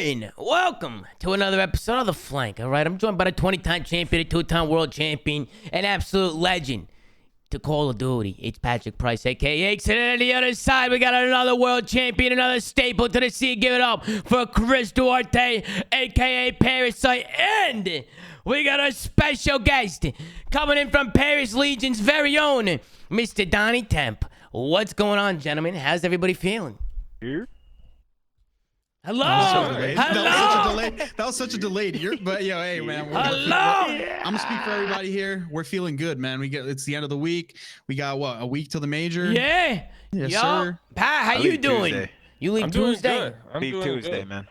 gentlemen, welcome to another episode of The Flank. All right, I'm joined by the 20-time champion, a 2-time world champion, an absolute legend to Call of Duty. It's Patrick Price, a.k.a. Sitting on the other side, we got another world champion, another staple to the sea. Give it up for Chris Duarte, a.k.a. Parasite. And we got a special guest coming in from Paris Legion's very own, Mr. Donnie Temp. What's going on, gentlemen? How's everybody feeling? Here? Hello. Hello. That was such a delayed. But yo, hey man. Hello. I'm gonna speak for everybody here. We're feeling good, man. It's the end of the week. We got what, a week till the major? Yeah. Yes, Yo, sir. Pat, how you doing? Tuesday. You leave I'm doing Tuesday? good. I'm Leave doing Tuesday, good. man.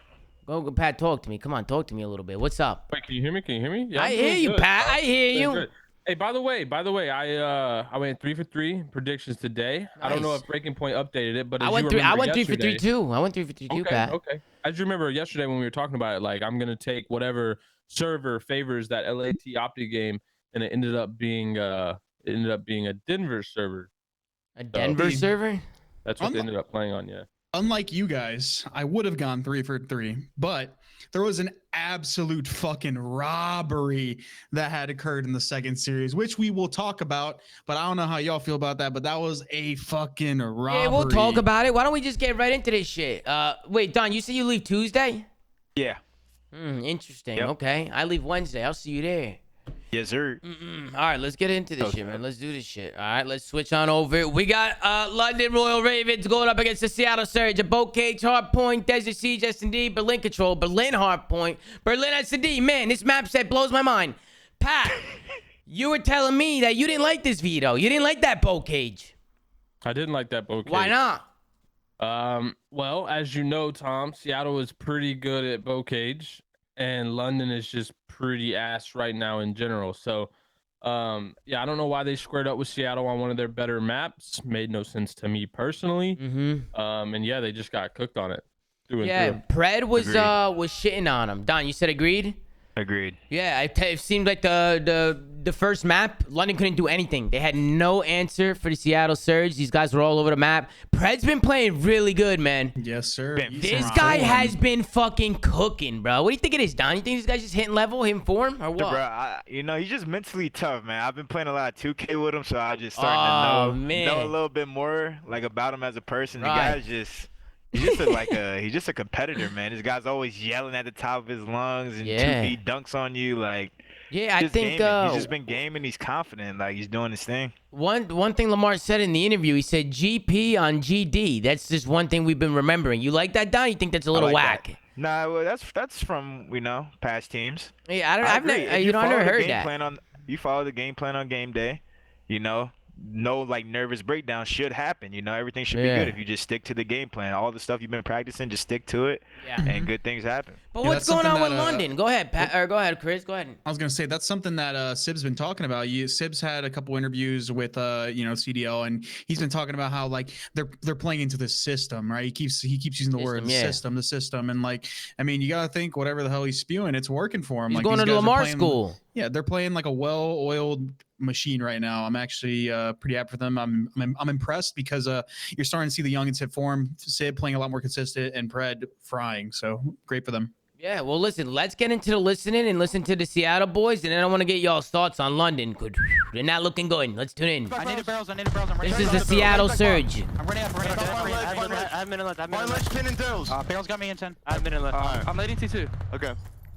Go, Pat, talk to me. Come on, talk to me a little bit. What's up? Wait, can you hear me? Can you hear me? Yeah, I I'm hear doing you, good. Pat. I hear Doing you. good. Hey, by the way, I went 3 for 3 predictions today. I don't know Nice. if Breaking Point updated it, but as I went you three. I remember went 3 for 3 yesterday- too. I went 3 for 3 too, Okay, Pat. okay. I just remember yesterday when we were talking about it, like I'm gonna take whatever server favors that LAT Optic game, and it ended up being a Denver server. A Denver server? That's what they ended up playing on. Yeah. Unlike you guys, I would have gone 3 for 3, but there was an absolute fucking robbery that had occurred in the second series, which we will talk about. But I don't know how y'all feel about that. But that was a fucking robbery. Yeah, we'll talk about it. Why don't we just get right into this shit? Wait, Don, you said you leave Tuesday? Yeah. Interesting. Yep. Okay, I leave Wednesday. I'll see you there. Yes, sir. All right, let's get into this shit, man. Let's do this shit. All right, let's switch on over. We got London Royal Ravens going up against the Seattle Surge. A boat cage, hard point, Desert Siege, S&D, Berlin Control, Berlin hard point, Berlin S&D. Man, this map set blows my mind. Pat, you were telling me that you didn't like this veto. You didn't like that boat cage. I didn't like that boat cage. Why not? Well, as you know, Tom, Seattle is pretty good at bow cage, and London is just pretty ass right now in general. So, yeah, I don't know why they squared up with Seattle on one of their better maps. Made no sense to me personally. And yeah, they just got cooked on it. Yeah, Pred was Agreed. was shitting on him. Don, you said agreed? Agreed. Yeah, it seemed like the first map, London couldn't do anything. They had no answer for the Seattle Surge. These guys were all over the map. Pred's been playing really good, man. Yes, sir. Bam. This guy has been fucking cooking, bro. What do you think it is, Don? You think this guy's just hitting level, hitting form, or what? Bro, he's just mentally tough, man. I've been playing a lot of 2K with him, so I just starting to know a little bit more like about him as a person. The Right. guy's just he's just a competitor, man. This guy's always yelling at the top of his lungs, and he dunks on you like. Yeah, I think he's just been gaming. He's confident, like he's doing his thing. One thing Lamar said in the interview, he said GP on GD. That's just one thing we've been remembering. You like that, Don? You think that's a little whack? That. Nah, well, that's from past teams. Yeah, I agree. I've never heard that. You follow the game plan on game day, no like nervous breakdown should happen. Everything should be good if you just stick to the game plan. All the stuff you've been practicing, just stick to it, and good things happen. But Yeah, what's that's going on with something that, London? Go ahead, Pat, or go ahead, Chris. Go ahead. I was gonna say that's something that Sib's been talking about. Sib's had a couple interviews with CDL, and he's been talking about how like they're playing into the system, right? He keeps using the word the system, and like I mean you gotta think whatever the hell he's spewing, it's working for him. He's like going these to guys are Lamar playing, school. Yeah, they're playing like a well-oiled machine right now. I'm actually pretty happy for them. I'm impressed because you're starting to see the youngins hit form. Sib playing a lot more consistent, and Pred frying. So great for them. Yeah, well, listen, let's get into the listening and listen to the Seattle boys, and then I want to get y'all's thoughts on London. They're not looking good. Let's tune in. I need barrels. I'm ready. This is the Seattle Surge. I'm ready up. I have minute left. Pin and Dills. Barrels got me in 10. I have minute left. I'm leading T2. Okay.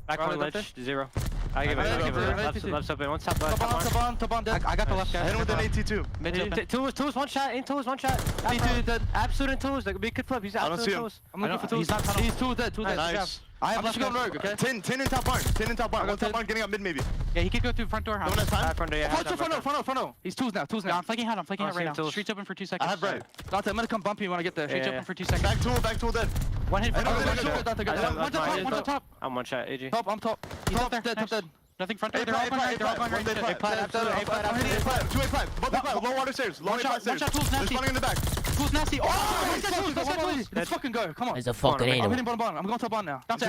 Back One one ledge, 0. I give it. Left open. One top Top on. I got the left guy. Hit him with an AT2. Mid Two is one shot. In two is one shot. T2 dead. Absolute in two is like big good flip. He's absolute in two. I'm looking for two. He's two dead. Nice. I have left going rogue. Okay. 10 in top barn. 10 in top barn. One top barn getting up mid maybe. Yeah, he could go through front door. Don't have time. Front door. Front. He's twos now. I'm flanking out right now. Streets open for 2 seconds. I have bread. Dante, I'm gonna come bump you when I get there. Streets open for 2 seconds. Back tool dead. One hit. One One top. I'm one shot. AG. I'm top. He's up there. Top dead. Nothing front door. They're all going right. Two A5. Low water stairs. One shot tools nasty. Responding in the back. School's nasty. Let's fucking go. Come on. It's a fucking I'm animal. hitting bottom. I'm going to bottom now. I'm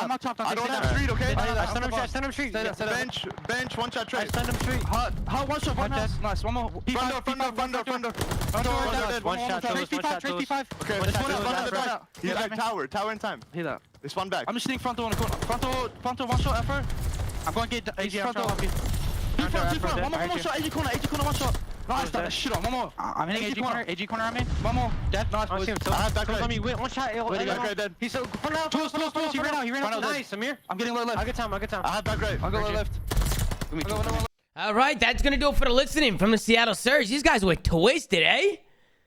not top. I don't have street, okay? Send him street. Bench, one shot trade. Send him street. Hot, one shot. Nice. One more. Front door. One shot. Trace P5. Okay, Let's one one in the out. back. He's back tower in time. Hear that. They spawn back. I'm just sitting front door in the corner. Front door, one shot effort. I'm going to get AG front door. Front. One more shot. AG corner, one shot. Nice, that shit on. One more. I'm hitting AG corner on me. One more. Dead. Nice. I have back right. One shot. Back right dead. He's so front out. He ran out. Nice, Amir. I'm getting low left. I got time. I have back right. I'll go low left. All right, that's gonna do it for the listening from the Seattle Surge. These guys were twisted, eh?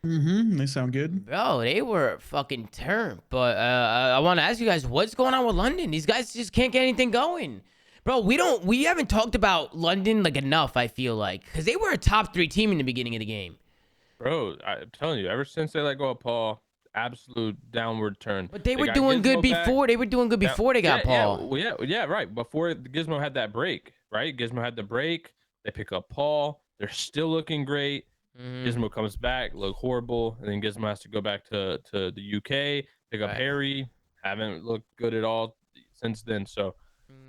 They sound good. Bro, they were fucking turned. But I want to ask you guys, what's going on with London? These guys just can't get anything going. Bro, we haven't talked about London like enough, I feel like. Because they were a top 3 team in the beginning of the game. Bro, I'm telling you, ever since they let go of Paul, absolute downward turn. But they were doing good before. They were doing good before they got Paul. Yeah, right. Before Gizmo had that break, right? Gizmo had the break. They pick up Paul. They're still looking great. Gizmo comes back, look horrible, and then Gizmo has to go back to the UK, pick up Harry. Haven't looked good at all since then. So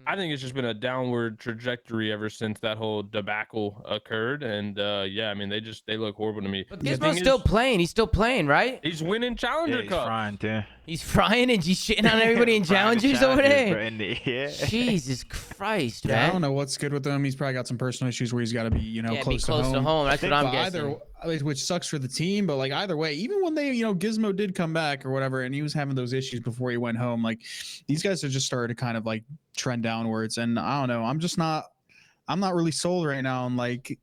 I think it's just been a downward trajectory ever since that whole debacle occurred. And yeah, I mean they look horrible to me. But Gizmo's still playing. He's still playing, right? He's winning Challenger Cup. He's frying, too. He's frying and he's shitting on everybody in challengers over there. Yeah. Jesus Christ, Yeah, man. I don't know what's good with him. He's probably got some personal issues where he's got to be, close to home. That's what I'm guessing. Which sucks for the team, but like either way, even when they, Gizmo did come back or whatever, and he was having those issues before he went home, like these guys have just started to kind of like trend downwards. And I don't know, I'm not really sold right now on like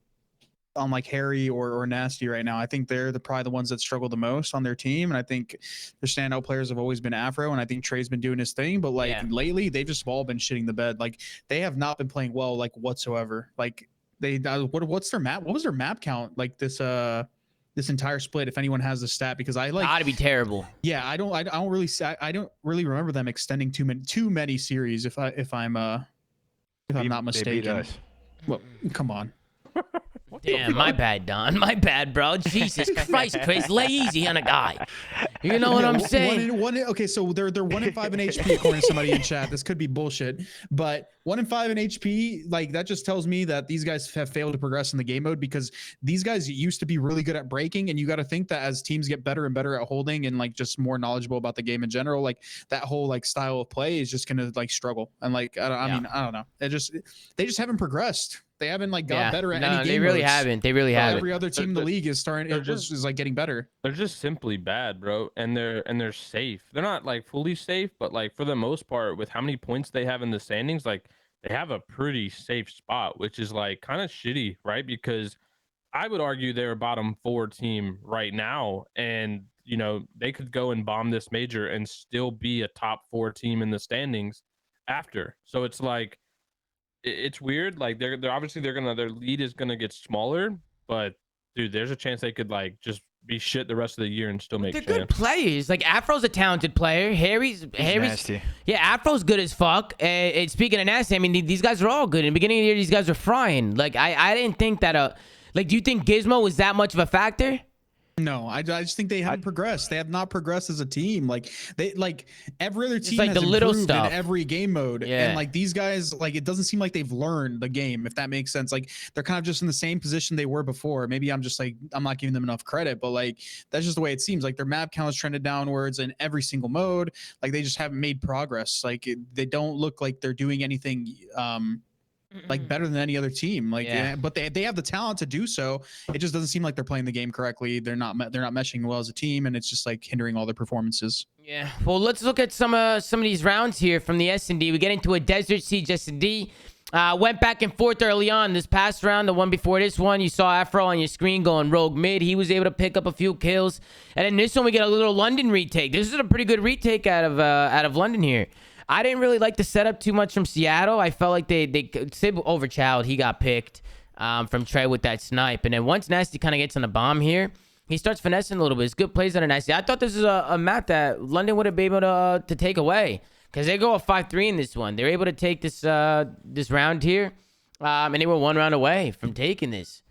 Harry or Nasty right now. I think they're probably the ones that struggle the most on their team, and I think their standout players have always been Afro, and I think Trey's been doing his thing. But like lately, they've just all been shitting the bed. Like they have not been playing well, like whatsoever. Like what's their map? What was their map count like this entire split? If anyone has the stat, because I like gotta be terrible. Yeah, I don't really remember them extending too many series. If I'm not mistaken. Well, come on. Damn, my bad, Don. My bad, bro. Jesus Christ, Chris, lay easy on a guy. You know what I'm saying? Okay, so they're 1 in 5 in HP according to somebody in chat. This could be bullshit, but 1 in 5 in HP, like that just tells me that these guys have failed to progress in the game mode, because these guys used to be really good at breaking, and you got to think that as teams get better and better at holding and like just more knowledgeable about the game in general, like that whole like style of play is just gonna like struggle. And like I mean I don't know. They just haven't progressed. They haven't like got better at any game. They really modes. haven't. They really haven't. Every other team in the league is starting. Is like getting better. They're just simply bad, bro, and they're safe. They're not like fully safe, but like for the most part, with how many points they have in the standings, like they have a pretty safe spot, which is like kind of shitty, right? Because I would argue they're a bottom 4 team right now, and they could go and bomb this major and still be a top 4 team in the standings after. So it's like. It's weird. Like they're obviously their lead is gonna get smaller, but dude, there's a chance they could like just be shit the rest of the year and still make. They're good players. Like Afro's a talented player. Harry's nasty. Yeah, Afro's good as fuck. And speaking of nasty, I mean these guys are all good. In the beginning of the year, these guys were frying. Like I didn't think that like, do you think Gizmo was that much of a factor? No, I just think they haven't progressed. They have not progressed as a team. Like every other team has the little improved stuff in every game mode. Yeah. And like these guys, like it doesn't seem like they've learned the game, if that makes sense. Like they're kind of just in the same position they were before. Maybe I'm just like I'm not giving them enough credit, but like that's just the way it seems. Like their map count has trended downwards in every single mode. Like they just haven't made progress. Like they don't look like they're doing anything like better than any other team. Like but they have the talent to do so. It just doesn't seem like they're playing the game correctly. They're not meshing well as a team, and it's just like hindering all their performances. Yeah. Well, let's look at some of these rounds here from the S&D. We get into a Desert Siege S&D. Went back and forth early on. This past round, the one before this one, you saw Afro on your screen going rogue mid. He was able to pick up a few kills. And then this one, we get a little London retake. This is a pretty good retake out of London here. I didn't really like the setup too much from Seattle. I felt like they Sib overchild. He got picked from Trey with that snipe. And then once Nasty kind of gets on the bomb here, he starts finessing a little bit. It's good plays out of Nasty. I thought this is a map that London would have been able to take away, because they go a 5-3 in this one. They're able to take this round here, and they were 1 round away from taking this.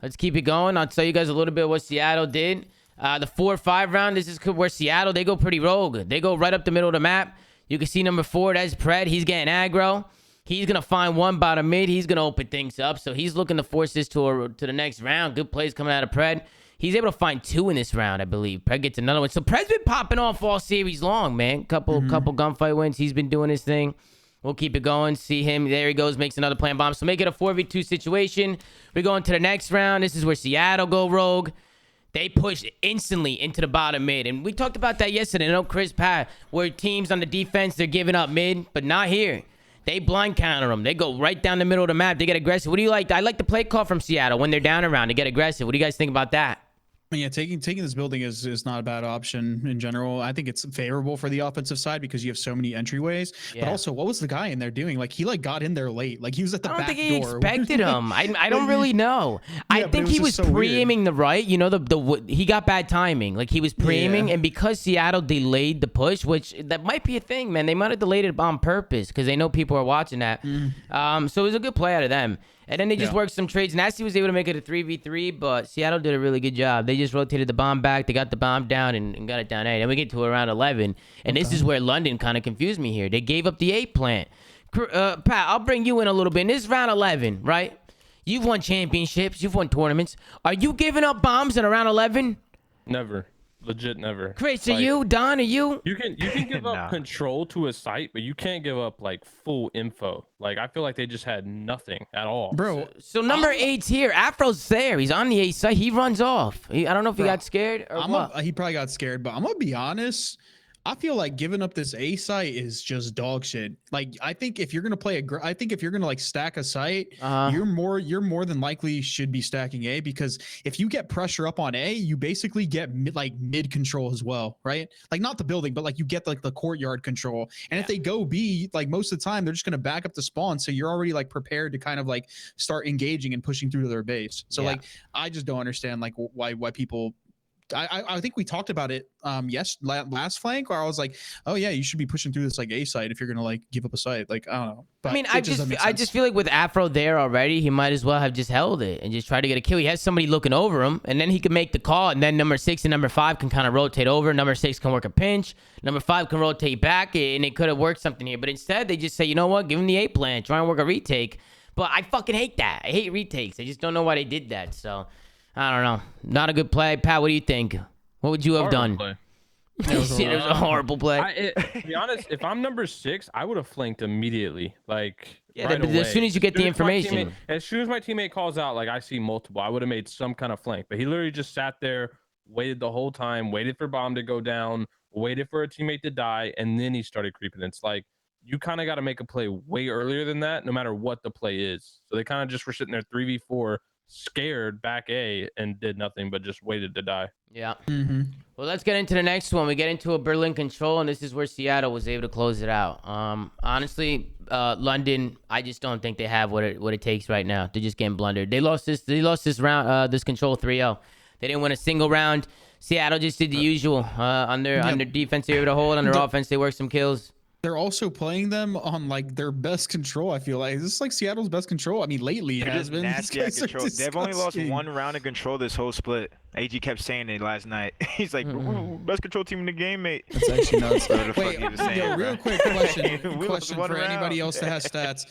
Let's keep it going. I'll tell you guys a little bit what Seattle did. The 4 or 5 round, this is where Seattle, they go pretty rogue. They go right up the middle of the map. You can see number 4, that's Pred. He's getting aggro. He's going to find one bottom mid. He's going to open things up. So he's looking to force this to the next round. Good plays coming out of Pred. He's able to find 2 in this round, I believe. Pred gets another one. So Pred's been popping off all series long, man. Couple gunfight wins. He's been doing his thing. We'll keep it going. See him. There he goes. Makes another plant bomb. So make it a 4v2 situation. We go into the next round. This is where Seattle go rogue. They push instantly into the bottom mid. And we talked about that yesterday. I know Chris Pat, where teams on the defense, they're giving up mid, but not here. They blind counter them. They go right down the middle of the map. They get aggressive. What do you like? I like the play call from Seattle when they're down around to get aggressive. What do you guys think about that? Yeah, taking this building is not a bad option in general. I think it's favorable for the offensive side because you have so many entryways. Yeah. But also, what was the guy in there doing? Like, he got in there late. Like, he was at the back door. I don't think he expected him. I don't really know. Yeah, I think he was so pre-aiming the right. You know, he got bad timing. Like, he was pre-aiming, and because Seattle delayed the push, which that might be a thing, man. They might have delayed it on purpose because they know people are watching that. So it was a good play out of them. And then they just worked some trades. Nasty was able to make it a 3v3, but Seattle did a really good job. They just rotated the bomb back. They got the bomb down and got it down 8. Then we get to around 11. And this is where London kind of confused me here. They gave up the 8 plant. Pat, I'll bring you in a little bit. In this round 11, right? You've won championships. You've won tournaments. Are you giving up bombs in around 11? Never. Legit never. Chris, are you? Don, are you? You can give up control to a site, but you can't give up like full info. Like, I feel like they just had nothing at all. Bro. So number 8's here. Afro's there. He's on the 8 site. He runs off. I don't know if he got scared or what. He probably got scared, but I'm going to be honest. I feel like giving up this A site is just dog shit. Like, I think if you're gonna like stack a site, you're more than likely should be stacking A, because if you get pressure up on A, you basically get mid control as well, right? Like, not the building, but like you get like the courtyard control. And if they go B, like most of the time they're just gonna back up the spawn, so you're already like prepared to kind of like start engaging and pushing through to their base. So like, I just don't understand like why people. I think we talked about it last flank, where I was like, oh yeah, you should be pushing through this like A site if you're gonna like give up a site. Like, I don't know. But I mean, I just feel like with Afro there already, he might as well have just held it and just try to get a kill. He has somebody looking over him, and then he can make the call, and then number 6 and number 5 can kind of rotate over. Number 6 can work a pinch. Number 5 can rotate back, and it could have worked something here. But instead, they just say, you know what? Give him the 8 plan. Try and work a retake. But I fucking hate that. I hate retakes. I just don't know why they did that. So I don't know. Not a good play. Pat, what do you think? What would you have done? It was a horrible play. To be honest, if I'm number 6, I would have flanked immediately. Like, right away. As soon as you get the information. As soon as my teammate calls out, like, I see multiple, I would have made some kind of flank. But he literally just sat there, waited the whole time, waited for bomb to go down, waited for a teammate to die, and then he started creeping. It's like, you kind of got to make a play way earlier than that, no matter what the play is. So they kind of just were sitting there 3v4, scared back A, and did nothing but just waited to die. Yeah. Well, let's get into the next one. We get into a Berlin control, and this is where Seattle was able to close it out. Honestly, London, I just don't think they have what it takes right now. They're just getting blundered. They lost this round, this control 3-0. They didn't win a single round. Seattle just did the usual. On their defense, they were able to hold. On their offense, they worked some kills. They're also playing them on like their best control. I feel like is this like Seattle's best control. I mean, lately it has been nasty at control. They've only lost 1 round of control this whole split. AG kept saying it last night. He's like, best control team in the game, mate. That's actually nuts. Wait, real quick question for anybody else that has stats.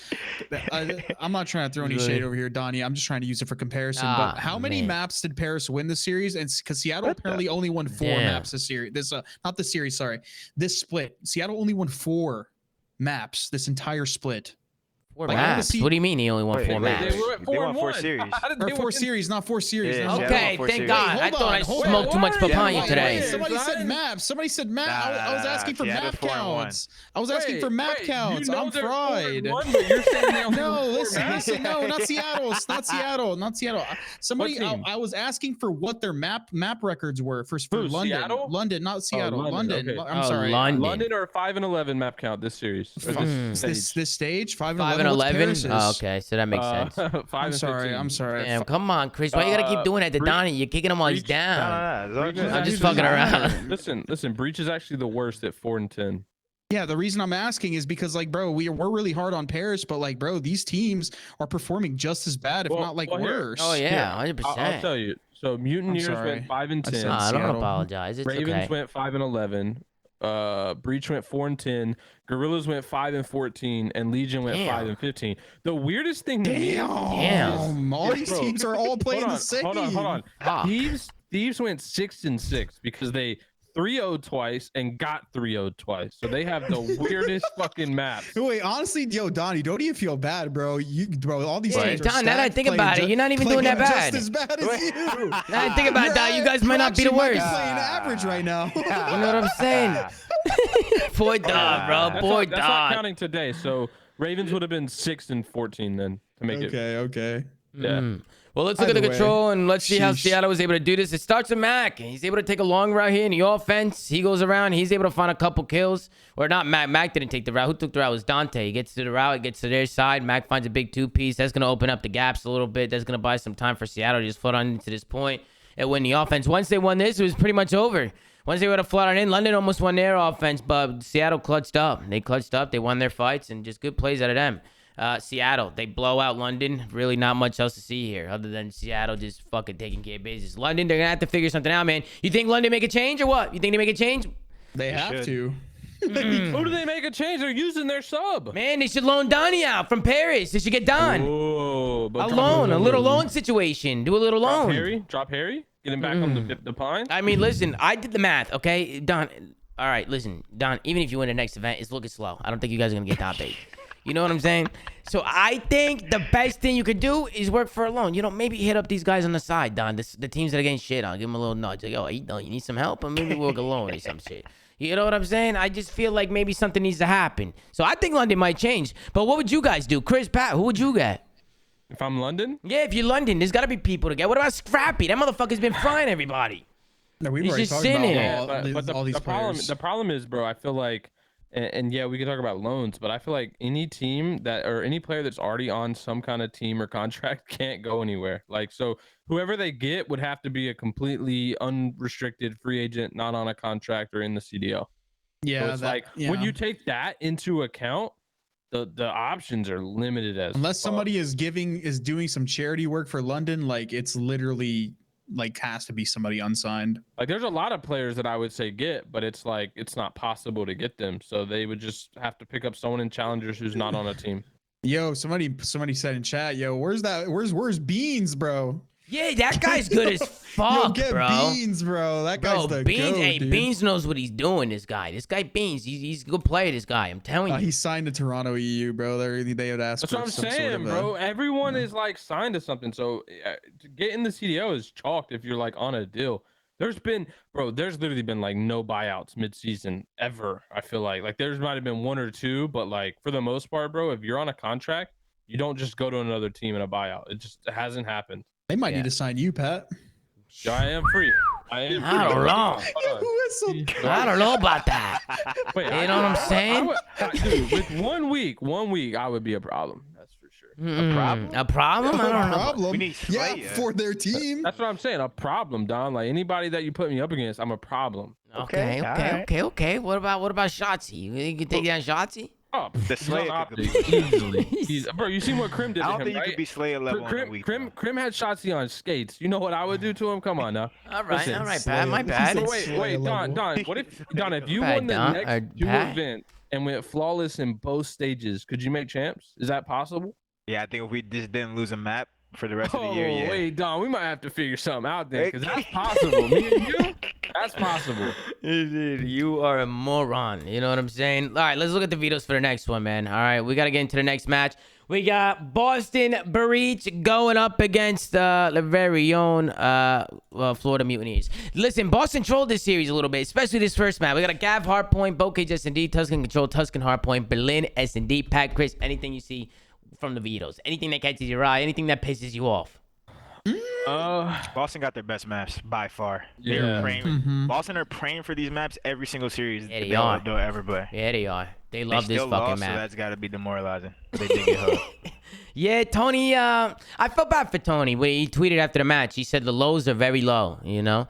I'm not trying to throw any shade over here, Donnie. I'm just trying to use it for comparison. But how many maps did Paris win this series? And because Seattle apparently only won 4 maps this series. Not the series, sorry. This split. Seattle only won 4 maps this entire split. 4 maps? What do you mean he only won 4 maps? They won 4 series. Or 4 series, not 4 series. Yeah, okay, thank God. I thought I smoked too much papaya today. Somebody said maps. Somebody said map. I was asking for map counts. I was asking for map counts. I'm fried. No, listen. No, not Seattle. Not Seattle. Somebody. I was asking for what their map records were for London. Seattle? London, not Seattle. London. Okay. I'm sorry. London are 5-11 map count this series. This stage 5-11. 11. Oh, okay, so that makes sense. I'm sorry. Damn, come on, Chris. Why you gotta keep doing that to Donnie? You're kicking him while he's down. I'm just fucking around. Listen. Breach is actually the worst at 4-10. Yeah, the reason I'm asking is because, like, bro, we're really hard on Paris, but like, bro, these teams are performing just as bad, if not like worse. Oh yeah, 100%. I'll tell you. So Mutineers sorry. went 5 and 10. I don't Seattle. apologize. It's Ravens okay. went 5 and 11. Breach went 4 and 10. Gorillas went 5 and 14, and Legion went 5 and 15. The weirdest thing to me, All these teams are all playing the same. Hold on. Thieves went 6 and 6 because they 3-0'd twice and got 3-0'd twice. So they have the weirdest fucking maps. Wait, honestly, yo, Donnie, don't even feel bad, bro. Bro, all these teams are Don, now that I stacked, think about it, you're not even doing that bad. Just as bad as you. Now that I think about it, Don, you guys might not be the You're worst. playing average right now. You know what I'm saying? Poor Don, bro. Poor That's not Don. counting today. So Ravens would have been 6 and 14 then to make it. Okay. Yeah. Well, let's look at the Either way, control and let's see how sheesh. Seattle was able to do this. It starts with Mac. He's able to take a long route here in the offense. He goes around. He's able to find a couple kills. Or not Mac. Mac didn't take the route. Who took the route? It was Dante. He gets to the route. It gets to their side. Mac finds a big two-piece. That's going to open up the gaps a little bit. That's going to buy some time for Seattle to just float on into this point and win the offense. Once they won this, it was pretty much over. Once they were to float on in, London almost won their offense, but Seattle clutched up. They clutched up. They won their fights, and just good plays out of them. Seattle, they blow out London. Really not much else to see here other than Seattle just fucking taking care of business. London, they're going to have to figure something out, man. You think London make a change or what? You think they make a change? They have to. Who do they make a change? They're using their sub. Man, they should loan Donnie out from Paris. They should get Don. Whoa, A loan, a little loan situation. Do a little loan. Drop Harry. Get him back on the pine. I mean, listen, I did the math, okay? Don, all right, listen, Don, even if you win the next event, it's looking slow. I don't think you guys are going to get top 8. You know what I'm saying? So I think the best thing you could do is work for a loan. You know, maybe hit up these guys on the side, Don. The teams that are getting shit on. Give them a little nudge. Like, oh, you need some help? Or maybe work a loan or some shit. You know what I'm saying? I just feel like maybe something needs to happen. So I think London might change. But what would you guys do? Chris, Pat, who would you get? If I'm London? Yeah, if you're London, there's got to be people to get. What about Scrappy? That motherfucker's been frying everybody. No, we've He's already just talked sitting about there. all these players. The problem is, bro, I feel like, and yeah, we can talk about loans, but I feel like any team that, or any player that's already on some kind of team or contract can't go anywhere. Like, so whoever they get would have to be a completely unrestricted free agent, not on a contract or in the CDL. Yeah, so it's when you take that into account, the options are limited as unless fuck. somebody is doing some charity work for London, like it's literally like has to be somebody unsigned. Like there's a lot of players that I would say get, but it's like it's not possible to get them. So they would just have to pick up someone in Challengers who's not on a team. Yo, somebody said in chat, yo, where's Beans, bro? Yeah, that guy's good as fuck, Yo, get bro. Beans, bro. That guy's the Beans, goat, hey, dude. Beans knows what he's doing. This guy Beans, he's a good player. This guy, I'm telling you. He signed to Toronto EU, bro. They would ask. That's for what I'm some saying, sort of bro. Everyone is like signed to something. So to get in the CDO is chalked if you're like on a deal. There's literally been like no buyouts mid-season ever. I feel like there's might have been one or two, but like for the most part, bro, if you're on a contract, you don't just go to another team in a buyout. It just hasn't happened. They might need to sign you, Pat. Yeah, I am free. I don't know. I don't know about that. Wait, you know what I'm saying? Dude, with one week, I would be a problem. That's for sure. A problem? A problem? I don't know. Problem. We need Slayer. for their team. That's what I'm saying. A problem, Don. Like anybody that you put me up against, I'm a problem. Okay. What about Shotzi? You can take down Shotzi? Oh, The Slayer Optic, could easily. Bro, you seen what Krim did I to don't him, think you right? could be Slayer level on a week. Krim had Shotzi on skates. You know what I would do to him? Come on now. All right, Listen, Pat. My bad. Wait, Don. What if you Pat, won the Don, next two Pat. events and went flawless in both stages? Could you make champs? Is that possible? Yeah, I think if we just didn't lose a map for the rest of the year, yeah. Wait, Don, we might have to figure something out there because that's possible. Me and you, that's possible. You are a moron. You know what I'm saying? All right, let's look at the vetoes for the next one, man. All right, we got to get into the next match. We got Boston Breach going up against the very own Florida Mutineers. Listen, Boston trolled this series a little bit, especially this first match. We got a Gav Hardpoint, Bocage S&D, Tuscan Control, Tuscan Hardpoint, Berlin S&D, Pat, Chris, anything you see from the vetoes, anything that catches your eye, anything that pisses you off. Boston got their best maps by far. Yeah. They're praying. Boston are praying for these maps every single series Yeah, they they'll are. ever play. Yeah, they are. They They love this still fucking lost, map. so that's got to be demoralizing. They did get hooked. Yeah, Tony, I felt bad for Tony when he tweeted after the match. He said the lows are very low, you know?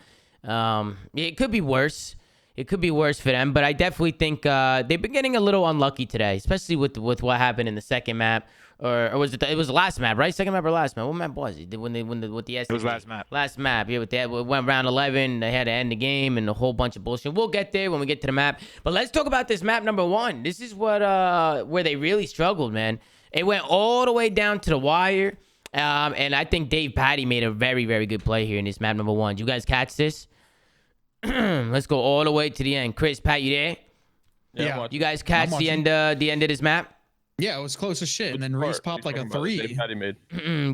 It could be worse. It could be worse for them, but I definitely think they've been getting a little unlucky today, especially with what happened in the second map. Or was it? It was the last map, right? Second map or last map? What map was it? With the SC? It was last map. Last map. Yeah, with that, we went round 11. They had to end the game and a whole bunch of bullshit. We'll get there when we get to the map. But let's talk about this map number 1. This is what where they really struggled, man. It went all the way down to the wire. And I think Dave Patty made a very, very good play here in this map number 1. Did you guys catch this? Let's go all the way to the end. Chris, Pat, you there? Yeah. You guys catch the end of this map? Yeah, it was close as shit, and then Reese popped like a 3. Dave Patty made.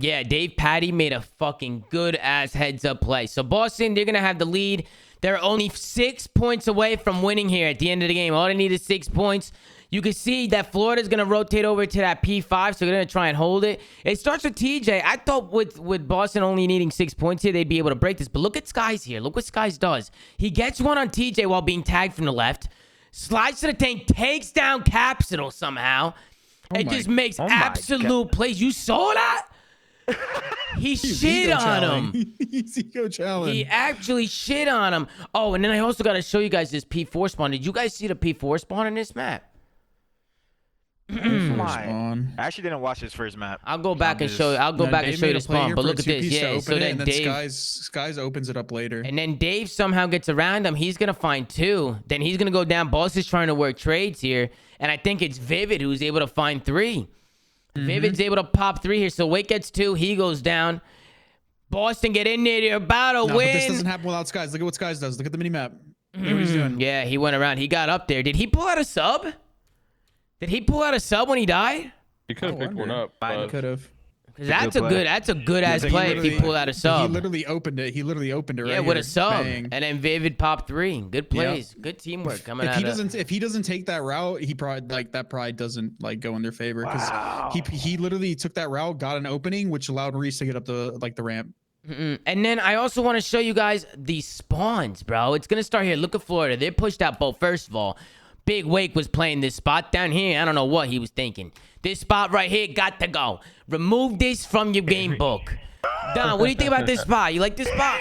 Yeah, Dave Patty made a fucking good-ass heads-up play. So Boston, they're going to have the lead. They're only 6 points away from winning here at the end of the game. All they need is 6 points. You can see that Florida's going to rotate over to that P5, so they're going to try and hold it. It starts with TJ. I thought with Boston only needing 6 points here, they'd be able to break this. But look at Skies here. Look what Skies does. He gets one on TJ while being tagged from the left. Slides to the tank, takes down Capsule somehow. It just makes absolute plays. You saw that? He shit on him. He's ego challenge. He actually shit on him. Oh, and then I also got to show you guys this P4 spawn. Did you guys see the P4 spawn in this map? I actually didn't watch his first map. I'll go back and show you. I'll go back and show you the spawn. But look at this. Yeah. So then Dave. Skies opens it up later. And then Dave somehow gets around him. He's gonna find 2. Then he's gonna go down. Boss is trying to work trades here, and I think it's Vivid who's able to find 3. Vivid's able to pop 3 here. So Wake gets 2. He goes down. Boston get in there. They're about to win. But this doesn't happen without Skies. Look at what Skies does. Look at the mini map. Look what he's doing. Yeah, he went around. He got up there. Did he pull out a sub? Did he pull out a sub when he died? He could have picked one up. He could have. That's a good ass play if he pulled out a sub. He literally opened it. Yeah, right with a sub. Bang. And then Vivid popped 3. Good plays. Good teamwork coming out. If he doesn't take that route, he probably that probably doesn't go in their favor because he literally took that route, got an opening, which allowed Reese to get up the ramp. And then I also want to show you guys these spawns, bro. It's gonna start here. Look at Florida. They pushed out both. First of all, Big Wake was playing this spot down here. I don't know what he was thinking. This spot right here got to go. Remove this from your game book. Don, what do you think about this spot? You like this spot?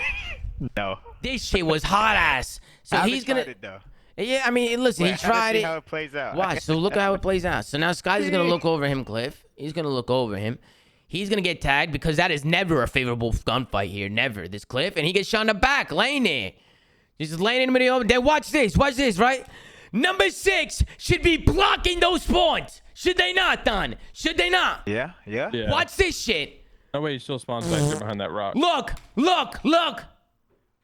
No. This shit was hot ass. So he's gonna. It, though. Yeah, I mean, listen, he tried it. How it plays out. Watch. So look how it plays out. So now Skies is gonna look over him, Cliff. He's gonna look over him. He's gonna get tagged because that is never a favorable gunfight here. Never. This Cliff, and he gets shot in the back, laying there. He's just laying in the middle. Then watch this. Watch this, right? Number 6 should be blocking those spawns. Should they not, Don? Should they not? Yeah. Watch this shit. No way, he still spawns back there behind that rock. Look.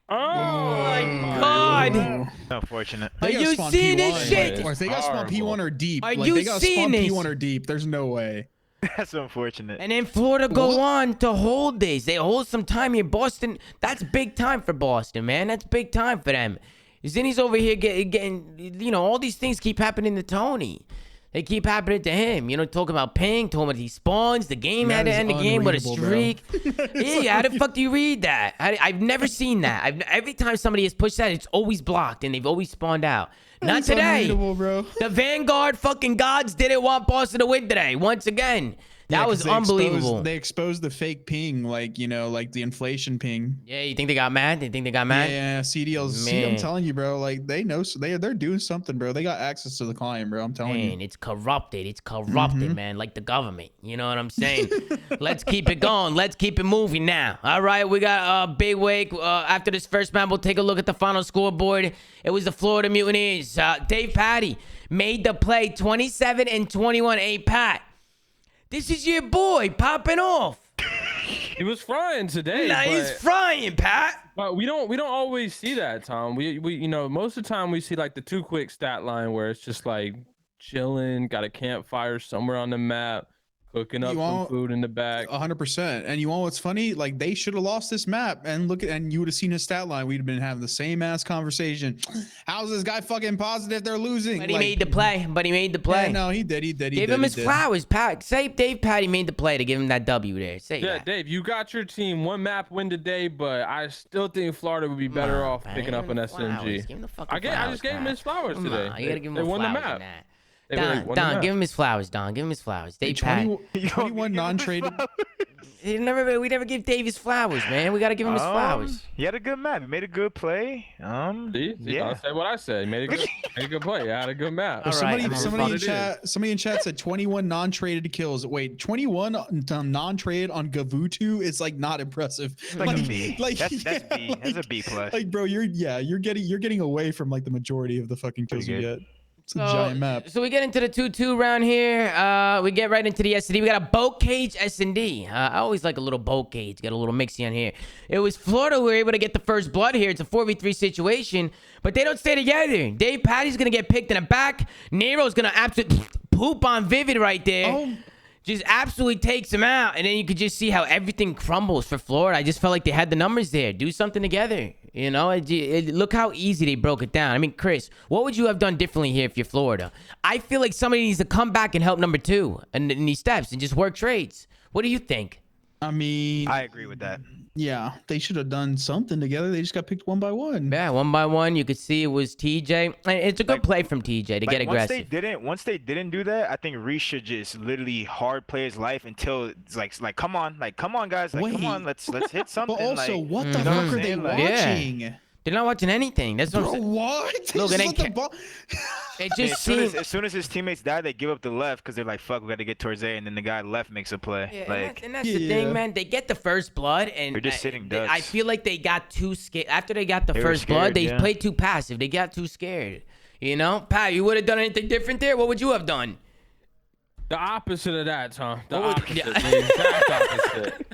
Oh my God. Unfortunate. Are you seeing this shit? Or if they got spawn P1 or deep. Are you seeing this? P1 or deep. There's no way. That's unfortunate. And then Florida go on to hold this. They hold some time here. Boston, that's big time for Boston, man. That's big time for them. Zinni's over here getting, all these things keep happening to Tony. They keep happening to him. Talking about ping, talking about he spawns. The game had to end the game with a streak. Yeah, how the fuck do you read that? I've never seen that. Every time somebody has pushed that, it's always blocked, and they've always spawned out. Not today. Bro. The Vanguard fucking gods didn't want Boston to win today. Once again. That was unbelievable. They exposed the fake ping, like the inflation ping. Yeah, you think they got mad? Yeah, CDLs. See, I'm telling you, bro. Like they know, they're doing something, bro. They got access to the client, bro. I'm telling you. Man, it's corrupted. It's corrupted, man. Like the government. You know what I'm saying? Let's keep it going. Let's keep it moving now. All right, we got Big Wake. After this first map, we'll take a look at the final scoreboard. It was the Florida Mutineers. Dave Patty made the play, 27 and 21. Hey, Pat. This is your boy popping off. He was frying today. Nah, he's frying, Pat. But we don't always see that, Tom. We most of the time we see like the too quick stat line where it's just like chilling, got a campfire somewhere on the map, cooking up some food in the back. 100%. And you want what's funny? Like they should have lost this map and you would have seen his stat line. We'd have been having the same ass conversation. How's this guy fucking positive they're losing? But he made the play. Yeah, no, he did. Give him his flowers, Pat. Say Dave Patty made the play to give him that W there. Say that. Dave, you got your team one map win today, but I still think Florida would be better off picking up an SMG. Give him the fucking I just gave him his flowers today. You gotta give him the flowers. They won the map. Don, give him his flowers, Don. Give him his flowers. Dave Patty. 21 non-traded. We never give Davis flowers, man. We got to give him his flowers. He had a good map. He made a good play. Yeah. I said what I said. He made a good play. Yeah, had a good map. All right. Somebody in chat said 21 non-traded kills. Wait, 21 non-traded on Gavutu is like not impressive. Like a B. That's B. That's a B plus. Like, bro, you're getting away from like the majority of the fucking kills you get. It's a giant map. So we get into the 2-2 round here. We get right into the S&D. We got a boat cage S&D. I always like a little boat cage. Got a little mixy on here. It was Florida who were able to get the first blood here. It's a 4v3 situation, but they don't stay together. Dave Patty's going to get picked in the back. Nero's going to absolutely poop on Vivid right there. Just absolutely takes him out. And then you could just see how everything crumbles for Florida. I just felt like they had the numbers there. Do something together. You know, look how easy they broke it down. I mean, Chris, what would you have done differently here if you're Florida? I feel like somebody needs to come back and help number 2 in these steps and just work trades. What do you think? I mean, I agree with that. Yeah, they should have done something together. They just got picked one by one. Yeah, one by one. You could see it was TJ. It's a good play from TJ to get aggressive. Once they didn't do that, I think Reese should just literally hard play his life until it's like come on guys, come on, let's hit something. But also, like, what the fuck are they watching? Yeah. They're not watching anything. That's what I'm saying. What? Look, it just seems... as soon as his teammates die, they give up the left because they're like, fuck, we got to get towards A, and then the guy left makes a play. Yeah, and that's the thing, man. They get the first blood, and they're just sitting ducks. I feel like they got too scared. After they got the first blood, they played too passive. They got too scared. You know? Pat, you would have done anything different there? What would you have done? The opposite of that, Tom. The exact opposite.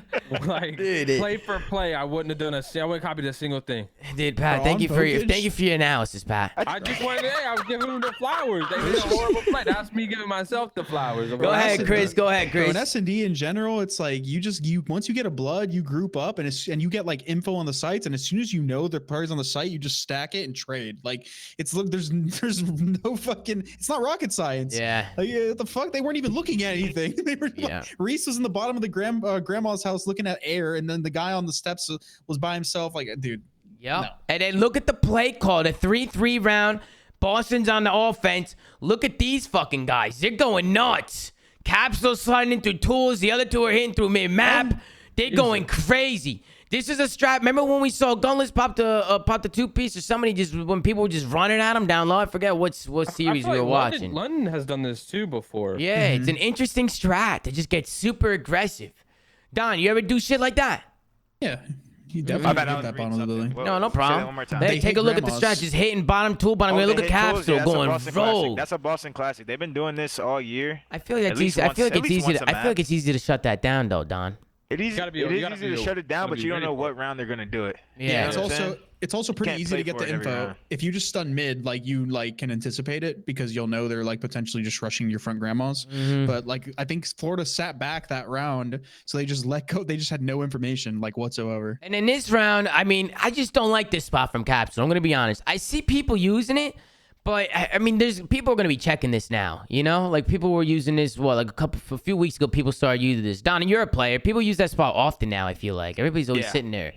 Like, play for play, I wouldn't have done I wouldn't copy a single thing. Dude, Pat, thank you for your analysis, Pat. I just wanted I was giving them the flowers. They made a horrible play. That's me giving myself the flowers. Go ahead, Chris. In S&D in general, it's like you once you get a blood, you group up and you get like info on the sites, and as soon as you know the players on the site, you just stack it and trade. Like there's no fucking, it's not rocket science. Yeah. Like, what the fuck? They weren't even looking at anything. They were Reese was in the bottom of the grandma's house looking at air, and then the guy on the steps was by himself. Like, dude. Yep. No. And then look at the play call, the 3-3 round. Boston's on the offense. Look at these fucking guys. They're going nuts. Capsule sliding in through tools. The other two are hitting through mid-map. They're going crazy. This is a strap. Remember when we saw Gunless pop the two-piece, or somebody when people were just running at him down low? I forget what series we were watching. London has done this too before. Yeah, it's an interesting strat to just get super aggressive. Don, you ever do shit like that? Yeah. You definitely hit that bottom of the building. No problem. Hey, take a look at the strat. Just hitting bottom tool, bottom. Look at Capsule going rogue. That's a Boston classic. They've been doing this all year. I feel like it's easy to shut that down, though, Don. It is easy to shut it down, but you don't know what round they're gonna do it. Yeah, it's also pretty easy to get the info. If you just stun mid, like you can anticipate it because you'll know they're like potentially just rushing your front grandmas. But like I think Florida sat back that round, so they just let go. They just had no information like whatsoever. And in this round, I mean, I just don't like this spot from Capsule. I'm gonna be honest. I see people using it. But I mean, people are gonna be checking this now, you know. Like people were using this. A few weeks ago, people started using this. Don, you're a player. People use that spot often now. I feel like everybody's always sitting there.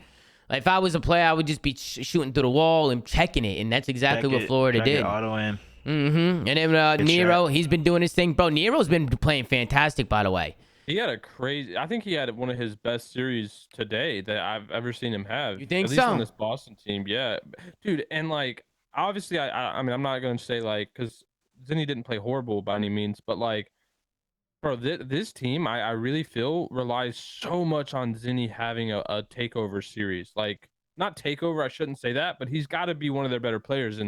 Like if I was a player, I would just be shooting through the wall and checking it, and that's exactly what Florida did. Auto in. And then Nero, he's been doing his thing, bro. Nero's been playing fantastic, by the way. He had I think he had one of his best series today that I've ever seen him have. You think so? At least on this Boston team, yeah, dude, and like. Obviously, I mean, I'm not going to say, like, because Zinni didn't play horrible by any means, but, like, bro, this team, I really feel, relies so much on Zinni having a takeover series. Like, not takeover, I shouldn't say that, but he's got to be one of their better players.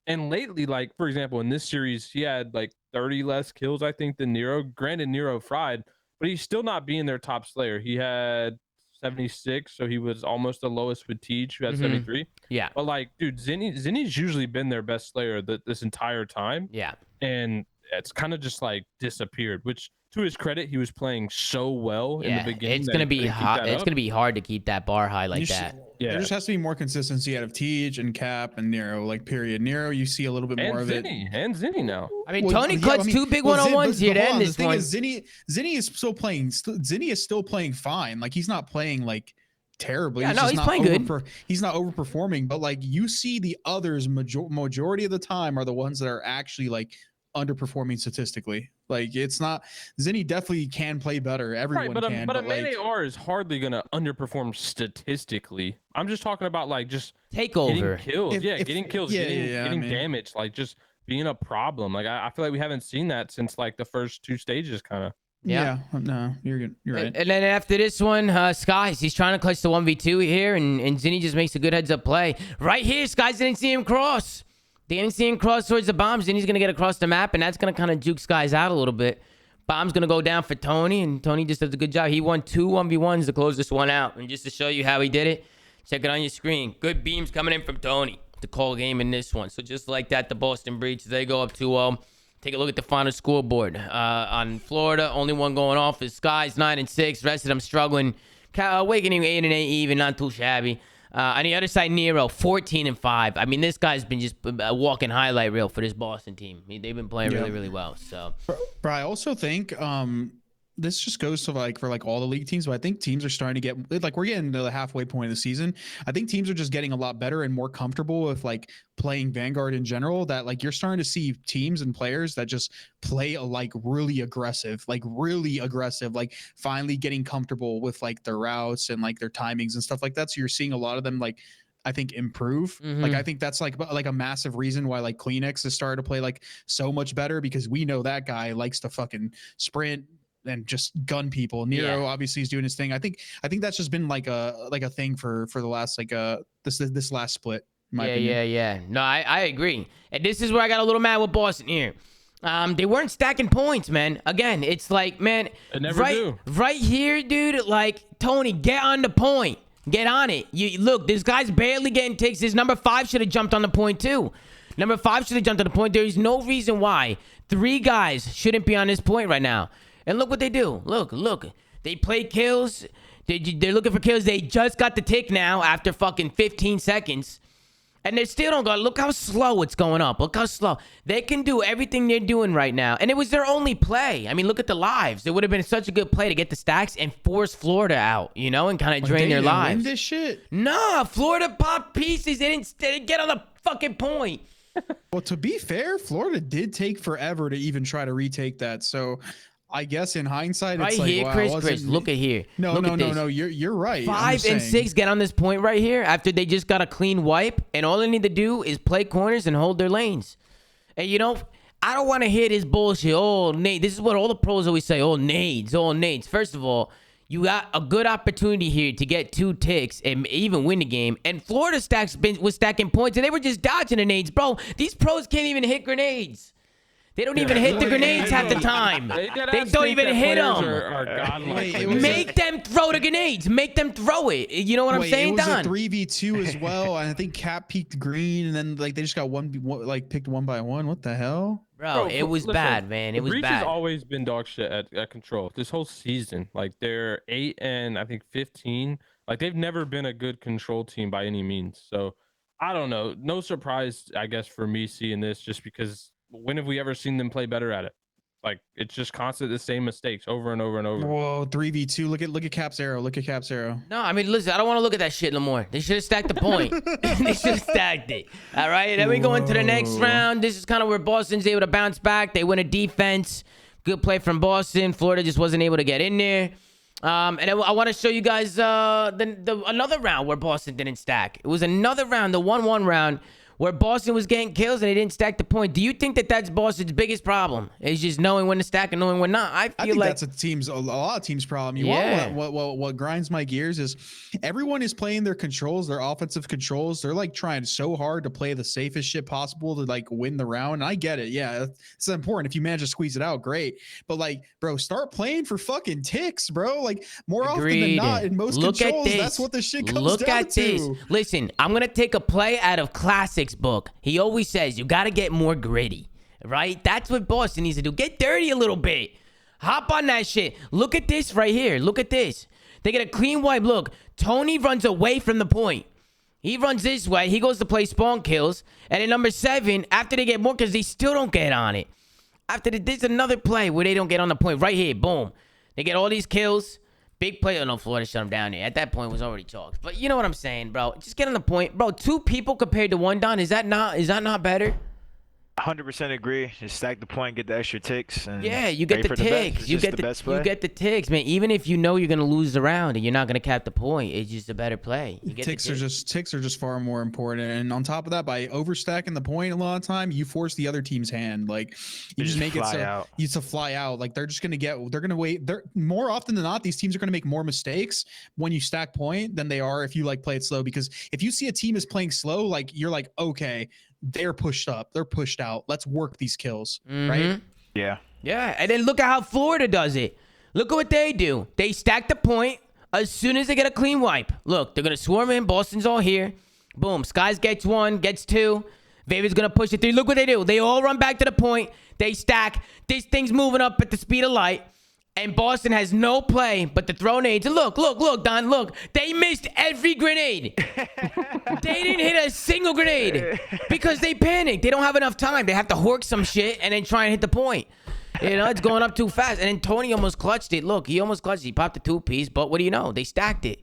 And lately, like, for example, in this series, he had, like, 30 less kills, I think, than Nero. Granted, Nero fried, but he's still not being their top slayer. He had 76, so he was almost the lowest with Teej, who had 73. Yeah. But like, dude, Zinni's usually been their best slayer this entire time. Yeah. And it's kind of just like disappeared, which to his credit, he was playing so well in the beginning. It's gonna be hot. It's gonna be hard to keep that bar high like that. Yeah. There just has to be more consistency out of Teej and Cap and Nero, like period. Nero, you see a little bit more of it. And Zinni now. I mean, Tony cuts two big one-on-ones here to end this one. Zinni is still playing. Zinni is still playing fine. Like he's not playing like terribly. Yeah, he's playing good. He's not overperforming, but like you see the others majority of the time are the ones that are actually like underperforming statistically. Like it's not. Zinni definitely can play better. Everyone can. But a like, main AR is hardly gonna underperform statistically. I'm just talking about like just takeover getting kills. Getting kills, getting damage, like just being a problem. Like I feel like we haven't seen that since like the first 2 stages, kind of. Yeah. No, you're good. You're right. And then after this one, Skies, he's trying to clutch the 1v2 here, and Zinni just makes a good heads-up play. Right here, Skies didn't see him cross. They didn't see him cross towards the bombs. Zinni's going to get across the map, and that's going to kind of juke Skies out a little bit. Bomb's going to go down for Tony, and Tony just does a good job. He won 2 1v1s to close this one out. And just to show you how he did it, check it on your screen. Good beams coming in from Tony to call game in this one. So just like that, the Boston Breach, they go up 2-0. Take a look at the final scoreboard. On Florida, only one going off is Skies, 9-6. Rest of them struggling. Awakening 8-8 even, not too shabby. On the other side, Nero, 14-5. I mean, this guy's been just a walking highlight reel for this Boston team. They've been playing really, really well. So, but I also think this just goes to like for like all the league teams, but I think teams are starting to get like we're getting to the halfway point of the season. I think teams are just getting a lot better and more comfortable with like playing Vanguard in general. That like you're starting to see teams and players that just play like really aggressive, like finally getting comfortable with like their routes and like their timings and stuff like that. So you're seeing a lot of them like I think improve. Like I think that's like a massive reason why like Kleenex has started to play like so much better, because we know that guy likes to fucking sprint and just gun people. Nero obviously is doing his thing. I think that's just been like a thing for the last like this last split. Yeah. No, I agree. And this is where I got a little mad with Boston here. They weren't stacking points, man. Again, it's like, man, right here, dude. Like Tony, get on the point. Get on it. You look, this guy's barely getting ticks. This number 5 should have jumped on the point too. Number 5 should have jumped on the point. There is no reason why 3 guys shouldn't be on this point right now. And look what they do. Look. They play kills. They're looking for kills. They just got the tick now after fucking 15 seconds. And they still don't go. Look how slow it's going up. Look how slow. They can do everything they're doing right now. And it was their only play. I mean, look at the lives. It would have been such a good play to get the stacks and force Florida out, you know, and kind of drain their lives. Win this shit? Nah, Florida popped pieces. They didn't get on the fucking point. Well, to be fair, Florida did take forever to even try to retake that. So I guess in hindsight, right it's here, like, wow, Chris, look at here. No. You're right. 5 and 6 get on this point right here after they just got a clean wipe, and all they need to do is play corners and hold their lanes. And you know, I don't want to hear this bullshit. Oh, nade. This is what all the pros always say. Oh, nades. First of all, you got a good opportunity here to get 2 ticks and even win the game. And Florida was stacking points, and they were just dodging the nades, bro. These pros can't even hit grenades. They don't even hit the grenades half the time. They don't even hit them. Make them throw the grenades. Make them throw it. You know what I'm saying, Don? It was a 3v2 as well. And I think Cap peaked green, and then like they just got picked 1 by 1. What the hell? Bro, it was bad, man. It was bad. Breach has always been dog shit at control this whole season. Like they're 8 and I think 15. Like they've never been a good control team by any means. So I don't know. No surprise, I guess, for me seeing this, just because when have we ever seen them play better at it? Like it's just constant the same mistakes over and over and over. Whoa, 3v2. Look at Cap's arrow. Look at Cap's arrow. No, I mean, listen, I don't want to look at that shit no more. They should have stacked the point. They should have stacked it. All right, then we go into the next round. This is kind of where Boston's able to bounce back. They win a defense. Good play from Boston. Florida just wasn't able to get in there. And I want to show you guys another round where Boston didn't stack. It was another round, the 1-1 round, where Boston was getting kills and they didn't stack the point. Do you think that that's Boston's biggest problem? Is just knowing when to stack and knowing when not? I think like that's a lot of teams' problem. What grinds my gears is everyone is playing their controls, their offensive controls. They're like trying so hard to play the safest shit possible to like win the round. And I get it. Yeah, it's important. If you manage to squeeze it out, great. But like, bro, start playing for fucking ticks, bro. Like more often than not in most controls, that's what the shit comes down to. Look at this. Listen, I'm gonna take a play out of Classics book. He always says you got to get more gritty, right? That's what Boston needs to do. Get dirty a little bit. Hop on that shit. Look at this right here. Look at this. They get a clean wipe. Look, Tony runs away from the point. He runs this way. He goes to play spawn kills. And at number 7, after they get more kills, they still don't get on it. There's another play where they don't get on the point. Right here. Boom. They get all these kills. Big play. Oh, no, Florida shut him down there. At that point, it was already chalked. But you know what I'm saying, bro. Just get on the point. Bro, 2 people compared to 1, Don. Is that not better? 100% agree. Just stack the point, get the extra ticks. And Yeah, you get the ticks. You get the ticks, man. Even if you know you're gonna lose the round and you're not gonna cap the point, it's just a better play. You get ticks are just far more important. And on top of that, by overstacking the point a lot of time, you force the other team's hand. Like you just make it so you to fly out. Like they're gonna wait. They're more often than not, these teams are gonna make more mistakes when you stack point than they are if you like play it slow. Because if you see a team is playing slow, like you're like, okay, they're pushed up, they're pushed out, let's work these kills. Right? Yeah, and then look at how Florida does it. Look at what they do. They stack the point as soon as they get a clean wipe. Look, they're gonna swarm in. Boston's all here. Boom, Skies gets 1, gets 2. Vavor's gonna push it 3. Look what they do. They all run back to the point. They stack. This thing's moving up at the speed of light. And Boston has no play but to throw nades. And look, Don, look. They missed every grenade. They didn't hit a single grenade because they panicked. They don't have enough time. They have to hork some shit and then try and hit the point. You know, it's going up too fast. And then Tony almost clutched it. Look, he almost clutched it. He popped the 2-piece, but what do you know? They stacked it.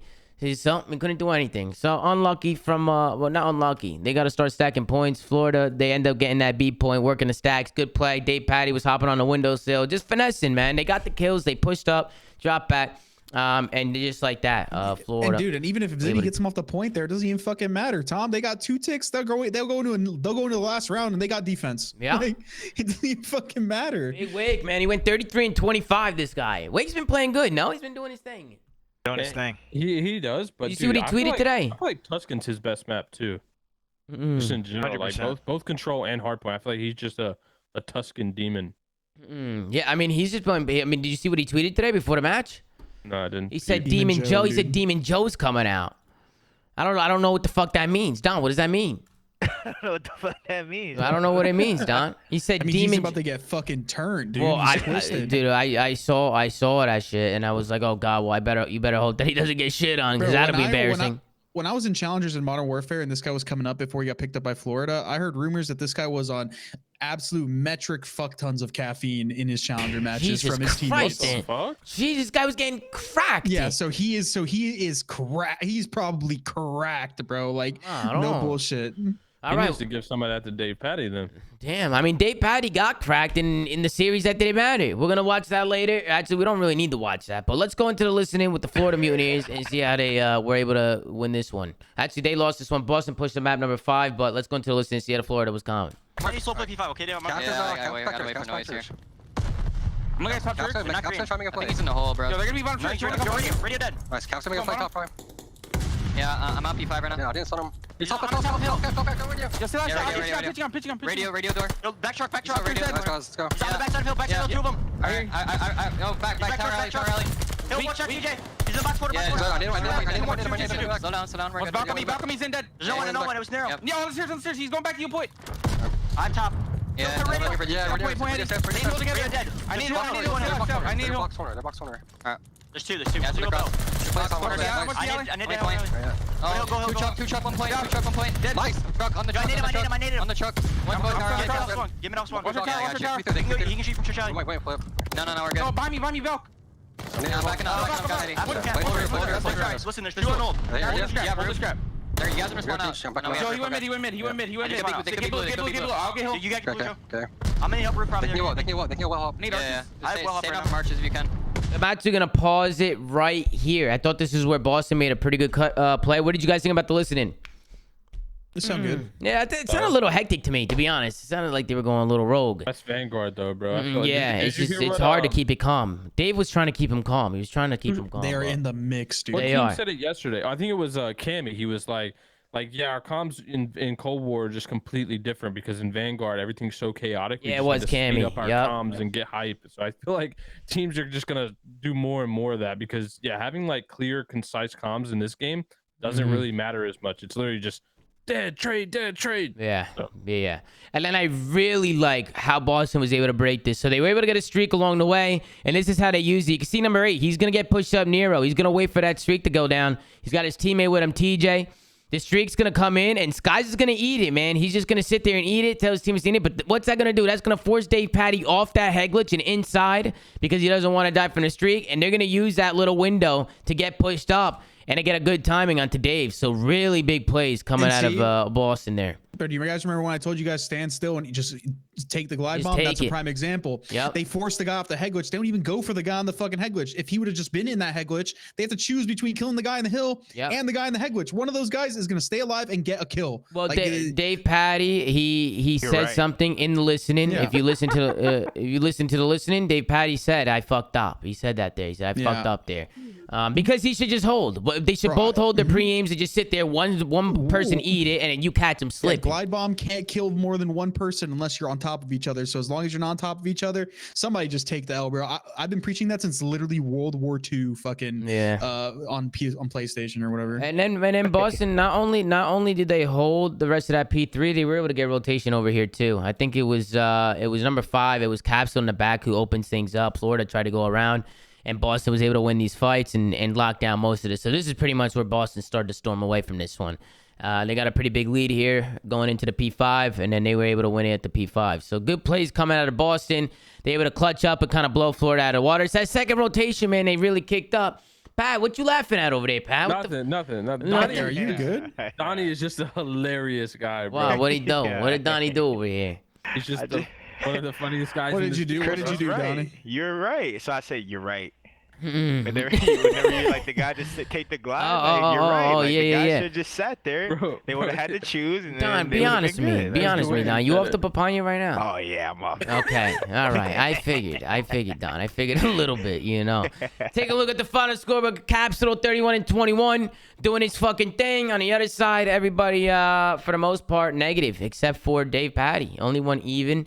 So we couldn't do anything. So unlucky from, well, not unlucky. They got to start stacking points. Florida, they end up getting that B point, working the stacks. Good play. Dave Patty was hopping on the windowsill. Just finessing, man. They got the kills. They pushed up, dropped back. And just like that, Florida. And dude, and even if Ziggy gets him off the point there, it doesn't even fucking matter, Tom. They got 2 ticks. They'll go into the last round and they got defense. Yeah. Like, it doesn't even fucking matter. Big Wake, man. He went 33 and 25, this guy. Wake's been playing good. No, he's been doing his thing. Doing his thing. He does, but you see what he tweeted today? I feel like Tuscan's his best map too. Just in general, 100%. Like both control and hardpoint. I feel like he's just a Tuscan demon. Yeah, I mean, he's just playing. I mean, did you see what he tweeted today before the match? No, I didn't. He said Demon Joe. He said Demon Joe's coming out. I don't know what the fuck that means. Don, what does that mean? I don't know what the fuck that means. I don't know what it means, Don. He said Demon. He's about to get fucking turned, dude. Well, I saw that shit, and I was like, oh god, well, you better hope that he doesn't get shit on, because that'll be embarrassing. When I was in Challengers in Modern Warfare and this guy was coming up before he got picked up by Florida, I heard rumors that this guy was on absolute metric fuck tons of caffeine in his Challenger matches from his teammates. Jesus, this guy was getting cracked. Yeah, so he is cracked. He's probably cracked, bro. Like, no bullshit. He needs to give some of that to Dave Patty then. Damn, I mean, Dave Patty got cracked in the series that didn't matter. We're going to watch that later. Actually, we don't really need to watch that. But let's go into the listening with the Florida Mutineers and see how they were able to win this one. Actually, they lost this one. Boston pushed the map number 5, but let's go into the listening and see how Florida was coming. Why do you slow play P5, okay? Yeah, I gotta wait for noise here. I'm gonna get top church. Not green. I think he's in the hole, bro. Yo, they're gonna be bottom church. Radio dead. Nice, Cap's gonna play top prime. Yeah, I'm on P5 right now. Yeah, I didn't stun him. He's top hill. Go back, go with you. Just pitching. Radio door. Yo, back truck. Let's go. He's on the backside of hill, backside of hill, 2 of them. No, back alley. Hill, watch out, TJ. He's in the box quarter. I need him. Slow down, we're good. Balcony's in dead. There's no one, it was narrow. Yeah, on the stairs, he's going back to you, point. I'm top. Yeah, Point. They go together, they're dead. I need one. Box corner. There's two. Yeah, to the cross. I need Point. Oh, Two truck, 1 point. Nice. Truck on the truck. I need him. On the truck. 1 point. Give me an off swung. He can shoot from church alley. Wait, flip. No, we're good. No, behind me, Valk. I'm backing up, Listen, there's 2 on hold. Hold the scrap. There, you guys are spawn out. Joe, he went mid. Get blue. I'll get hill. You got blue, Joe. Okay. I'm in the upper probably. They can well help. Need Yeah. Stay Stay on marches if you can. I'm actually going to pause it right here. I thought this is where Boston made a pretty good play. What did you guys think about the listening? It sounded good. Yeah, it sounded a little hectic to me, to be honest. It sounded like they were going a little rogue. That's Vanguard, though, bro. Yeah, it's hard to keep it calm. Dave was trying to keep him calm. He was trying to keep him calm. They are in the mix, dude. What team said it yesterday? I think it was Cammy. He was like, yeah, our comms in Cold War are just completely different because in Vanguard everything's so chaotic. Yeah, it was Cammy. Speed up our comms and get hype. So I feel like teams are just gonna do more and more of that because having like clear, concise comms in this game doesn't really matter as much. It's literally just dead trade. Yeah. And then I really like how Boston was able to break this. So they were able to get a streak along the way, and this is how they use it. You can see number 8. He's gonna get pushed up Nero. He's gonna wait for that streak to go down. He's got his teammate with him, TJ. The streak's going to come in, and Skies is going to eat it, man. He's just going to sit there and eat it, tell his teammates to eat it. But what's that going to do? That's going to force Dave Patty off that head glitch and inside because he doesn't want to die from the streak. And they're going to use that little window to get pushed up. and they get a good timing onto Dave. So really big plays coming out of Boston there. But do you guys remember when I told you guys stand still and you just take the glide bomb? That's a prime example. Yep. They force the guy off the head glitch. They don't even go for the guy on the fucking head glitch. If he would have just been in that head glitch, they have to choose between killing the guy in the hill and the guy in the head glitch. One of those guys is going to stay alive and get a kill. Well, like, Dave Patty, he said something in the listening. If you listen to the listening, Dave Patty said, "I fucked up." He said that there. He said, "I fucked up there." Because he should just hold. They should both hold their pre-aims and just sit there. One person eat it, and then you catch them slipping. Glide bomb can't kill more than one person unless you're on top of each other. So as long as you're not on top of each other, somebody just take the L, bro. I've been preaching that since literally World War II, fucking on PlayStation or whatever. And then Boston, not only did they hold the rest of that P3, they were able to get rotation over here too. I think it was number 5. It was Capsule in the back who opens things up. Florida tried to go around, and Boston was able to win these fights and lock down most of this. So this is pretty much where Boston started to storm away from this one. They got a pretty big lead here going into the P5, and then they were able to win it at the P5. So good plays coming out of Boston. They were able to clutch up and kind of blow Florida out of the water. It's that second rotation, man, they really kicked up. Pat, what you laughing at over there, Pat? Nothing. Donnie, are you good? Donnie is just a hilarious guy, bro. Wow, what'd he do? What did Donnie do over here? He's just one of the funniest guys. What did you do? What did you do, Donnie? You're right. So I say you're right. Whenever you like the guy just take the glide, you're right. Like, the guy should have just sat there. Bro, they would have had to choose. And Don, be honest with me. Be honest with me, Don. You off the papaya right now? Oh yeah, I'm off. Okay, all right. I figured, Don. I figured a little bit, you know. Take a look at the final scoreboard. Capsule 31-21, doing his fucking thing. On the other side, everybody, for the most part, negative, except for Dave Patty. Only one even.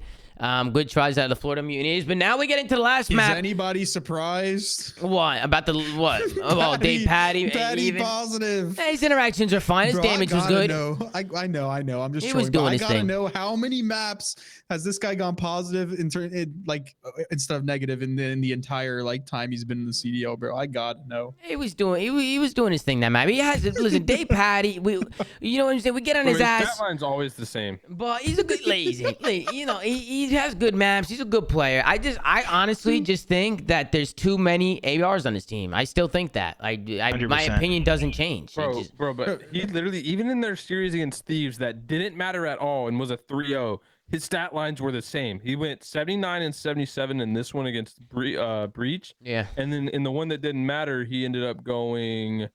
Good tries out of the Florida Mutineers, but now we get into the last map. Is anybody surprised? What about the what? Oh, Dave Patty even positive. Hey, his interactions are fine. His damage was good. I know. I'm just. He was doing his thing. I gotta know how many maps has this guy gone positive instead of negative in the entire time he's been in the CDL, bro. I gotta know. He was doing his thing that map. He has listen, Dave Patty. You know what I'm saying? We get on his ass. That line's always the same. But he's a good lazy. You know, he has good maps. He's a good player. I honestly just think that there's too many ARs on his team. I still think that. My opinion doesn't change. Bro, but he literally, even in their series against Thieves that didn't matter at all and was a 3-0, his stat lines were the same. He went 79 and 77 in this one against Breach. Yeah. And then in the one that didn't matter, he ended up going,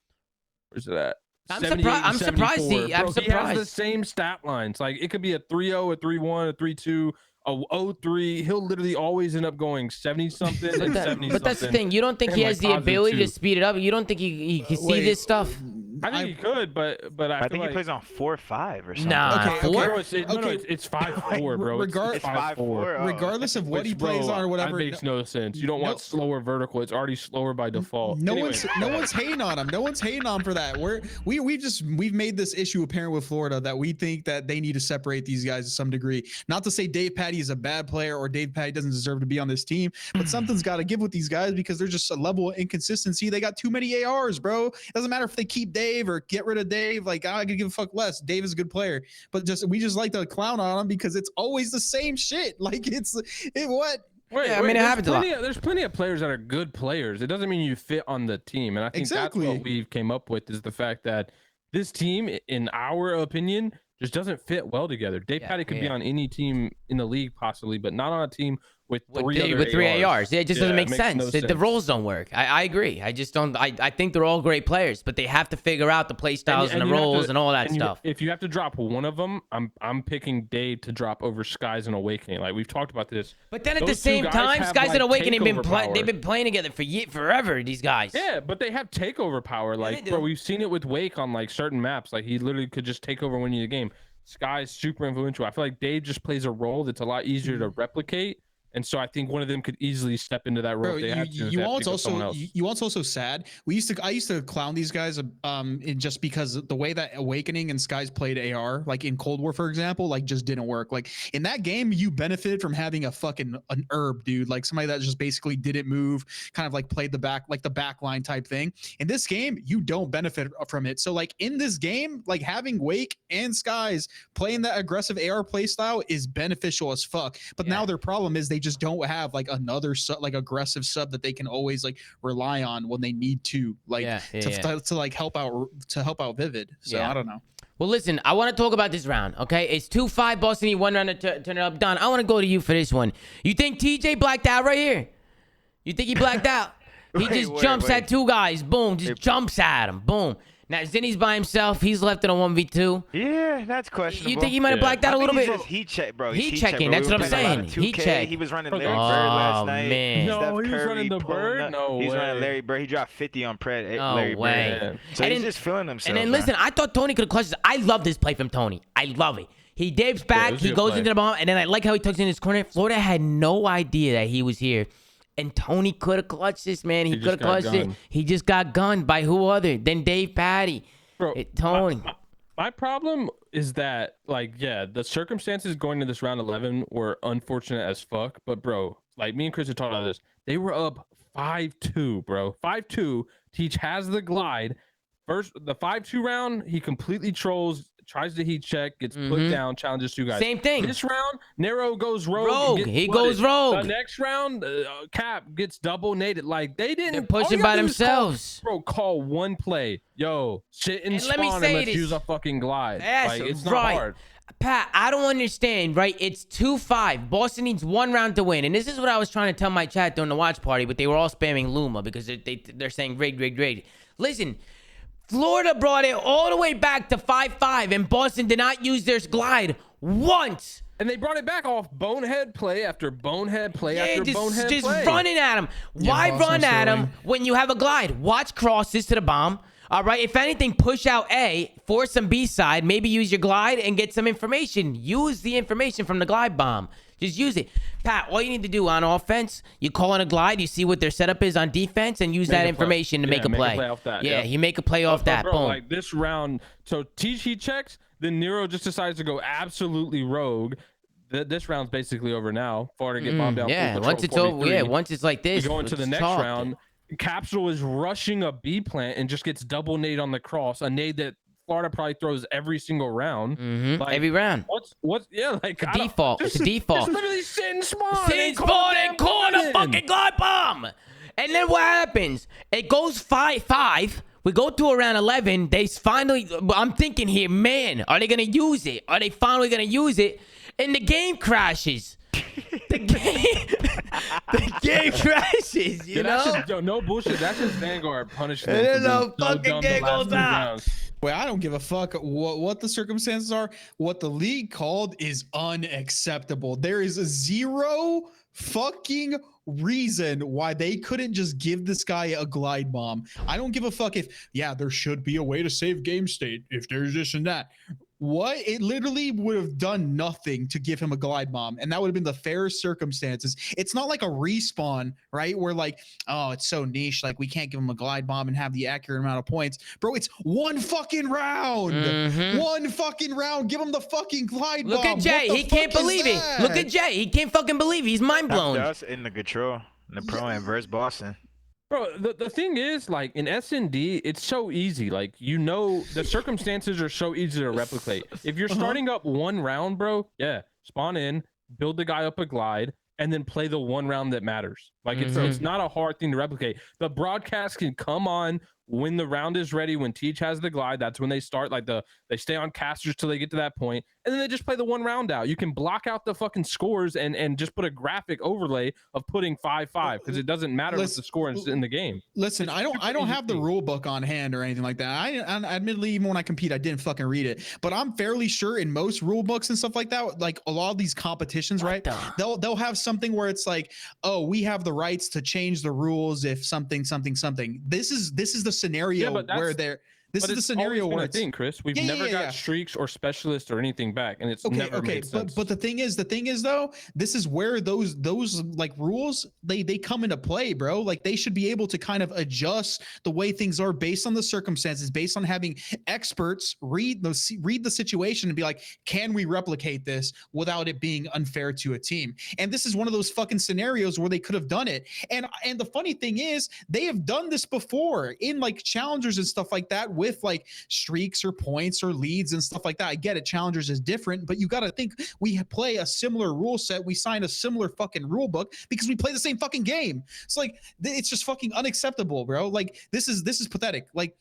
where's it at? I'm surprised. He has the same stat lines. Like, it could be a 3-0, a 3-1, a 3-2. A 0-3, he'll literally always end up going 70-something and 70-something. But that's the thing. You don't think he has the ability to speed it up? You don't think he can see this stuff? I think he could, but I think he plays on 4-5 or something. Nah, 4? It's 5-4, bro. It's 5-4. Regardless of what he plays on or whatever. That makes no sense. You don't want slower vertical. It's already slower by default. No one's hating on him. No one's hating on him for that. We've made this issue apparent with Florida that we think that they need to separate these guys to some degree. Not to say Dave Patty is a bad player or Dave Patty doesn't deserve to be on this team, but something's got to give with these guys because there's just a level of inconsistency. They got too many ARs, bro. It doesn't matter if they keep Dave or get rid of Dave. Like, I could give a fuck less. Dave is a good player, but we just like to clown on him because it's always the same shit. Like, what? I mean, it happens a lot. There's plenty of players that are good players. It doesn't mean you fit on the team, and I think that's what we came up with is the fact that this team, in our opinion, just doesn't fit well together. Dave Patty could be on any team in the league possibly, but not on a team with three ARs. Yeah, it just doesn't make sense. The roles don't work. I agree. I just don't. I think they're all great players, but they have to figure out the play styles and the roles and all that stuff. If you have to drop one of them, I'm picking Dave to drop over Skies and Awakening. Like, we've talked about this. But then at the same time, Skies and Awakening they've been playing together forever. These guys. Yeah, but they have takeover power. Like, bro, we've seen it with Wake on certain maps. Like, he literally could just take over when you need a game. Sky's super influential. I feel like Dave just plays a role that's a lot easier to replicate. And so I think one of them could easily step into that role. Bro, you know what's also sad? I used to clown these guys just because the way that Awakening and Skies played AR, like in Cold War, for example, just didn't work. Like, in that game, you benefited from having an herb, dude, like somebody that just basically didn't move, kind of played the back line type thing. In this game, you don't benefit from it. So in this game, having Wake and Skies playing that aggressive AR play style is beneficial as fuck. But now their problem is they just don't have like another sub, like aggressive sub that they can always like rely on when they need to, like to like help out Vivid. So I don't know. Well, listen, I want to talk about this round, okay? It's 2-5, Boston need 1 round to turn it up. Don, I want to go to you for this one. You think TJ blacked out right here? You think he blacked out? He just jumps at 2 guys. Boom, just jumps at him. Boom. Now, Zinni's by himself. He's left in a 1v2. Yeah, that's questionable. You think he might have blacked out a little bit? Heat check, bro. Heat checking. That's what I'm saying. Heat check. He was running Larry Bird last night. Man. No, he was running the Bird? No way. He's running Larry Bird. He dropped 50 on Pred. No Larry way. Bird. So he's just feeling himself. And then, listen, I thought Tony could have clutched this. I love this play from Tony. I love it. He dips back. He goes into the bomb. And then I like how he tucks in his corner. Florida had no idea that he was here. And Tony could have clutched this, man. He could have clutched it. He just got gunned by who other than Dave Patty. Bro, Tony. My problem is that, like, yeah, the circumstances going to this round 11 were unfortunate as fuck. But, bro, like, me and Chris are talking about this. They were up 5-2, bro. 5-2. Teach has the glide. First, the 5-2 round, he completely trolls, tries to heat check, gets put down, challenges 2 guys. Same thing. This round, Nero goes rogue. He goes rogue. The next round, Cap gets double naded. Like, they didn't. They're pushing by themselves. Call one play. Yo, sit and spawn and let's use a fucking glide. That's like, it's not hard. Pat, I don't understand, right? It's 2-5. Boston needs 1 round to win. And this is what I was trying to tell my chat during the watch party, but they were all spamming Luma because they're saying rigged. Listen, Florida brought it all the way back to 5-5, and Boston did not use their glide once. And they brought it back off bonehead play after bonehead play after bonehead play. Just running at him. Why run at him when you have a glide? Watch crosses to the bomb. All right, if anything, push out A, force some B side, maybe use your glide and get some information. Use the information from the glide bomb. Just use it. Pat, all you need to do on offense, you call on a glide, you see what their setup is on defense, and use that information to make a play. Off that, yeah, you make a play off that. Bro, boom. like this round, so he checks, then Nero just decides to go absolutely rogue. This round's basically over now. Florida get bombed down. Yeah, once it's over, once it's like this. We go into the next round. Capsule is rushing a B plant and just gets double nade on the cross, a nade that Florida probably throws every single round. Like, every round. What's like it's a default. It's a default. Just literally sit and spawn. And call the fucking glide bomb. And then what happens? It goes 5-5. We go to around 11. They finally, I'm thinking here, man, are they gonna use it? Are they finally gonna use it? And the game crashes. The game crashes, you know? No bullshit. That's just Vanguard punishing them. And then the fucking game goes out. Well, I don't give a fuck what the circumstances are. What the league called is unacceptable. There is a 0 fucking reason why they couldn't just give this guy a glide bomb. I don't give a fuck if, yeah, there should be a way to save game state if there's this and that. What? It literally would have done nothing to give him a glide bomb, and that would have been the fairest circumstances. It's not like a respawn, right? Where like, oh, it's so niche, like we can't give him a glide bomb and have the accurate amount of points. Bro, it's 1 fucking round. 1 fucking round. Give him the fucking glide bomb. Look at Jay. He can't believe it. Look at Jay. He can't fucking believe it. He's mind blown. That's in the control. The pro and versus Boston. Bro, the thing is, like, in S&D, it's so easy. Like, you know, the circumstances are so easy to replicate. If you're starting up 1 round, bro, yeah, spawn in, build the guy up a glide, and then play the 1 round that matters. Like, it's not a hard thing to replicate. The broadcast can come on when the round is ready, when Teach has the glide. That's when they start, like, they stay on casters till they get to that point, and then they just play the 1 round out. You can block out the fucking scores and just put a graphic overlay of putting 5-5, because it doesn't matter what the score is in the game. Listen, I don't have the rule book on hand or anything like that. I admittedly, even when I compete, I didn't fucking read it, but I'm fairly sure in most rule books and stuff like that, like a lot of these competitions, right, they'll have something where it's like, oh, we have the rights to change the rules if something. This is the scenario where they're This is the scenario where I think, Chris, we've never got streaks or specialists or anything back, and it's never made sense. But the thing is though, this is where those like rules they come into play, bro. Like they should be able to kind of adjust the way things are based on the circumstances, based on having experts read the situation and be like, can we replicate this without it being unfair to a team? And this is one of those fucking scenarios where they could have done it. And the funny thing is, they have done this before in like challengers and stuff like that with like streaks or points or leads and stuff like that. I get it. Challengers is different, but you got to think we play a similar rule set. We sign a similar fucking rule book because we play the same fucking game. It's like, it's just fucking unacceptable, bro. Like this is pathetic. Like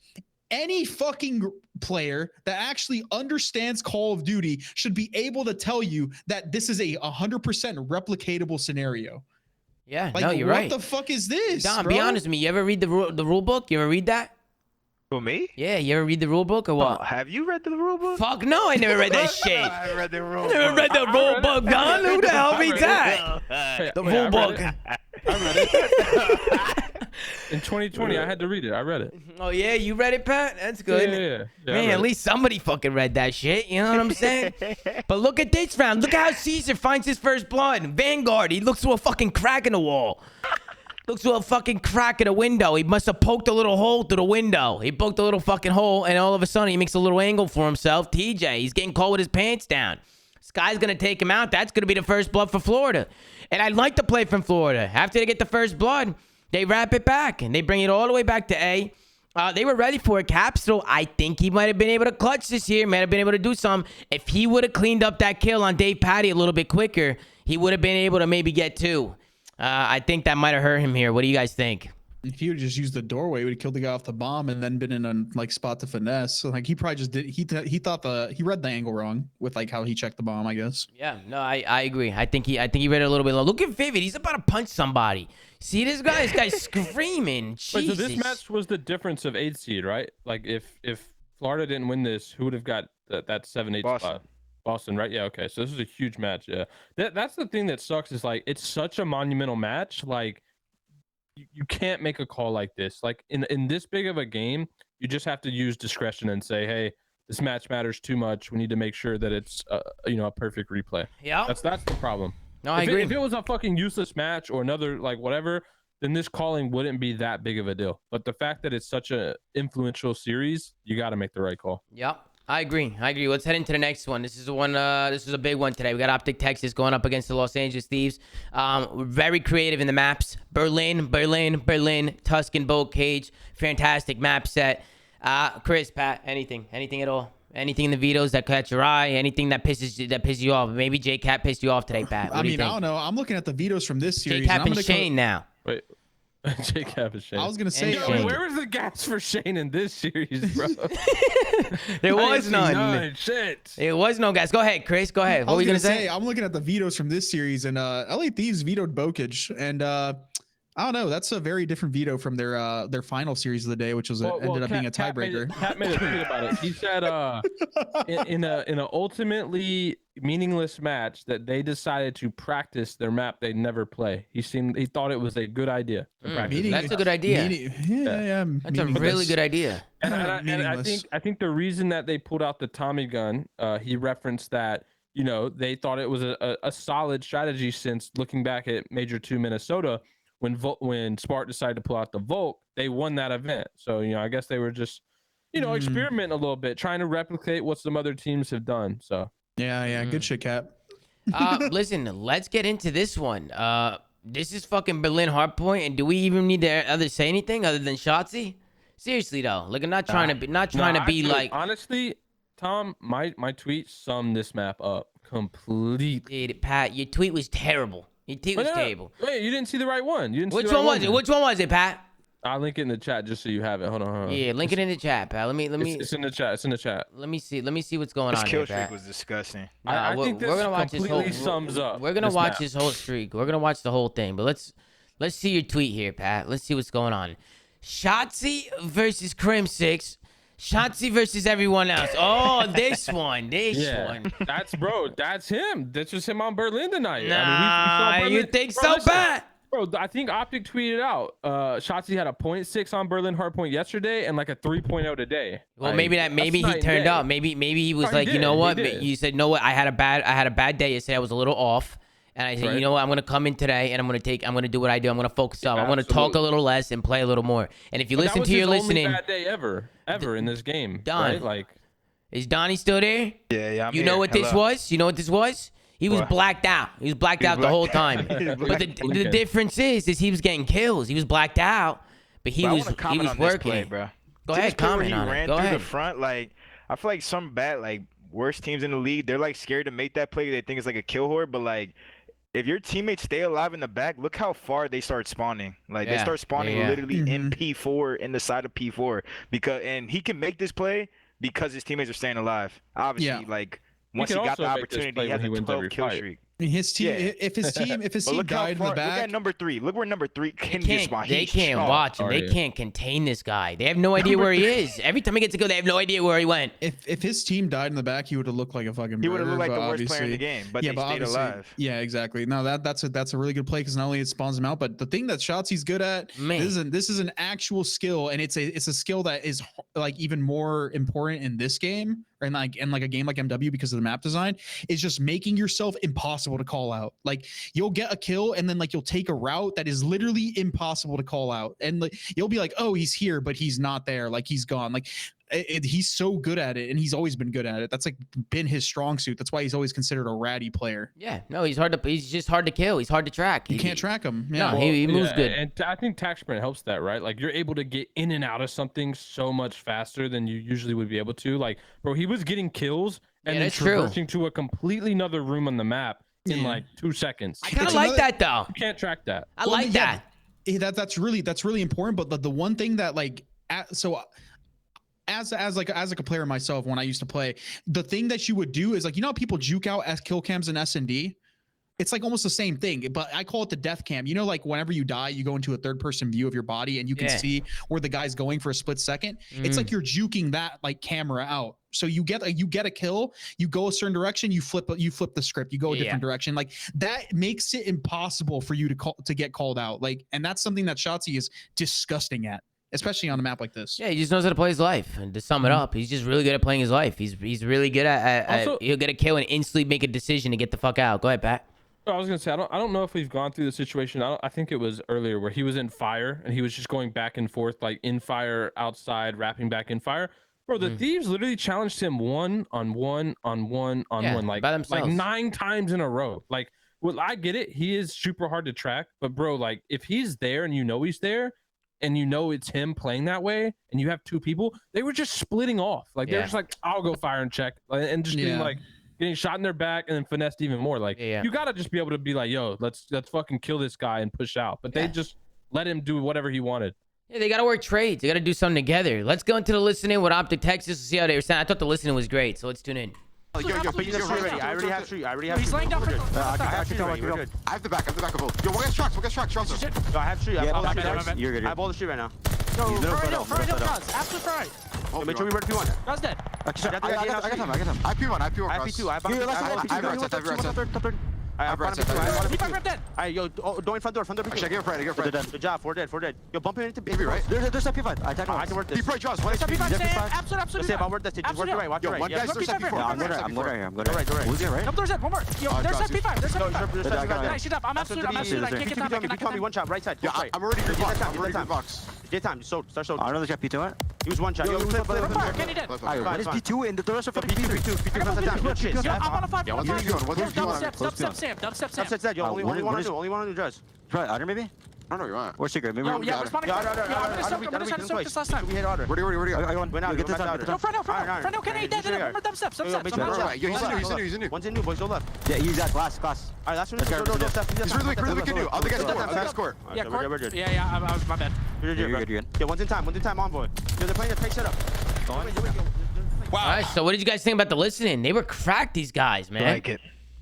any fucking player that actually understands Call of Duty should be able to tell you that this is a 100% replicatable scenario. Yeah, like, no, you're right. What the fuck is this, Don, bro? be honest with me. You ever read the rule book? You ever read that? For me? Yeah, you ever read the rule book or what? Oh, have you read the rule book? Fuck no, I never read that shit. I read the rule I never book. read the rule book, Don. Who the hell reads that? The rule book. I read it. In 2020, I had to read it. I read it. Oh yeah, you read it, Pat? That's good. Yeah, Man, at least somebody fucking read that shit. You know what I'm saying? But look at this round. Look how Caesar finds his first blood. Vanguard, he looks through a fucking crack in the wall. Looks through a fucking crack in a window. He must have poked a little hole through the window. He poked a little fucking hole, and all of a sudden, he makes a little angle for himself. TJ, he's getting caught with his pants down. This guy's going to take him out. That's going to be the first blood for Florida. And I'd like to play from Florida. After they get the first blood, they wrap it back, and they bring it all the way back to A. They were ready for it. Capsule, I think he might have been able to clutch this year. Might have been able to do something. If he would have cleaned up that kill on Dave Patty a little bit quicker, he would have been able to maybe get 2. I think that might have hurt him here. What do you guys think? If he would just use the doorway, he would have killed the guy off the bomb and then been in a like spot to finesse. So like he probably just did. He read the angle wrong with like how he checked the bomb, I guess. Yeah, no, I agree. I think he read it a little bit low. Look at Vivid. He's about to punch somebody. See this guy? This guy's screaming. Jesus. Wait, so this match was the difference of 8 seed, right? Like if Florida didn't win this, who would have got that 7-8 spot? Boston, right? Yeah, okay. So this is a huge match. Yeah, that's the thing that sucks is like it's such a monumental match. Like you can't make a call like this. Like in this big of a game, you just have to use discretion and say, hey, this match matters too much. We need to make sure that it's a perfect replay. Yeah, that's the problem. No, I agree. If it was a fucking useless match or another like whatever, then this calling wouldn't be that big of a deal. But the fact that it's such a influential series, you got to make the right call. Yep. I agree. Let's head into the next one. This is one. This is a big one today. We got Optic Texas going up against the Los Angeles Thieves. Very creative in the maps. Berlin, Tuscan, Boat Cage. Fantastic map set. Chris, Pat, anything at all? Anything in the vetoes that catch your eye? Anything that pisses you off? Maybe J-Cap pissed you off today, Pat. What do you think? I don't know. I'm looking at the vetoes from this series. J-Cap and Shane now. Wait. J-Cap is Shane. I was gonna say, where was the gas for Shane in this series, bro? There was none. Shit. There was no gas. Go ahead, Chris. Go ahead. What were you gonna say? I'm looking at the vetoes from this series, and LA Thieves vetoed Bokage, and I don't know. That's a very different veto from their final series of the day, which was ended up being a tiebreaker. Pat made a tweet about it. He said, in an ultimately meaningless match that they decided to practice their map they never play. He thought it was a good idea. That's a good idea. That's a really good idea. And I think the reason that they pulled out the Tommy gun, he referenced that. They thought it was a solid strategy since looking back at Major 2 Minnesota. When Spark decided to pull out the Volk, they won that event. So, I guess they were just, experimenting a little bit, trying to replicate what some other teams have done. So, yeah. Good shit, Cap. Listen, let's get into this one. This is fucking Berlin Hardpoint, and do we even need to say anything other than Shotzi? Seriously though, like I'm not trying to be like. Honestly, Tom, my tweet summed this map up completely. Dude, Pat, your tweet was terrible. Your tweet was terrible. Wait, you didn't see the right one. Which one was it? Which one was it, Pat? I'll link it in the chat just so you have it. Hold on. Yeah, link it in the chat, Pat. Let me. It's in the chat. It's in the chat. Let me see what's going on here, here, Pat. This kill streak was disgusting. I think this completely sums up. We're gonna watch this whole streak. We're gonna watch the whole thing. But let's see your tweet here, Pat. Let's see what's going on. Shotzi versus Crim 6. Shotzi versus everyone else. Oh, this one. That's him. This was him on Berlin tonight. Nah, you think so, Pat? Bro, I think Optic tweeted out. Shotzi had a 0.6 on Berlin Hardpoint yesterday and like a 3.0 today. Well, maybe he turned up. Maybe he was like, you know what? You said, no, what? I had a bad day yesterday. I was a little off. And I said, you know what? I'm going to come in today and I'm going to do what I do. I'm going to focus up. I'm going to talk a little less and play a little more. And if you listen to your listening. That was his only bad day ever in this game. Don, right? Like, is Donnie still there? Yeah. You know what this was? You know what this was? He was blacked out. He was blacked out the whole time. But the difference is he was getting kills. He was blacked out, but he was working. Display, bro. Go See ahead, this play where comment he on it. ran Go through ahead. the front. Like, I feel like some bad, like, worst teams in the league, they're like scared to make that play. They think it's like a kill horde, but like, if your teammates stay alive in the back, look how far they start spawning. Like, they start spawning literally in P4, in the side of P4, and he can make this play because his teammates are staying alive. Obviously, like, once he got the opportunity, he has a 12 kill streak. His team, if his team died in the back, look at number 3. Look where number 3 can get spawned. They can't watch him. They can't contain this guy. They have no idea where he is. Every time he gets a kill, they have no idea where he went. If his team died in the back, he would have looked like a fucking. He would have looked like the worst obviously. player in the game, but they stayed alive. Yeah, exactly. No, that's a really good play because not only it spawns him out, but the thing that Shotzi's good at, this is an actual skill, and it's a skill that is like even more important in this game, and like a game like MW because of the map design, is just making yourself impossible to call out. Like, you'll get a kill and then like you'll take a route that is literally impossible to call out, and like you'll be like, oh, he's here, but he's not there. Like, he's gone. Like, he's so good at it, and he's always been good at it. That's like been his strong suit. That's why he's always considered a ratty player. Yeah, no, he's just hard to kill. He's hard to track. You can't track him. Yeah. No, he moves good. And I think tac sprint helps that, right? Like, you're able to get in and out of something so much faster than you usually would be able to. Like, bro, he was getting kills and then traversing to a completely another room on the map in like 2 seconds. I kind of like that though. You can't track that. I like that. That's really important. But the one thing that like as a player myself, when I used to play, the thing that you would do is like, you know how people juke out as kill cams in S&D? It's like almost the same thing, but I call it the death cam. You know, like whenever you die, you go into a third person view of your body and you can see where the guy's going for a split second. It's like you're juking that like camera out. So you get a kill, you go a certain direction, you flip the script, you go a different direction. Like, that makes it impossible for you to get called out. Like, and that's something that Shotzi is disgusting at, especially on a map like this. Yeah, he just knows how to play his life. And to sum it up, he's just really good at playing his life. He's really good at also, he'll get a kill and instantly make a decision to get the fuck out. Go ahead, Pat. I was gonna say, I don't know if we've gone through the situation. I think it was earlier where he was in fire and he was just going back and forth, like in fire, outside, wrapping back in fire. Bro, the Thieves literally challenged him 1-on-1, like 9 times in a row. Like, well, I get it. He is super hard to track, but bro, like, if he's there and you know he's there, and you know it's him playing that way, and you have 2 people, they were just splitting off. Like, they're just like, I'll go fire and check, and just being like, getting shot in their back and then finessed even more. Like, you gotta just be able to be like, yo, let's fucking kill this guy and push out. But they just let him do whatever he wanted. Yeah, they gotta work trades. They gotta do something together. Let's go into the listening with Optic Texas to see how they were saying. I thought the listening was great, so let's tune in. But you're ready. I already have tree. He's laying down for I have the back of both. Yo, we'll get tracks. No, I have tree. You're good. I have all the tree right now. No, Fry, absolute Fry. Make sure we ready P1. That's dead. I got him. I have P1. I have P2. I have I have P2. Alright, yo, go in front door. Actually, I get a friend. Good job. 4 dead. Yo, bump it into Maybe right. There's a P5. I can work this. P5 draws. There's a P5. Absolutely. Let's see about work that. Just work your right. Watch your right. One guy's there's a P4. I'm going right here. Who's here, right? No, there's that. One more. Yo, there's a P5. There's a P5. Nice, shit up. I'm absolute. I can't get down. P2 me one shot. Right side. Yeah, I'm already good box. J-time. Start showing. I don't know there's got P2 it. Use one shot. Yo, Kenny dead. What is P2 in the rest of P2? I'm on a 5. Dubstep Dubstep. Yo, only one on the dress. Right, Otter maybe? I don't know, you want. Or Secret, maybe. Yo, yeah, responding. I'm gonna try to circle this last time. We hit Otter. Where do you go? I went. Get this out. No, Fred, no, Kenny dead. Remember dubstep. He's in new. One's in new, boys, go left. Yeah, use that glass. Alright, last one is He's really quick in new. I'll get score. Yeah, yeah, my bad. You're good. Yeah, one's in time, envoy. Yo, they're playing a tight setup. Wow. All right, so what did you guys think about the listening? They were cracked, these guys, man. I like it.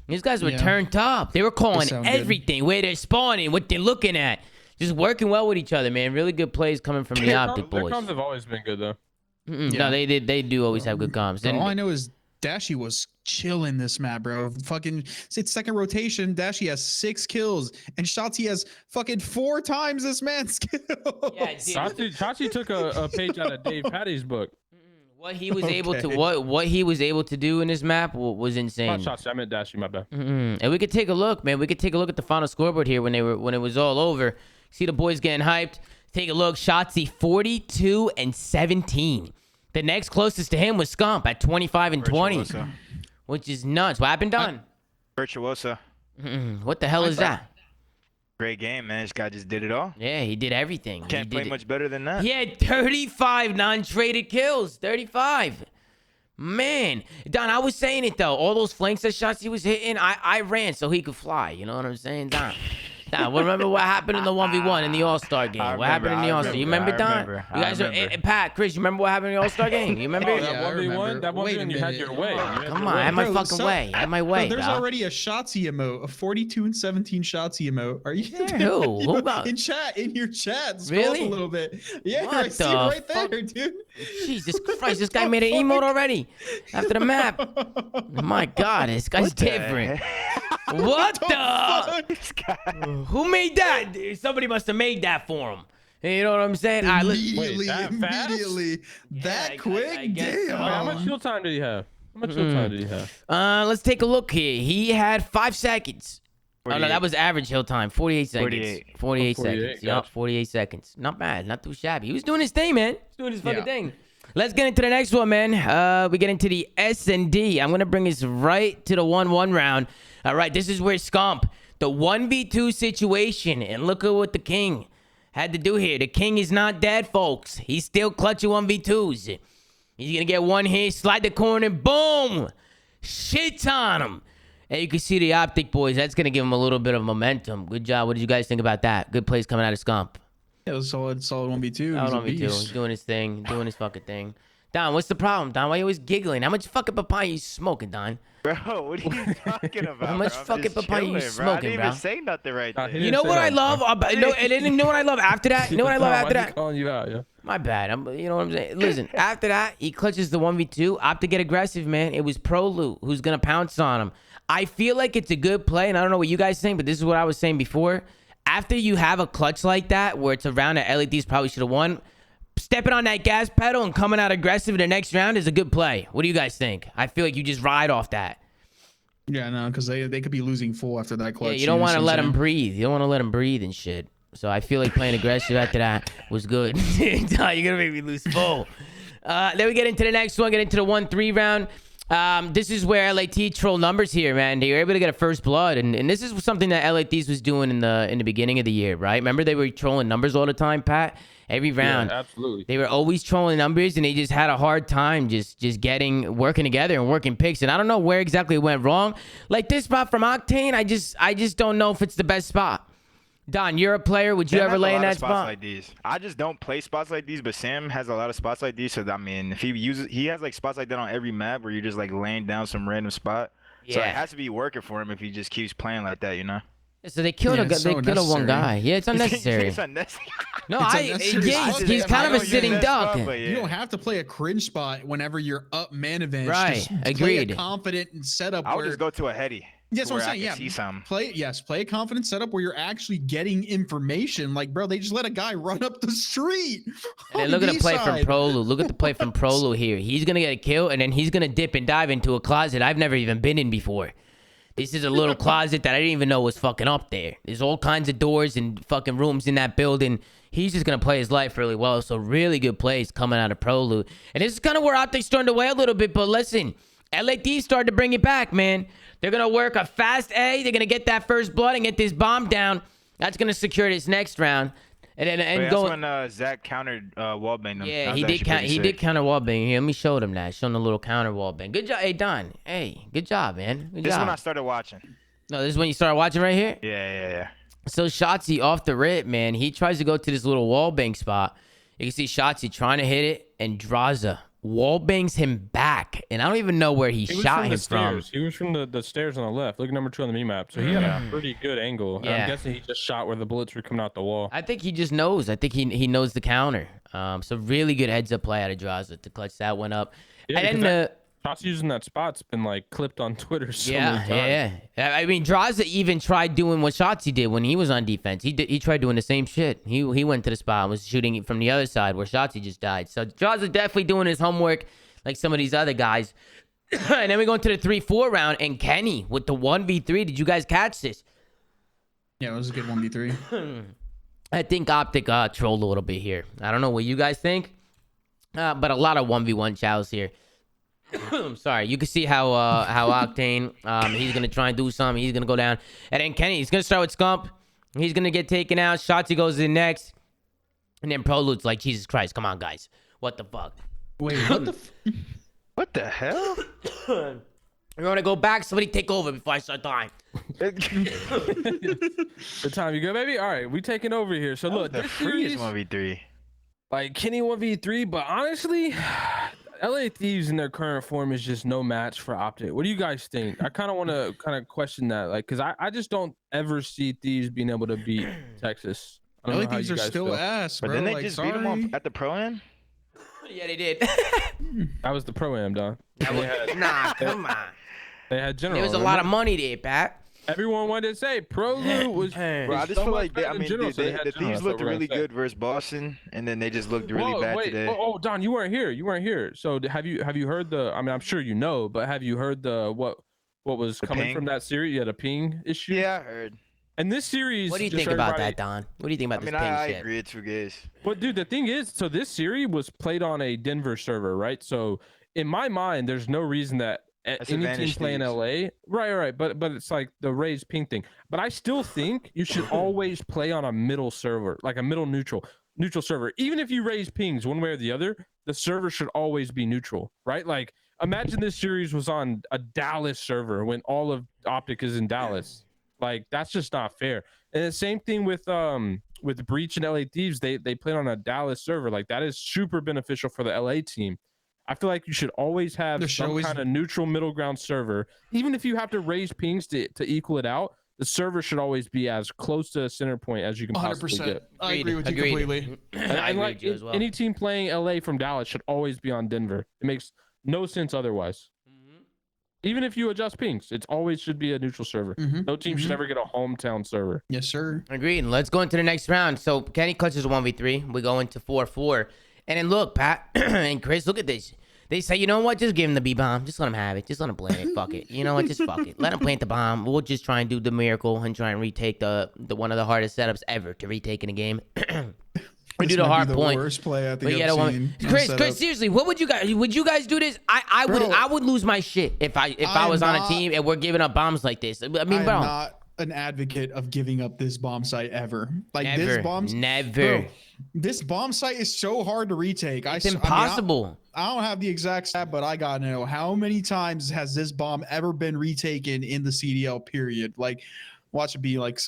These guys were turned up. They were calling everything, where they're spawning, what they're looking at. Just working well with each other, man. Really good plays coming from the Optic boys. Their comms have always been good, though. No, they do always have good comms. All I know is Dashy was chilling this map, bro. Fucking, it's second rotation. Dashy has 6 kills, and Shotzi has fucking 4 times this man's kills. Yeah, Chachi took a page out of Dave Patty's book. What he was able to what he was able to do in this map was insane. Not Chachi, I meant Dashy, my bad. And we could take a look, man. We could take a look at the final scoreboard here when it was all over. See the boys getting hyped. Take a look. Shotzi 42 and 17. The next closest to him was Scump at 25 and 20, which is nuts. What happened, Don? Virtuosa. What the hell is that? Great game, man. This guy just did it all. Yeah, he did everything. Can't play much better than that. He had 35 non-traded kills. 35. Man, Don, I was saying it though. All those flank set shots he was hitting, I ran so he could fly. You know what I'm saying, Don? Don, remember what happened in the 1v1 in the All-Star game? What happened in the All-Star? You remember, Don? You guys are Pat, Chris. You remember what happened in the All-Star game? You remember? That 1v1. That 1v1. You had your way. Come on, I had my fucking way. I had my way. There's already a Shotzzy emote, a 42 and 17 Shotzzy emote. Are you? Who? Who about? In your chat. Really? A little bit. Yeah, What I see it right fuck? there, dude. Jesus Christ, this guy made an emote already after the map. My God, this guy's different. What the? Who made that? Somebody must have made that for him. You know what I'm saying? All right, Immediately, that fast? immediately, that quick. I guess Damn. so. How much shield time did he have? How much shield time did he have? Let's take a look here. He had 5 seconds. Oh no, that was average hill time. 48 seconds. 48 seconds. Yup, 48 seconds. Not bad. Not too shabby. He was doing his thing, man. He was doing his fucking thing. Let's get into the next one, man. We get into the S&D. I'm gonna bring us right to the 1-1 round. All right, this is where Scump, the 1v2 situation, and look at what the King had to do here. The King is not dead, folks. He's still clutching 1v2s. He's gonna get one hit, slide the corner, boom, shits on him. And you can see the Optic boys. That's gonna give him a little bit of momentum. Good job. What did you guys think about that? Good plays coming out of Scump. It was solid 1v2. He's 1v2. He's doing his thing, doing his fucking thing. Don, what's the problem, Don? Why you always giggling? How much fucking papaya you smoking, Don? Bro, what are you talking about? How much bro? I'm fucking just papaya you chilling, smoking, bro? I didn't bro? even say nothing right there. You know what I love? You know what I love after that? You know what I love after that? Calling you out, yeah. My bad. You know what I'm saying? Listen, after that, he clutches the 1v2. Opt to get aggressive, man. It was Pro Loot who's going to pounce on him. I feel like it's a good play, and I don't know what you guys think, but this is what I was saying before. After you have a clutch like that, where it's a round that LEDs probably should have won, stepping on that gas pedal and coming out aggressive in the next round is a good play. What do you guys think? I feel like you just ride off that. Yeah, no, because they could be losing full after that clutch. Yeah, you don't want to let them breathe. You don't want to let them breathe and shit. So I feel like playing aggressive after that was good. You're going to make me lose full. Then we get into the next one, get into the 1-3 round. This is where LAT troll numbers here, man. They were able to get a first blood, and this is something that LATs was doing in the beginning of the year, right? Remember they were trolling numbers all the time, Pat? Every round. Yeah, absolutely. They were always trolling numbers, and they just had a hard time just working together and working picks. And I don't know where exactly it went wrong. Like this spot from Octane, I just don't know if it's the best spot. Don, you're a player. Would you ever lay in that spot? Like these. I just don't play spots like these, but Sam has a lot of spots like these. So I mean, if he has like spots like that on every map where you're just like laying down some random spot. Yeah. So it has to be working for him if he just keeps playing like that, you know. So they killed one guy. Yeah, it's unnecessary. It's unnecessary. No, he's kind of a sitting duck. Spot, you don't have to play a cringe spot whenever you're up man advantage. Right, just agreed. Play a confident setup. I would just go to a heady. Yes, what I'm saying. Yeah, see some. Play a confident setup where you're actually getting information. Like, bro, they just let a guy run up the street. And look at the play from Prolu. Look at the play from Prolu here. He's gonna get a kill, and then he's gonna dip and dive into a closet I've never even been in before. This is a little closet that I didn't even know was fucking up there. There's all kinds of doors and fucking rooms in that building. He's just going to play his life really well. So really good plays coming out of Prolu. And this is kind of where Optic's starting to weigh a little bit. But listen, LAT started to bring it back, man. They're going to work a fast A. They're going to get that first blood and get this bomb down. That's going to secure this next round. And then that's when Zach countered wallbang them. Yeah, he did counter wallbang. Here, let me show them that. Show them the little counter wallbang. Good job, hey Don. Hey, good job, man. Good this job. Is when I started watching. No, this is when you started watching right here. Yeah. So Shotzzy off the rip, man. He tries to go to this little wallbang spot. You can see Shotzzy trying to hit it, and Draza wallbangs him back. And I don't even know where he shot him from. He was from the stairs on the left. Look at number 2 on the meme map. So he had a pretty good angle. Yeah. I'm guessing he just shot where the bullets were coming out the wall. I think he just knows. I think he knows the counter. So really good heads up play out of Draza to clutch that one up. Yeah, and then shots using that spot's been like clipped on Twitter so many times. Yeah. I mean, Draza even tried doing what Shotzzy did when he was on defense. He tried doing the same shit. He went to the spot and was shooting it from the other side where Shotzzy just died. So Draza definitely doing his homework like some of these other guys. And then we go into the 3-4 round, and Kenny with the 1v3. Did you guys catch this? Yeah, it was a good 1v3. I think Optic trolled a little bit here. I don't know what you guys think, but a lot of 1v1 chows here. I'm sorry. You can see how Octane, he's going to try and do something. He's going to go down. And then Kenny, he's going to start with Scump. He's going to get taken out. Shotzi goes in next. And then Prolude's like, Jesus Christ, come on, guys. What the fuck? Wait, what the? What the hell? We're going to go back. Somebody take over before I start dying. The time you go, baby. All right, we taking over here. So look, The this freeze series, 1v3. like Kenny 1v3, but honestly, LA Thieves in their current form is just no match for Optic. What do you guys think? I kind of want to question that, like, because I just don't ever see Thieves being able to beat Texas. I don't know how These you are guys still feel. ass, But bro. then they like, just sorry. beat them at the pro-am? Yeah, they did. That was the pro-am, Don. Nah, come on. They had general. There was a lot of money there, Pat. Everyone wanted to say Prolude was. Bro, I just so feel much like better than general, so they had the general, Thieves that's what looked we're really gonna say. good versus Boston, and then they just looked really bad today. Oh, Don, you weren't here. You weren't here. So have you heard the? I mean, I'm sure you know, but have you heard the what was The coming ping? from that series? Yeah, the ping issue. Yeah, I heard. And this series. What do you just think so about everybody- that, Don? What do you think about I this mean, ping I shit? agree. It's 2 gays. But dude, the thing is, so this series was played on a Denver server, right? So in my mind, there's no reason that That's any team advantage playing Thieves. LA, right. But it's like the Rays ping thing. But I still think you should always play on a middle server, like a middle neutral server. Even if you raise pings one way or the other, the server should always be neutral, right? Like imagine this series was on a Dallas server when all of Optic is in Dallas. Like that's just not fair. And the same thing with Breach and LA Thieves, they played on a Dallas server. Like that is super beneficial for the LA team. I feel like you should always have There should some always- kind of neutral middle ground server. Even if you have to raise pings to equal it out, the server should always be as close to a center point as you can possibly 100%. get. I agree with you Agreed. completely. And, I agree like with you as well. any team playing LA from Dallas should always be on Denver. It makes no sense otherwise. Even if you adjust pings, it always should be a neutral server. Mhm, No team should mhm. ever get a hometown server. Yes, sir. Agreed. Let's go into the next round. So Kenny clutches a 1v3. We go into 4-4. And then look, Pat and Chris, look at this. They say, you know what? Just give him the B-bomb. Just let him have it. Just let him play it. Fuck it. You know what? Just fuck it. Let him plant the bomb. We'll just try and do the miracle and try and retake the one of the hardest setups ever to retake in a game. We do This the might hard be the point. worst play I But think yeah, I've the one, seen. on Chris, setup. seriously, what would you guys do this? I would lose my shit if I I'm was on a not- team and we're giving up bombs like this. I mean, I'm bro, not an advocate of giving up this bomb site ever. Like this never, bombs, never. bro, this bomb site is so hard to retake. It's impossible. I don't have the exact stat, but I gotta know how many times has this bomb ever been retaken in the CDL period. Like, watch it be like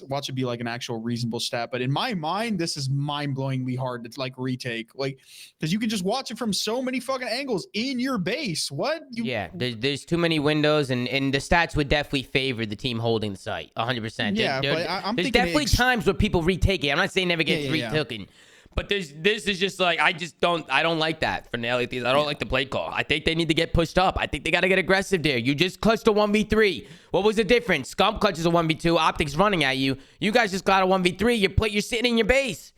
an actual reasonable stat. But in my mind, this is mind-blowingly hard to like retake. Like, because you can just watch it from so many fucking angles in your base. What? Yeah, there's too many windows, and the stats would definitely favor the team holding the site, 100%. Yeah, but I'm there's thinking definitely times where people retake it. I'm not saying never gets Yeah. retaken, but this is just like I don't like that for the LA Thieves. I don't like the play call. I think they need to get pushed up. I think they got to get aggressive there. You just clutched a 1v3. What was the difference? Scump clutches a 1v2. Optic's running at you. You guys just got a 1v3. You're sitting in your base.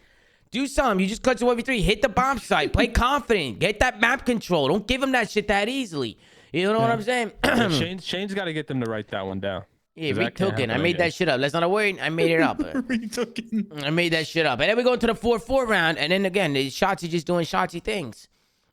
Do something. You just clutch a 1v3. Hit the bomb site. Play confident. Get that map control. Don't give them that shit that easily. You know what I'm saying? Shane's got to get them to write that one down. Yeah, 'Cause that can't retooken. I happen made again. that shit up. That's not a word. I made it up. retooken. I made that shit up. And then we go into the 4-4 round. And then again, the Shotzi just doing Shotzi things.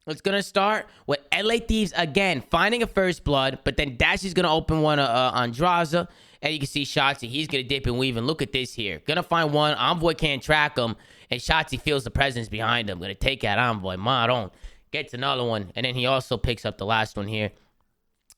It's going to start with LA Thieves again, finding a first blood. But then Dash is going to open one on Draza. And you can see Shotzi. He's going to dip and weave. And look at this here. Going to find one. Envoy can't track him. And Shotzi feels the presence behind him. Going to take out Envoy. Maron gets another one. And then he also picks up the last one here.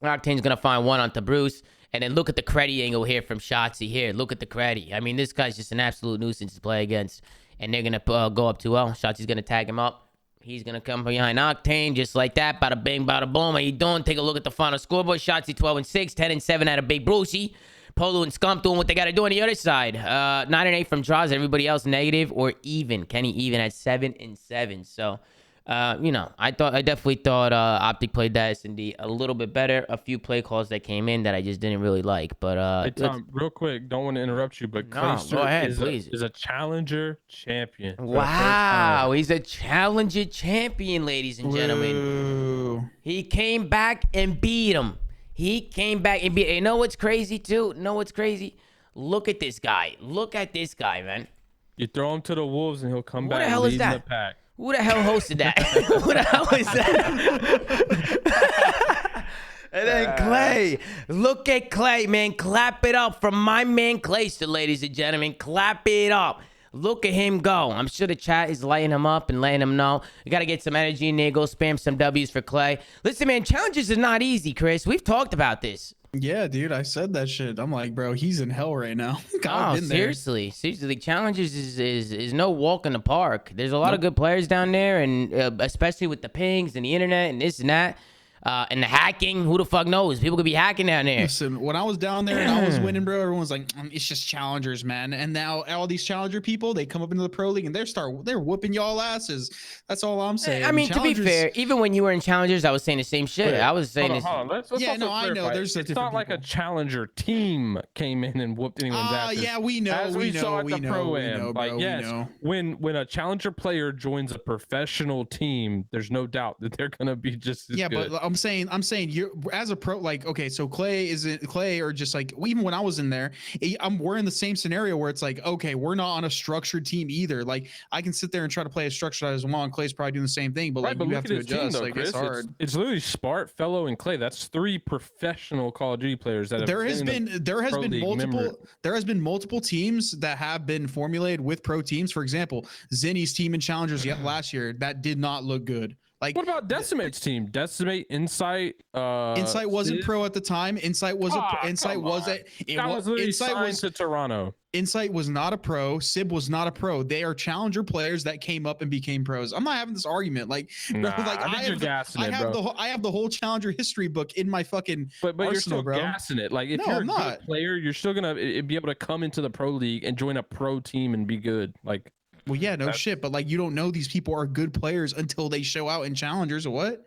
Octane's going to find one onto Bruce. And then look at the credit angle here from Shotzi here. Look at the credit. I mean, this guy's just an absolute nuisance to play against. And they're going to go up 2-0. Shotzi's going to tag him up. He's going to come behind Octane just like that. Bada bing, bada boom. How you doing? Take a look at the final scoreboard. Shotzi 12-6, 10-7 out of Big Brucey. Polo and Scump doing what they got to do on the other side. 9-8 from Draws. Everybody else negative or even. Kenny even at 7-7. So... I definitely thought Optic played that S&D a little bit better. A few play calls that came in that I just didn't really like. But Hey Tom, real quick, don't want to interrupt you, but No, Clayster go ahead, please. is a challenger champion. for the first wow, time. he's a challenger champion, ladies and gentlemen. Ooh. He came back and beat him. You know what's crazy too? Look at this guy. Look at this guy, man. You throw him to the wolves and he'll come What back the hell is leading that? the pack. Who the hell hosted that? Who the hell is that? And then Clay. Look at Clay, man. Clap it up from my man Clayster, ladies and gentlemen. Clap it up. Look at him go. I'm sure the chat is lighting him up and letting him know. We got to get some energy in there. Go spam some W's for Clay. Listen, man, challenges is not easy, Chris. We've talked about this. Yeah, dude, I said that shit. I'm like, bro, he's in hell right now. Oh, seriously. Seriously, challenges is no walk in the park. There's a lot of good players down there, and especially with the pings and the internet and this and that. And the hacking, who the fuck knows? People could be hacking down there. Listen, when I was down there and I was winning, bro, everyone was like, it's just challengers, man. And now all these challenger people, they come up into the pro league and they're whooping y'all asses. That's all I'm saying. I mean, to be fair, even when you were in challengers, I was saying the same shit. I was saying this. Let's yeah, no, I know. There's it's not like a challenger team came in and whooped anyone's ass. Yeah, we know. As we saw at the pro-am. Like, yes, when a challenger player joins a professional team, there's no doubt that they're gonna be just as good. But I'm saying you're as a pro, like, okay, so Clay or just like even when I was in there, we're in the same scenario where it's like, okay, we're not on a structured team either. Like I can sit there and try to play as structured as I want. Clay's probably doing the same thing, but like you have to adjust. Like it's hard. It's literally Spart, Fellow, and Clay. That's 3 professional Call of Duty players that there has been multiple teams that have been formulated with pro teams. For example, Zinni's team in challengers last year that did not look good. Like, what about Decimate's team? Decimate, Insight. Insight wasn't Sid? pro at the time. Insight was to Toronto. Insight was not a pro. Sib was not a pro. They are challenger players that came up and became pros. I'm not having this argument. Like, I think you're gassing it, bro. I have the whole challenger history book in my fucking but arsenal, you're still bro. gassing it. Like, if you're a good player, you're still gonna be able to come into the pro league and join a pro team and be good. Like. Well, yeah, no shit, but like you don't know these people are good players until they show out in challengers or what?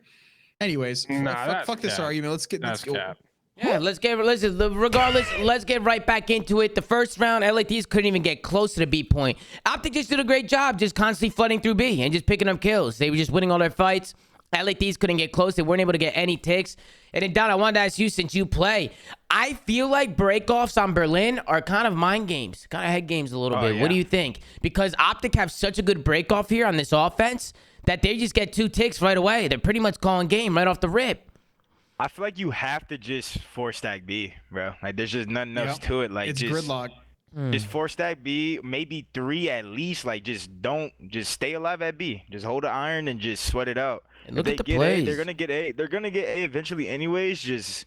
Anyways, fuck this argument. Let's go. Yeah, regardless, let's get right back into it. The first round, LATs couldn't even get close to the B point. Optic just did a great job just constantly flooding through B and just picking up kills. They were just winning all their fights. LATs couldn't get close. They weren't able to get any ticks. And then, Don, I wanted to ask you, since you play, I feel like breakoffs on Berlin are kind of mind games, kind of head games a little bit. Yeah. What do you think? Because Optic have such a good breakoff here on this offense that they just get 2 ticks right away. They're pretty much calling game right off the rip. I feel like you have to just 4-stack B, bro. Like, there's just nothing else to it. Like, it's gridlock. Just 4-stack B, maybe 3 at least. Like, just stay alive at B. Just hold the iron and just sweat it out. Look at the plays. They're gonna get A. They're gonna get A eventually, anyways. Just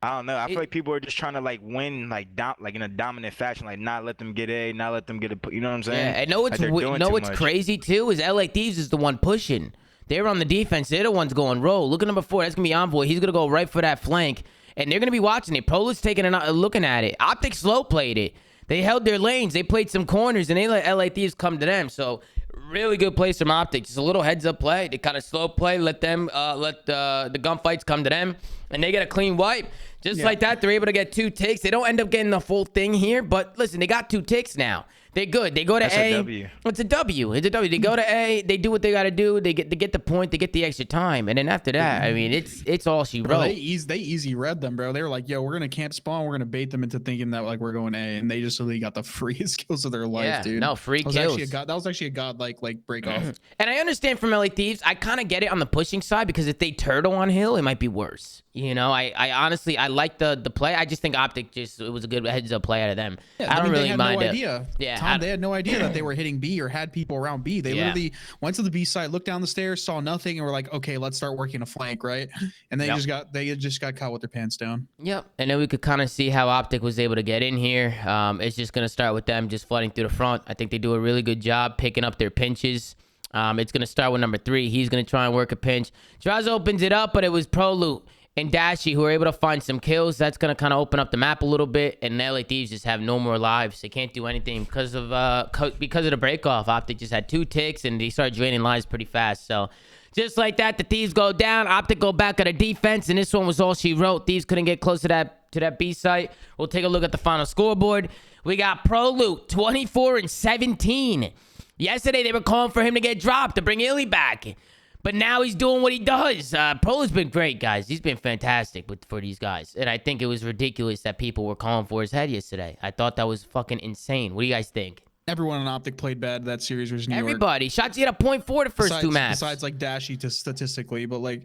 I don't know. I feel like people are just trying to like win like in a dominant fashion, like not let them get A, not let them get a. You know what I'm saying? Yeah, and what's crazy too is LA Thieves is the one pushing. They're on the defense. They're the ones going roll. Look at number 4. That's gonna be Envoy. He's gonna go right for that flank, and they're gonna be watching it. Prolut's taking looking at it. Optic slow played it. They held their lanes. They played some corners, and they let LA Thieves come to them. So. Really good plays from Optic. Just a little heads-up play. They kind of slow play, let the gunfights come to them, and they get a clean wipe. Just like that, they're able to get 2 ticks. They don't end up getting the full thing here, but listen, they got 2 ticks now. They're good. They go to A. It's a W. It's a W. They go to A. They do what they got to do. They get the point. They get the extra time, and then after that, I mean, it's all she wrote. They easy read them, bro. They were like, yo, we're gonna camp spawn. We're gonna bait them into thinking that like we're going A, and they just really got the freest kills of their life, dude. No free kills. That was actually a godlike break off. And I understand from LA Thieves. I kind of get it on the pushing side because if they turtle on hill, it might be worse. You know, I honestly like the play. I just think Optic it was a good heads up play out of them. Yeah, I don't really mind it. Idea. Yeah, Tom, they had no idea that they were hitting B or had people around B. They literally went to the B side, looked down the stairs, saw nothing, and were like, okay, let's start working a flank, right? And they just got caught with their pants down. Yep. And then we could kind of see how Optic was able to get in here. It's just gonna start with them just flooding through the front. I think they do a really good job picking up their pinches. It's gonna start with number 3. He's gonna try and work a pinch. Draws opens it up, but it was Proloot and Dashy who were able to find some kills. That's going to kind of open up the map a little bit, and LA Thieves just have no more lives. They can't do anything because of the break-off. Optic just had 2 ticks, and they started draining lives pretty fast. So just like that, the Thieves go down. Optic go back at a defense, and this one was all she wrote. Thieves couldn't get close to that B site. We'll take a look at the final scoreboard. We got Proloot, 24-17. Yesterday, they were calling for him to get dropped to bring Illy back. But now he's doing what he does. Proloot's been great, guys. He's been fantastic for these guys. And I think it was ridiculous that people were calling for his head yesterday. I thought that was fucking insane. What do you guys think? Everyone on Optic played bad that series versus New York. Everybody. Shots, he had a .4 the first 2 maps. Besides like Dashy statistically, but like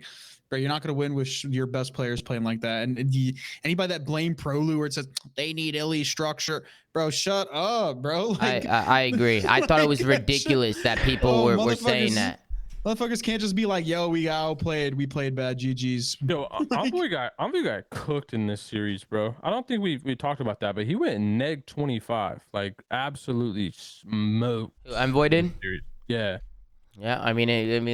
Bro, you're not gonna win with your best players playing like that. And anybody that blame Prolu where it says they need elite structure, bro, shut up, bro. Like, I agree. I thought it was ridiculous that people were saying that. Motherfuckers can't just be like, yo, we got outplayed, we played bad, GG's. Yo, Envoy got cooked in this series, bro. I don't think we talked about that, but he went neg 25, like absolutely smoked. Envoy did? Yeah. Yeah, I mean,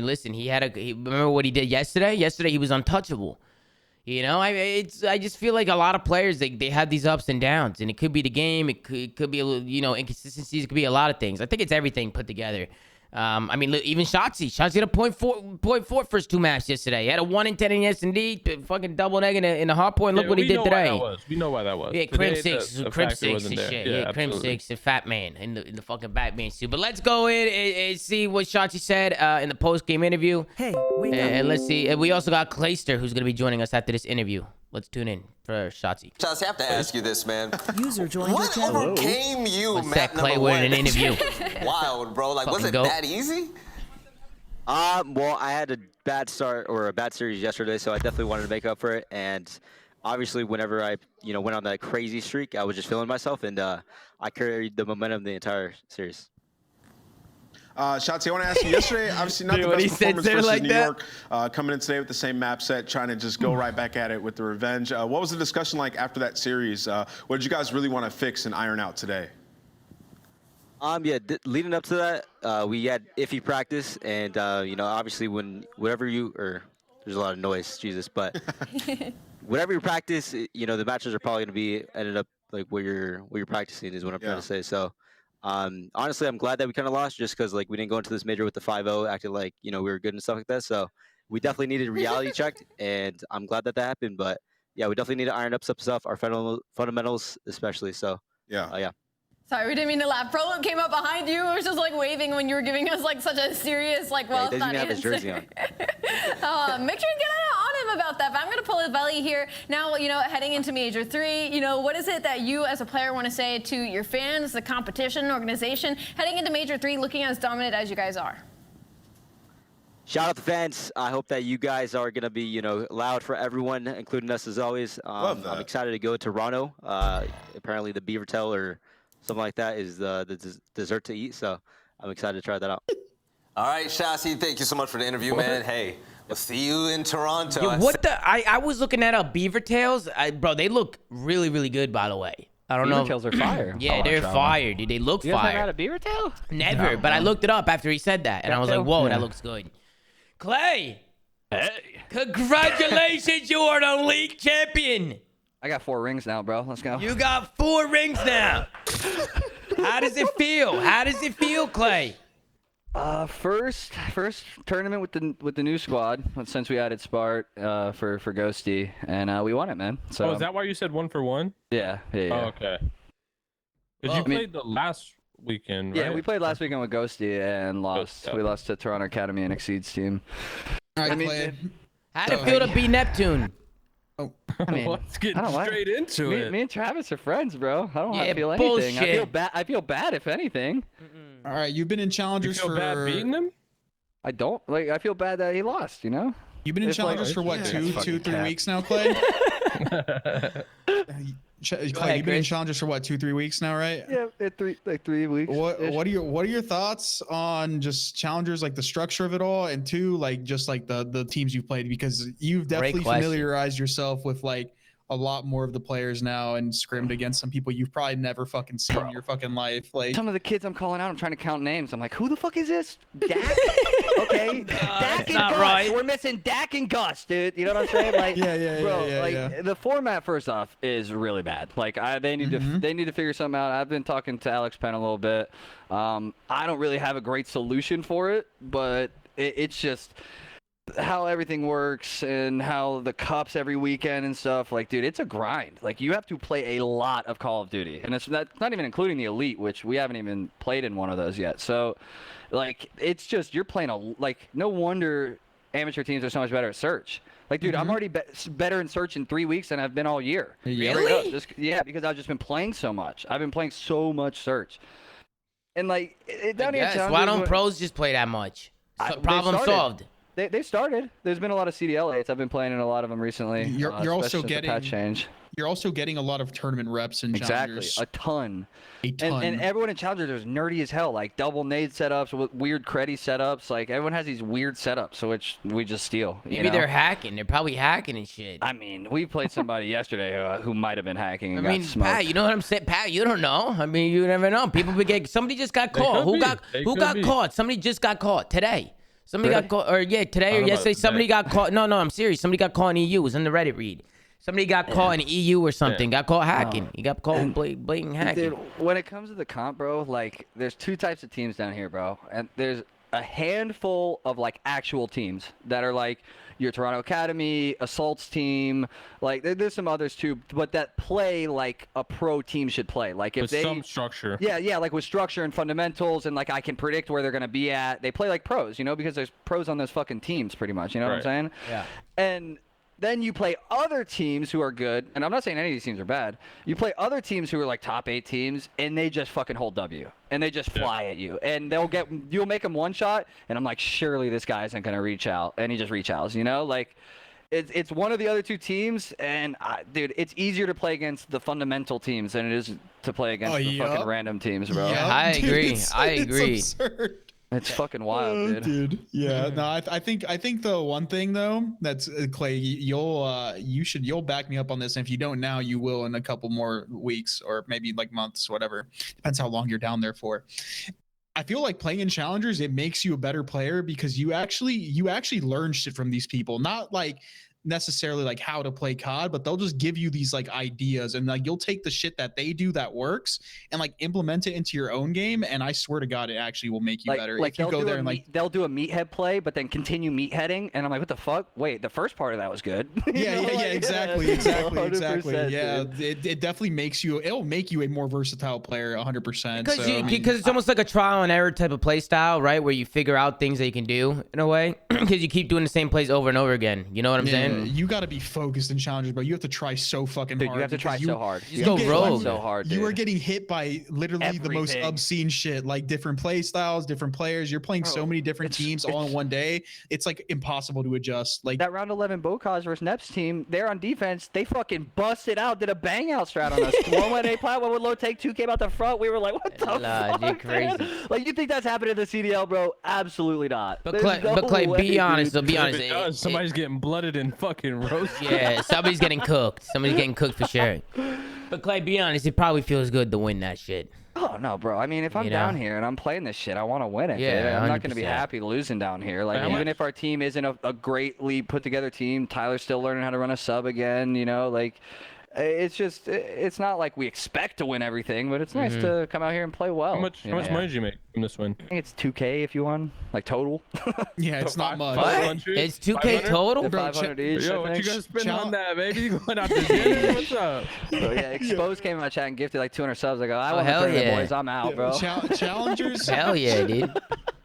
listen, remember what he did yesterday? Yesterday he was untouchable. You know, I just feel like a lot of players they have these ups and downs, and it could be the game, it could be a little, you know, inconsistencies, it could be a lot of things. I think it's everything put together. I mean, look, even Shotzi had a 0.4 first 2 maps yesterday. He had a 1 in 10 in S&D, fucking double neg in the hard point. Look what he did today. We know why that was. Yeah, Today, Crim 6 and shit. Yeah, Crim 6 and Fat Man in the fucking Batman suit. But let's go in and see what Shotzi said in the post-game interview. Hey, and let's see. And we also got Clayster, who's going to be joining us after this interview. Let's tune in for Shotzi. Shotzi, I have to ask you this, man. User joined your What channel. overcame you, map Clay number with 1? an interview. Wild, bro. Like, was it that easy? Well, I had a bad start or a bad series yesterday, so I definitely wanted to make up for it. And obviously, whenever I, went on that crazy streak, I was just feeling myself, and I carried the momentum the entire series. Shotzi, I want to ask you, yesterday, obviously not the best performance versus New York, coming in today with the same map set, trying to just go right back at it with the revenge. What was the discussion like after that series? What did you guys really want to fix and iron out today? Yeah, leading up to that, we had iffy practice, and obviously there's a lot of noise, Jesus, but whatever you practice, the matches are probably going to be ended up like where you're practicing is what I'm trying to say. So, honestly, I'm glad that we kind of lost just because like we didn't go into this major with the 5-0, acting like we were good and stuff like that. So we definitely needed reality check, and I'm glad that happened. But yeah, we definitely need to iron up some stuff, our fundamentals especially. So yeah. Sorry, we didn't mean to laugh. Prolo came up behind you. It was just like waving when you were giving us like such a serious, like, well, he doesn't even have his jersey on. Make sure you get on him about that. But I'm going to pull his belly here. Now, heading into Major 3, what is it that you as a player want to say to your fans, the competition, organization, heading into Major 3, looking as dominant as you guys are? Shout out the fans. I hope that you guys are going to be, loud for everyone, including us as always. I'm excited to go to Toronto. Apparently the Beaver Tail or something like that is the dessert to eat, so I'm excited to try that out. All right, Shotzi, thank you so much for the interview, man. Hey, we'll see you in Toronto. Yo, I was looking at Beaver Tails. Bro, they look really, really good, by the way. I don't know. Beaver Tails are fire. Yeah, they're fire, dude. They look you guys fire. Never had a beaver tail? Never, but I looked it up after he said that, and I was like, whoa, that looks good. Clay, hey, congratulations, you are the league champion. I got 4 rings now, bro. Let's go. You got 4 rings now. How does it feel? How does it feel, Clay? First tournament with the new squad since we added Spart for Ghosty, and we won it, man. So is that why you said 1 for 1? Yeah. Oh, okay. Because you played the last weekend, right? Yeah, we played last weekend with Ghosty and lost. We lost to Toronto Academy and Exceeds team. All right, Clay. How'd it feel to be Neptune? Oh, I mean, let's get straight into it. Me and Travis are friends, bro. I don't have to feel bullshit. anything. I feel bad if anything. All right, you've been in challengers you feel bad beating him? I don't. I feel bad that he lost, You've been in challengers for what, 2-3 weeks now, Clay? Clay, you've been in challengers for what, 2-3 weeks now, right? Yeah, 3 weeks. What are your thoughts on just challengers, like the structure of it all, and 2, like just like the teams you've played, because you've definitely familiarized yourself with like a lot more of the players now and scrimmed against some people you've probably never fucking seen in your fucking life. Like some of the kids I'm calling out, I'm trying to count names. I'm like, who the fuck is this? Dak? Okay, Dak and Gus. Right. We're missing Dak and Gus, dude. You know what I'm saying? Like, bro, the format first off is really bad. Like, they need to figure something out. I've been talking to Alex Penn a little bit. I don't really have a great solution for it, but it's just how everything works and how the cups every weekend and stuff. Like, dude, it's a grind. Like, you have to play a lot of Call of Duty, and that's not even including the Elite, which we haven't even played in one of those yet. So, like, it's just you're playing no wonder amateur teams are so much better at search. Like, dude, I'm already better in search in 3 weeks than I've been all year. Really? Because I've just been playing so much. I've been playing so much search, and like down here. Why don't pros just play that much? Problem solved. they started. There's been a lot of CDL8s. I've been playing in a lot of them recently. You're also getting patch change. You're also getting a lot of tournament reps in Challengers. Exactly, a ton. A ton. And everyone in Challengers is nerdy as hell, like double nade setups with weird creddy setups. Like everyone has these weird setups, which we just steal. Maybe they're hacking. They're probably hacking and shit. I mean, we played somebody yesterday who might have been hacking. And I mean, got smoked. Pat, you know what I'm saying? Pat, you don't know. I mean, you never know. People be getting. Somebody just got caught. Who got caught? Somebody just got caught today. Somebody got caught, or today or yesterday. Somebody got caught. No, I'm serious. Somebody got caught in EU. It was in the Reddit read. Somebody got caught in EU or something. Got caught hacking. He got caught blatant hacking. Dude, when it comes to the comp, bro, like there's two types of teams down here, bro, and there's a handful of like actual teams that are like your Toronto Academy, Assault's team, like there's some others too, but that play like a pro team should play. Like if with some structure. Yeah, like with structure and fundamentals, and like I can predict where they're gonna be at. They play like pros, because there's pros on those fucking teams, pretty much. You know what I'm saying? Yeah. And then you play other teams who are good, and I'm not saying any of these teams are bad. You play other teams who are like top 8 teams, and they just fucking hold W, and they just fly at you, and you'll make them one shot, and I'm like, surely this guy isn't gonna reach out, and he just reach outs, like. It's one of the other two teams, and dude, it's easier to play against the fundamental teams than it is to play against the fucking random teams, bro. Yep, I agree. I agree. It's absurd. It's fucking wild, dude. Yeah. No, I think the one thing though that's Clay, you'll back me up on this. And if you don't now, you will in a couple more weeks or maybe like months, whatever. Depends how long you're down there for. I feel like playing in Challengers, it makes you a better player because you actually learn shit from these people. Not like necessarily like how to play COD, but they'll just give you these like ideas, and like you'll take the shit that they do that works and like implement it into your own game, and I swear to God, it actually will make you better. Like if you go there and like they'll do a meathead play, but then continue meatheading, and I'm like, what the fuck? Wait, the first part of that was good. Exactly. Yeah, dude. it definitely makes you. It'll make you a more versatile player, 100%. Because it's almost like a trial and error type of play style, right? Where you figure out things that you can do in a way, because you keep doing the same plays over and over again. You know what I'm saying? You got to be focused in Challengers, but you have to try so fucking hard. You have to try so hard. You go rogue so hard. You are getting hit by literally the most obscene shit, like different play styles, different players. You're playing so many different teams all in one day. It's like impossible to adjust. Like that round 11 Bocage versus Nep's team, they're on defense. They fucking busted out, did a bang out strat on us. One went A plat, one would low take, 2 came out the front. We were like, what the fuck? You're crazy. Man? Like, you think that's happening in the CDL, bro? Absolutely not. But Clay, be honest. Be honest. Somebody's getting blooded and fucking roasted. Yeah, somebody's getting cooked. Somebody's getting cooked for sure. But Clay, be honest. It probably feels good to win that shit. Oh, no, bro. I mean, if I'm down here and I'm playing this shit, I want to win it. Yeah, I'm not going to be happy losing down here. Like, even if our team isn't a greatly put together team, Tyler's still learning how to run a sub again, like... It's not like we expect to win everything, but it's nice to come out here and play well. How much money did you make from this win? I think it's 2K if you won, like total. Yeah, it's not much. It's 2K total? 500 each. Yo, what you guys spend on that, baby? You going out to dinner? What's up? So, yeah, Exposed came in my chat and gifted like 200 subs. I go, I want to tournament, boys. I'm out, bro. Challengers. Hell yeah, dude.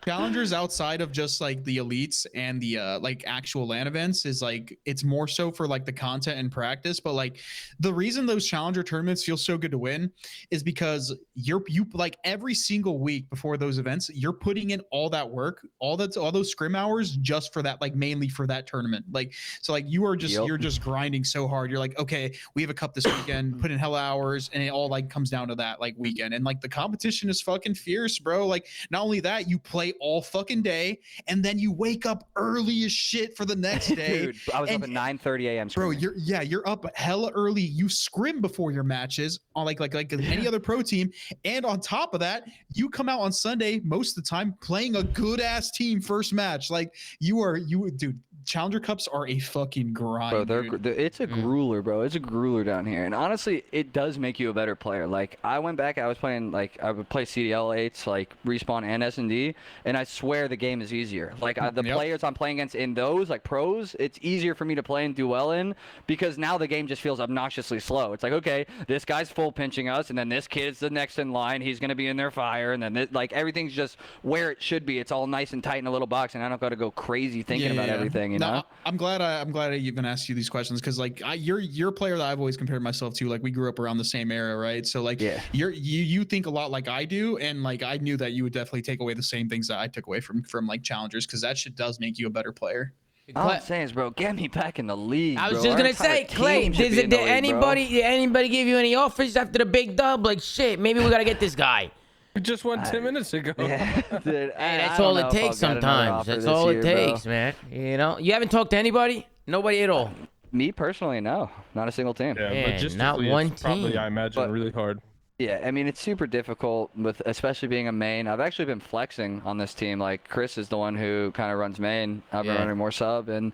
Challengers outside of just like the elites and the like actual LAN events is like it's more so for like the content and practice. But like the reason those challenger tournaments feel so good to win is because you like every single week before those events, you're putting in all that work, all those scrim hours just for that, like mainly for that tournament. Like so like you're just grinding so hard. You're like, okay, we have a cup this weekend, put in hell hours, and it all like comes down to that like weekend. And like the competition is fucking fierce, bro. Like not only that, you play all fucking day, and then you wake up early as shit for the next day. Dude, I was up at 9:30 a.m. Bro, you're up hella early. You scrim before your matches on like any other pro team, and on top of that, you come out on Sunday most of the time playing a good ass team first match. Like dude. Challenger Cups are a fucking grind. Bro, it's a grueler, bro. It's a grueler down here. And honestly, it does make you a better player. Like, I went back, I was playing, like, I would play CDL8s, like, Respawn and S&D, and I swear the game is easier. Like, the players I'm playing against in those, like, pros, it's easier for me to play and do well in, because now the game just feels obnoxiously slow. It's like, okay, this guy's full pinching us, and then this kid's the next in line, he's going to be in their fire, and then, like, everything's just where it should be. It's all nice and tight in a little box, and I don't got to go crazy thinking about everything. you know? I'm glad I even asked you these questions because like you're a player that I've always compared myself to. Like we grew up around the same era, right? So like you think a lot like I do, and like I knew that you would definitely take away the same things that I took away from like challengers, because that shit does make you a better player. All I'm saying is, bro, get me back in the league. I was bro. just gonna say, Clay, did anybody give you any offers after the big dub? Like, shit, maybe we gotta get this guy. We just won 10 minutes ago. Yeah, dude, hey, that's all it takes sometimes. That's all it takes, man. You know, you haven't talked to anybody? Nobody at all? Me personally, no, not a single team. Yeah, but just not one team. Probably, I imagine, really hard. Yeah, I mean, it's super difficult with especially being a main. I've actually been flexing on this team. Like Chris is the one who kind of runs main. I've been running more sub, and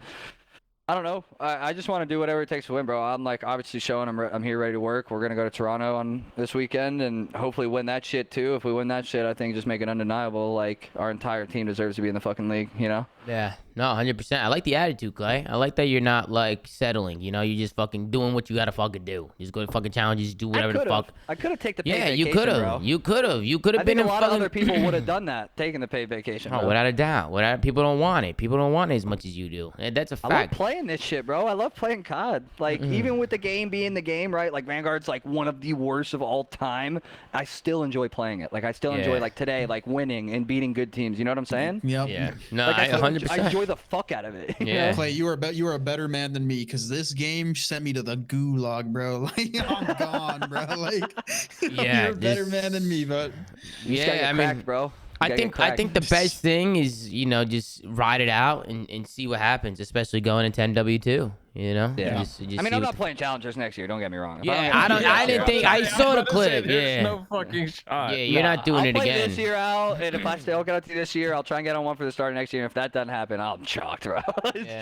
I don't know. I just want to do whatever it takes to win, bro. I'm like obviously showing I'm here ready to work. We're gonna go to Toronto on this weekend and hopefully win that shit too. If we win that shit, I think just make it undeniable. Like our entire team deserves to be in the fucking league, you know? Yeah, no, 100%. I like the attitude, Clay. I like that you're not like settling. You know, you're just fucking doing what you gotta fucking do. Just go to fucking challenges, do whatever the fuck. I could have taken the paid yeah, vacation, you could have. bro. You could have. You could have been in a lot of other people would have done that, taking the paid vacation. Oh, bro. without a doubt. People don't want it. People don't want it as much as you do. And that's a fact. I love playing this shit, bro. I love playing COD. Like even with the game being the game, right? Like Vanguard's like one of the worst of all time. I still enjoy playing it. Like I still enjoy like today, like winning and beating good teams. You know what I'm saying? Yep. Yeah. No, like, I 100%. I enjoy the fuck out of it. Yeah. Clay, you are a better man than me, because this game sent me to the gulag, bro. Like I'm gone, bro. Like you're a better man than me, but yeah, I mean, bro. I think the best thing is, you know, just ride it out and see what happens, especially going into NW2. You know? Yeah. Just I mean, I'm not playing challengers next year. Don't get me wrong. I didn't think I saw the clip. There's no fucking shot. Yeah, you're not doing it again. I'll play this year out, and if I still get up to this year, I'll try and get on one for the start of next year. And if that doesn't happen, I'm shocked, bro.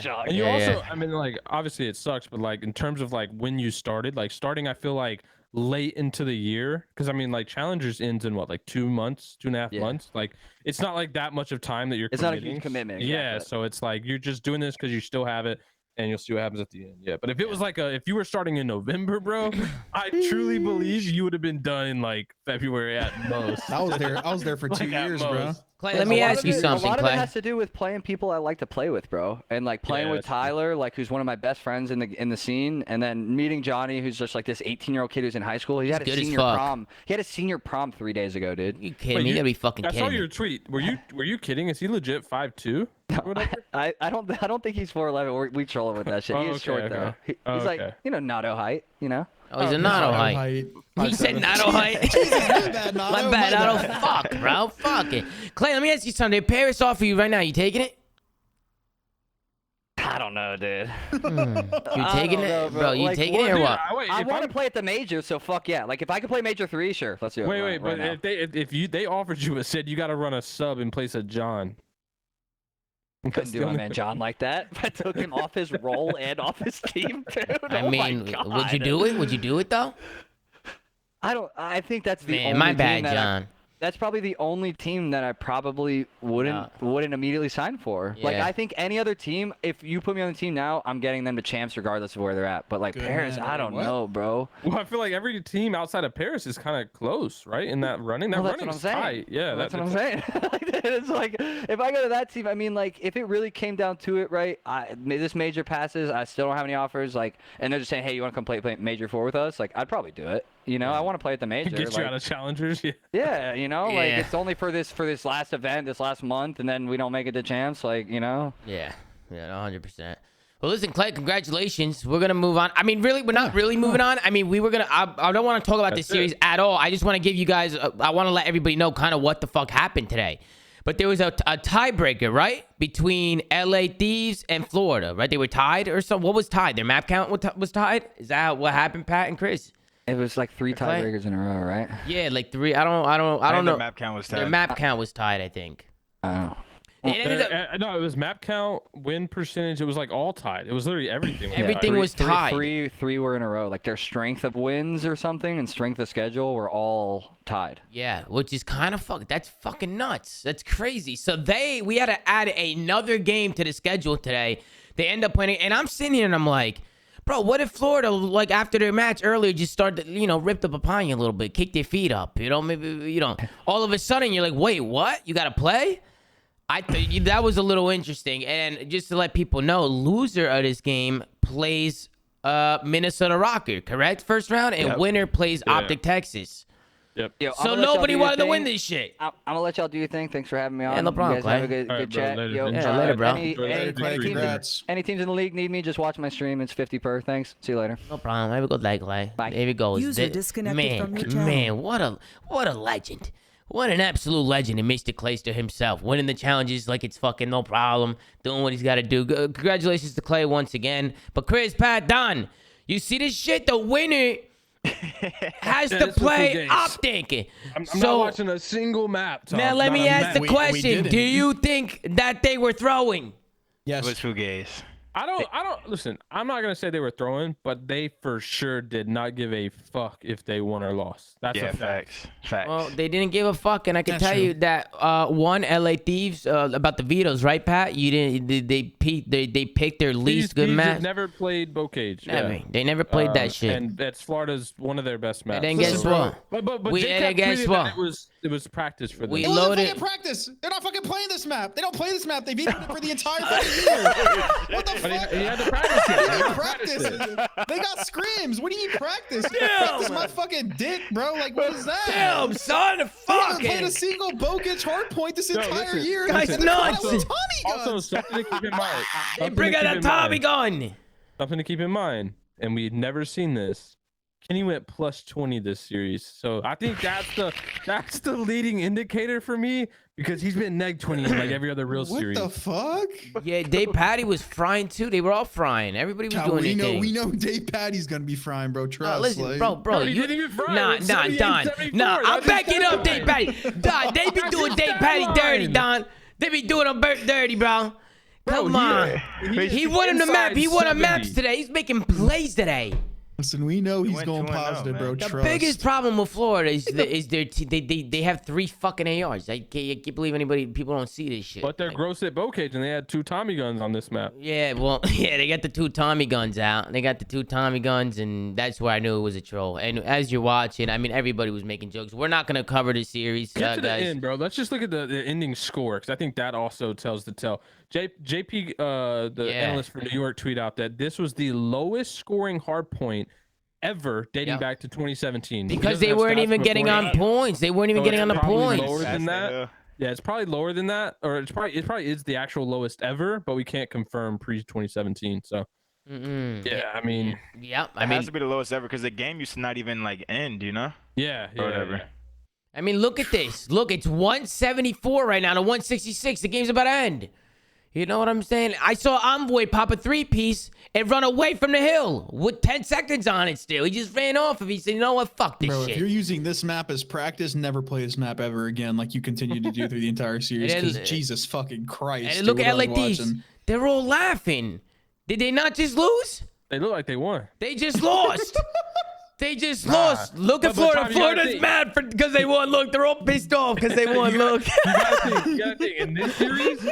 Shocked. And you also, I mean, like, obviously it sucks, but like in terms of like when you started, like starting, I feel like late into the year, because I mean, like challengers ends in what, like 2 months, 2.5 months. Like it's not like that much of time that you're. It's not a huge commitment. Yeah, so it's like you're just doing this because you still have it. And you'll see what happens at the end. Yeah, but if it was like if you were starting in November, bro, I truly believe you would have been done in like February at most. I was there for 2 years, bro. Clay, let me ask you something, A lot Clay. of it has to do with playing people I like to play with, bro, and like playing with Tyler, like who's one of my best friends in the scene, and then meeting Johnny, who's just like this 18-year-old kid who's in high school. He had a senior prom. He had a senior prom 3 days ago, dude. You kidding me? You gotta be fucking kidding me. I saw your tweet. Were you kidding? Is he legit 5'2"? I don't think he's 4'11". We troll him with that shit. He is short though. He's like, you know, Natto height, you know. Oh, he's a Natto height. He said Natto height. My bad, Natto. Fuck, bro. Fuck it. Clay, let me ask you something. If Paris offer you right now, you taking it? I don't know, dude. You taking it, bro? You like, taking it or what? I want to play at the major, so fuck yeah. Like if I could play major 3, sure, let's do it. Wait, but if they offered you, it said you got to run a sub in place of John. Couldn't do my man John like that. I took him off his role and off his team, dude. I mean, would you do it? Would you do it though? I think that's the only my bad, team that John. That's probably the only team that I probably wouldn't immediately sign for. Like I think any other team, if you put me on the team now, I'm getting them to champs regardless of where they're at. But like Paris, I don't know, bro. Well, I feel like every team outside of Paris is kind of close, right? In that running, that running is tight. Yeah, that's what I'm saying. It's like if I go to that team, I mean, like if it really came down to it, right? This major passes, I still don't have any offers. Like, and they're just saying, hey, you want to come play major 4 with us? Like, I'd probably do it. You know, I want to play at the major. Get you out of challengers. Yeah, you know, like it's only for this last event, this last month, and then we don't make it to champs. Like, you know. Yeah, 100%. Well, listen, Clay, congratulations. We're gonna move on. I mean, really, we're not really moving on. I mean, we were gonna. I don't want to talk about this series at all. I just want to give you guys. I want to let everybody know kind of what the fuck happened today. But there was a tiebreaker, right, between LA Thieves and Florida, right? They were tied or something. What was tied? Their map count was tied. Is that what happened, Pat and Chris? It was like 3 tiebreakers in a row, right? Yeah, like 3. I don't know. Their map count was tied. Their map count was tied, I think. Oh. No, it was map count, win percentage. It was like all tied. It was literally everything. Everything was tied. Three were in a row. Like their strength of wins or something and strength of schedule were all tied. Yeah, which is kind of that's fucking nuts. That's crazy. So we had to add another game to the schedule today. They end up winning, and I'm sitting here and I'm like, bro, what if Florida, like after their match earlier, just started, ripped up upon you a little bit, kicked their feet up, maybe, all of a sudden you're like, wait, what? You got to play? I think that was a little interesting. And just to let people know, loser of this game plays Minnesota Rocker, correct? First round, and winner plays Optic Texas. Yep. Yo, So nobody wanted to win this shit. I'm gonna let y'all do your thing. Thanks for having me on. Yeah, no problem, You guys have a Clay. good chat. Later, Yo, yeah, later, bro. Any teams in the league need me? Just watch my stream. It's 50 per. Thanks. See you later. No problem. Have a good night, Clay. Bye. There we go. User disconnected from your channel. Man, what a legend. What an absolute legend. And Mr. Clayster himself. Winning the challenges like it's fucking no problem. Doing what he's got to do. Congratulations to Clay once again. But Chris, Pat, Don, you see this shit? The winner has to play Optic. I'm not watching a single map, Tom. Now let me ask the question. didn't. Do you think that they were throwing? Yes. It was fugazi. I don't listen. I'm not gonna say they were throwing, but they for sure did not give a fuck if they won or lost. That's a fact. Facts. Well, they didn't give a fuck, and I can That's tell true. you that one LA Thieves about the vetoes, right, Pat? You didn't. They picked their least good Thieves match. have never played Bocage. Never. They never played that shit. And that's Florida's one of their best maps. And then guess what? But We- J-Cap and then guess tweeted what? that it was practice for them. We It wasn't loaded. fucking practice. They're not fucking playing this map. They don't play this map. They vetoed it for the entire fucking year. What the But fuck? he had to practice it. They He had to got practice practice. it. They got scrims. What do you mean practice? You practice my fucking dick, bro. Like, what is that? Damn, son, They haven't played fucking. a single Bokich hardpoint this entire listen, year. Guys, And they're coming out nuts. with Tommy Also, guns. something to keep in mind. They Something bring to out keep that in Tommy mind. gun. Something to keep in mind, and we've never seen this. Kenny went plus 20 this series, so I think that's the leading indicator for me because he's been neg 20 in like every other real What series. the fuck? Yeah, Dave Patty was frying too. They were all frying. Everybody was doing their thing. we know Dave Patty's gonna be frying, bro. Trust. Listen, like, bro, No, he you didn't even fry. nah, It was Don, 78-74. I'm That's backing up his Dave Patty. Don, they be doing Dave Patty dirty, Don. They be doing him dirty, bro. Come on. He won him the map. He won a maps today. He's making plays today. Listen, we know he's went going 2-0, positive, bro. man. The Trust. biggest problem with Florida is they have 3 fucking ARs. I can't believe people don't see this shit. But they're gross at Bocage, and they had 2 Tommy guns on this map. Yeah, well, yeah, they got the 2 Tommy guns out. They got the 2 Tommy guns, and that's where I knew it was a troll. And as you're watching, I mean, everybody was making jokes. We're not gonna cover the series, Get to the guys. end, bro. Let's just look at the ending score because I think that also tells the tell. JP, the analyst for New York, tweet out that this was the lowest scoring hard point ever dating back to 2017. Because they weren't even getting on points. They weren't even getting on the points. Lower than that. Yeah, it's probably lower than that, or it probably is the actual lowest ever, but we can't confirm pre 2017. So. Yeah, I mean, it has to be the lowest ever because the game used to not even like end, you know? Yeah, or whatever. I mean, look at this. Look, it's 174 right now to 166. The game's about to end. You know what I'm saying? I saw Envoy pop a 3-piece and run away from the hill with 10 seconds on it still. He just ran off of it. He said, you know what? Fuck this Bro, shit. if you're using this map as practice, never play this map ever again like you continue to do through the entire series because Jesus fucking Christ. And look dude, at what I was LADs. watching. They're all laughing. Did they not just lose? They look like they won. They just lost. They just lost. Look at Florida. Tom, you gotta Florida's think. mad because they won. Look, they're all pissed off because they won. Look. You gotta think. In this series,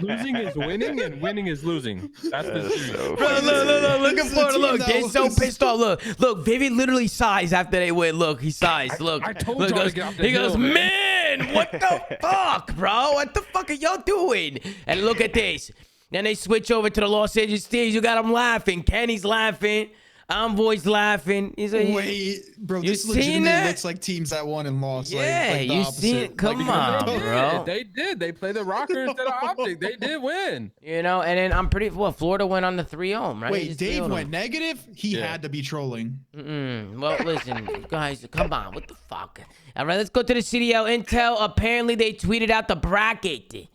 losing is winning and winning is losing. That's the series. Bro, look at Florida. Look, they're so pissed off. Look, Vivian literally sighs after they win. Look, he sighs. Look, I told look, y'all to goes, get off the he hill, goes, man, what the fuck, bro? What the fuck are y'all doing? And look at this. Then they switch over to the Los Angeles Thieves. You got them laughing. Kenny's laughing. Envoy's laughing. He's like, Wait, bro, you this seen legitimately that? looks like teams that won and lost. Yeah, like the you opposite. seen it? Come on, bro. They did. They played the Rocker instead of Optic. They did win. You know, and then I'm pretty. Well, Florida went on the 3-0, right? Wait, Just Dave 3-0 went negative? He had to be trolling. Well, listen, guys, come on. What the fuck? All right, let's go to the CDL Intel. Apparently, they tweeted out the bracket.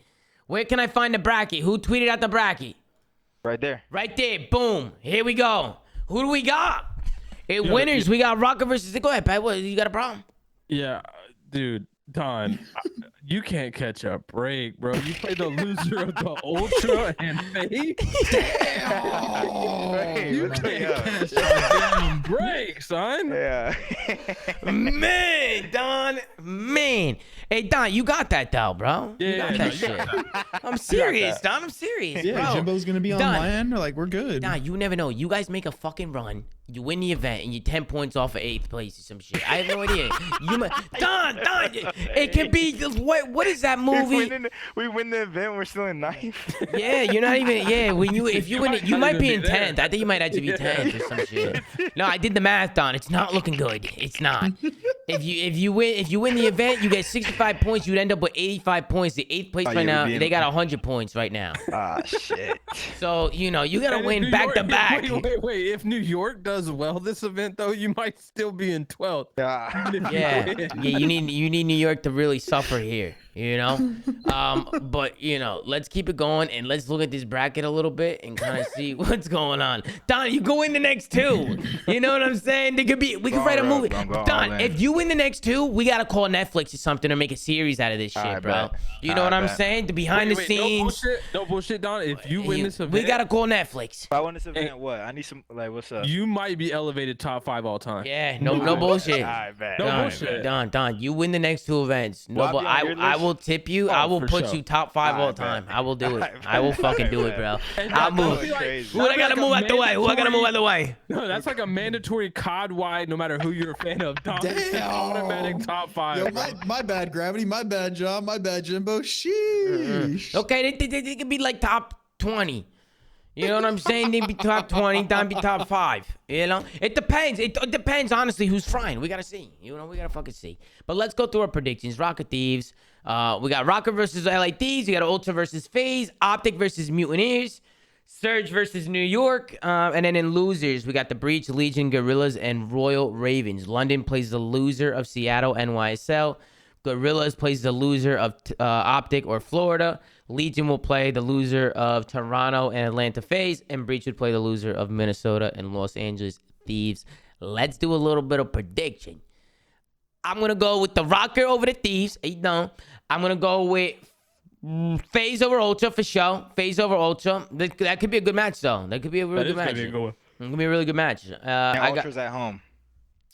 Where can I find the bracket? Who tweeted out the bracket? Right there. Right there. Boom. Here we go. Who do we got? Winners, we got Rocker versus... Go ahead, Pat. What, you got a problem? Yeah, dude, Don, you can't catch a break, bro. You played the loser of the Ultra and Fake. You can't damn break, son. Yeah. Man, Don. Man. Hey, Don, you got that though, bro. You got that shit. I'm serious, Don. I'm serious, Yeah, bro. Jimbo's gonna be on Don, land. Like, we're good. Don, you never know. You guys make a fucking run. You win the event, and you're 10 points off of 8th place or some shit. I have no idea. You might, Don, it can be. What is that movie? We win the event. We're still in 9th. Yeah, you're not even. Yeah, if you win it, you might be in 10th. I think you might actually be 10th or some shit. No, I did the math, Don. It's not looking good. It's not. If you win the event, you get 65 points. You'd end up with 85 points. The 8th place right now, they got 100 points right now. Ah, shit. So you gotta win back to back. Wait. If New York does well this event, though, you might still be in 12th. Yeah. You need New York to really suffer here. But let's keep it going and let's look at this bracket a little bit and kind of see what's going on. Don, you go in the next 2. You know what I'm saying? We could write a movie. Don, if you win the next 2, we gotta call Netflix or something or make a series out of this shit, bro. You know what I'm saying? The behind the scenes. No bullshit, Don. If you win this event, we gotta call Netflix. If I win this event, what? I need some, what's up? You might be elevated top 5 all time. Yeah, no bullshit. No bullshit. Don, you win the next 2 events. No, but I will tip you. I will put you top 5 all time. I will do it. I will fucking do it, bro. I'll move. Who I gotta move out the way? Who I gotta move out the way? No, that's like a mandatory COD wide, no matter who you're a fan of. Don, automatic top 5. Yo, my bad, Gravity. My bad, John. My bad, Jimbo. Sheesh. Okay, they could be like top 20. You know what I'm saying? They'd be top 20, Don be top 5. It depends. It depends, honestly, who's frying. We gotta see. We gotta fucking see. But let's go through our predictions. Rocket Thieves. We got Rocket versus LA Thieves. We got Ultra versus FaZe. Optic versus Mutineers. Surge versus New York. And then in losers, we got the Breach, Legion, Gorillas, and Royal Ravens. London plays the loser of Seattle, NYSL. Gorillas plays the loser of Optic or Florida. Legion will play the loser of Toronto and Atlanta FaZe. And Breach would play the loser of Minnesota and Los Angeles Thieves. Let's do a little bit of prediction. I'm going to go with the Rocker over the Thieves. I'm going to go with FaZe over Ultra for sure. FaZe over Ultra. That could be a good match, though. That could be a really good match. It could be a really good match. Ultra's at home.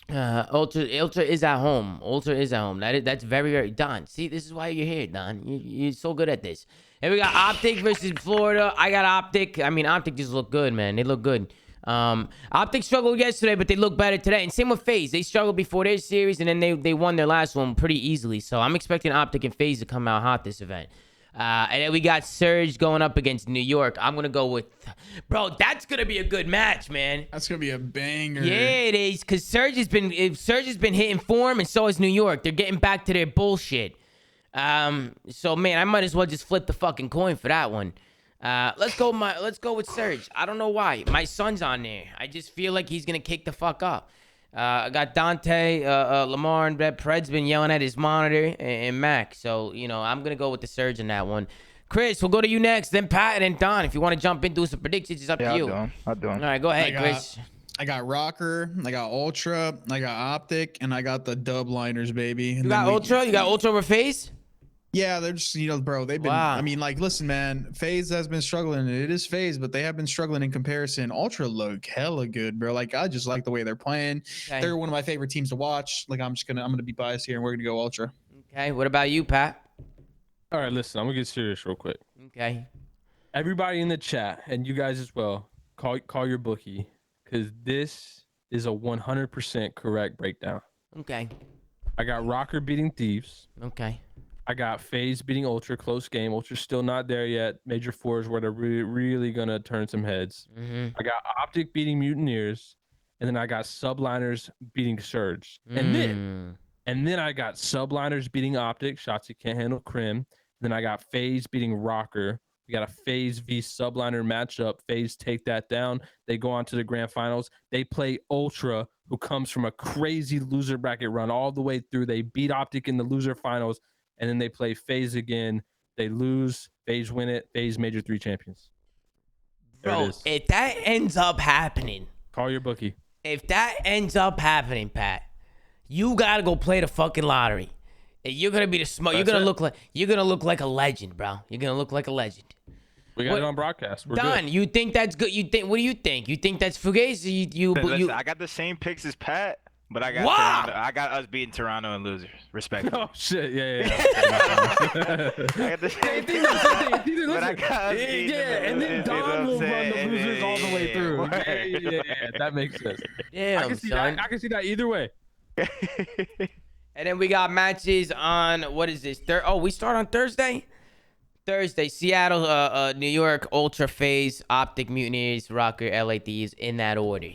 Ultra is at home. Ultra is at home. That's very, very Don. See, this is why you're here, Don. You're so good at this. And we got Optic versus Florida. I got Optic. I mean, Optic just look good, man. They look good. Optic struggled yesterday, but they look better today. And same with FaZe. They struggled before their series, and then they won their last one pretty easily. So I'm expecting Optic and FaZe to come out hot this event. And then we got Surge going up against New York. I'm going to go with... Bro, that's going to be a good match, man. That's going to be a banger. Yeah, it is. Because Surge has been hitting form, and so has New York. They're getting back to their bullshit. So, man, I might as well just flip the fucking coin for that one. Let's go with Surge. I don't know why. My son's on there. I just feel like he's going to kick the fuck up. I got Dante, Lamar, and Pred's been yelling at his monitor, and Mac. So, I'm going to go with the Surge in that one. Chris, we'll go to you next, then Pat, and then Don. If you want to jump into some predictions, it's up to you. I'll do 'em. All right, go ahead, Chris. I got Rocker, I got Ultra, I got Optic, and I got the Dub Liners, baby. You got Ultra? You got Ultra over FaZe? Yeah, they're just, bro, they've been, wow. I mean, like, listen, man, FaZe has been struggling. It is FaZe, but they have been struggling in comparison. Ultra look hella good, bro. Like, I just like the way they're playing. Okay. They're one of my favorite teams to watch. Like, I'm gonna be biased here, and we're gonna go Ultra. Okay, what about you, Pat? All right, listen, I'm gonna get serious real quick. Okay. Everybody in the chat, and you guys as well, call your bookie, because this is a 100% correct breakdown. Okay. I got Rocker beating Thieves. Okay. I got FaZe beating Ultra, close game. Ultra's still not there yet. Major four is where they're really going to turn some heads. Mm-hmm. I got Optic beating Mutineers, and then I got Subliners beating Surge. And then I got Subliners beating Optic. Shots you can't handle Crim. Then I got FaZe beating Rocker. We got a FaZe v Subliner matchup. FaZe take that down. They go on to the grand finals. They play Ultra, who comes from a crazy loser bracket run all the way through. They beat Optic in the loser finals. And then they play FaZe again. They lose. FaZe win it. FaZe Major 3 champions. Bro, if that ends up happening. Call your bookie. If that ends up happening, Pat, you got to go play the fucking lottery. You're going to be the smoke. You're going to look like a legend, bro. You're going to look like a legend. We got it on broadcast. We're Don, good. you think that's good? What do you think? You think that's fugazi? Listen, I got the same picks as Pat, but I got Toronto. I got us beating Toronto and losers, respectively. Oh shit, yeah. I got the same picks as Pat, but I got us beating and then Don will run the losers all the way through. Yeah, that makes sense. Damn, I can see that either way. And then we got matches on, what is this? We start on Thursday? Thursday, Seattle, New York, Ultra Phase, Optic, Mutineers, Rocker, LA Thieves, in that order.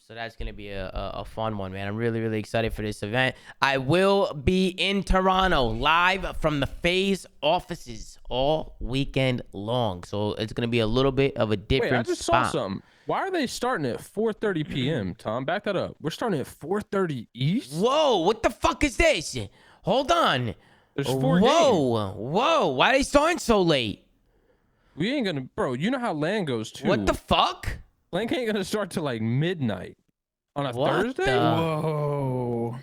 So that's going to be a fun one, man. I'm really, really excited for this event. I will be in Toronto live from the Phase offices all weekend long. So it's going to be a little bit of a different Wait, I just saw something. Why are they starting at 4:30 p.m., Tom? Back that up. We're starting at 4:30 East? Whoa, what the fuck is this? Hold on. There's 4 games. Whoa. Why are they starting so late? We ain't gonna, bro. You know how LAN goes too. What the fuck? LAN ain't gonna start till like midnight on a Thursday. Whoa.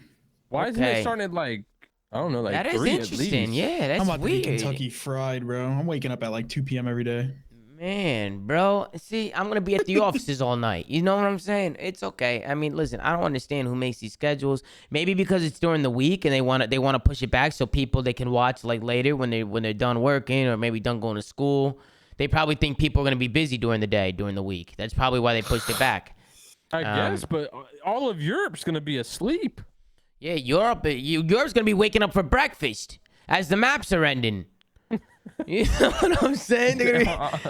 Why isn't it starting at like, I don't know, like that is 3 interesting. at least? Yeah, that's I'm about weird. to be Kentucky Fried, bro. I'm waking up at like 2 p.m. every day. Man, bro, see, I'm gonna be at the offices all night. You know what I'm saying? It's okay. I mean, listen, I don't understand who makes these schedules. Maybe because it's during the week and they want to push it back so they can watch like later when they're done working or maybe done going to school. They probably think people are gonna be busy during the day, during the week. That's probably why they pushed it back. I guess, but all of Europe's gonna be asleep. Yeah, Europe's gonna be waking up for breakfast as the maps are ending. You know what I'm saying? They're gonna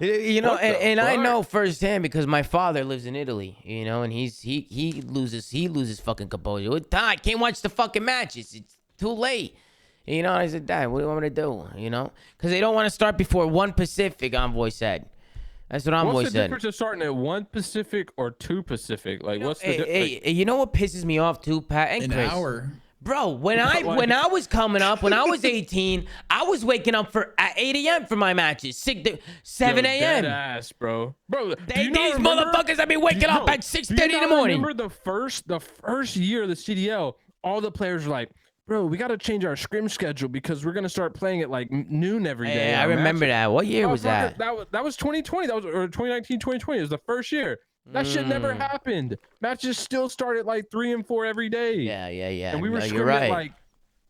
be, you know, and I know firsthand because my father lives in Italy, you know, and he loses fucking composure. I can't watch the fucking matches. It's too late. You know, I said, Dad, what do you want me to do? You know, because they don't want to start before 1 Pacific, Envoy said. That's what Envoy said. What's the difference of starting at 1 Pacific or 2 Pacific? Like, what's the difference? Hey, you know what pisses me off too, Pat and Chris? An hour. Bro, when I was coming up, when I was 18, I was waking up at 8 a.m. for my matches, 7 a.m. Dead ass, bro. These motherfuckers have been waking up at 6:30 in the morning. Remember the first year of the CDL, all the players were like, bro, we got to change our scrim schedule because we're gonna start playing at like noon every day. I remember that. What year was that? That was 2020. That was or 2019, 2020. It was the first year. That shit never happened. Matches still start at like 3 and 4 every day. Yeah. And we were scrimming at like,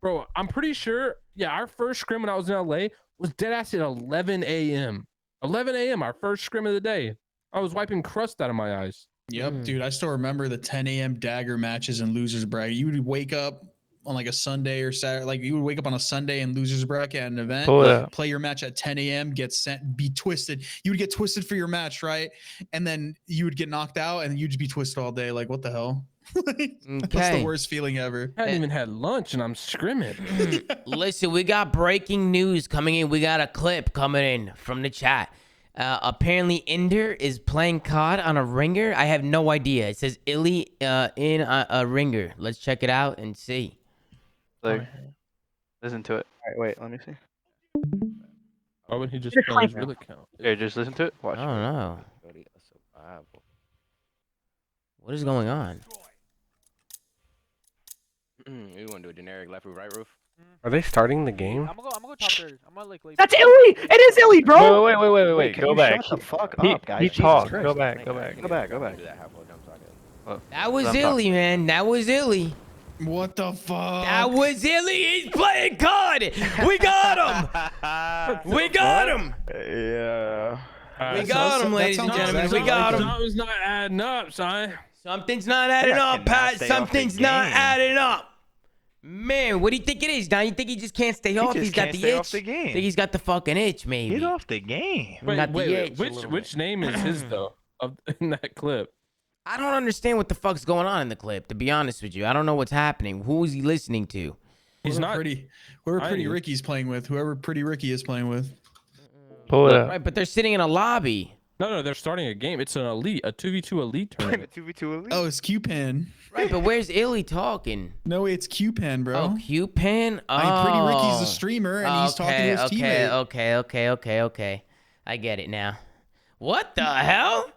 bro, I'm pretty sure. Yeah, our first scrim when I was in LA was dead ass at 11 a.m. 11 a.m. Our first scrim of the day. I was wiping crust out of my eyes. Yep, dude. I still remember the 10 a.m. dagger matches and losers bracket. You would wake up on like a Sunday or Saturday, like you would wake up on a Sunday and losers bracket at an event, play your match at 10 a.m., get sent, be twisted. You would get twisted for your match, right? And then you would get knocked out and you'd just be twisted all day. Like, what the hell? That's the worst feeling ever. I hadn't even had lunch and I'm scrimming. Listen, we got breaking news coming in. We got a clip coming in from the chat. Apparently, Inder is playing COD on a ringer. I have no idea. It says Illy in a ringer. Let's check it out and see. So, listen to it. All right, wait, let me see. Why would he just play his real account? Yeah, just listen to it. Watch. I don't know. What is going on? We want to do a generic left roof, right roof? Are they starting the game? I'm gonna go top third. I'm gonna like. That's Illy! It is Illy, bro! Wait. Go back. Shut the fuck up, guys. He talked. Go back. Go back. That was Illy, man. That was Illy. What the fuck? That was Illy. He's playing COD. We got him. We got him. Yeah. We got him, ladies and gentlemen. We got him. Something's not adding up, son. Something's not adding up, Pat. Something's not adding up. Man, what do you think it is, Don? You think he just can't stay off? He's got the itch. Off the game. Think he's got the fucking itch, maybe. Get off the game. Wait. Which name is his though? In that clip. I don't understand what the fuck's going on in the clip. To be honest with you, I don't know what's happening. Who is he listening to? He's not pretty. Whoever Pretty Ricky's playing with. Whoever Pretty Ricky is playing with. Pull it up. Right, but they're sitting in a lobby. No, they're starting a game. It's an elite, a 2v2 elite tournament. 2v2 elite. Oh, it's Q-Pan. Right, but where's Illy talking? No, it's Q-Pan, bro. Oh, Q-Pan? Oh. Pretty Ricky's the streamer, and he's talking to his teammate. Okay. I get it now. What the hell?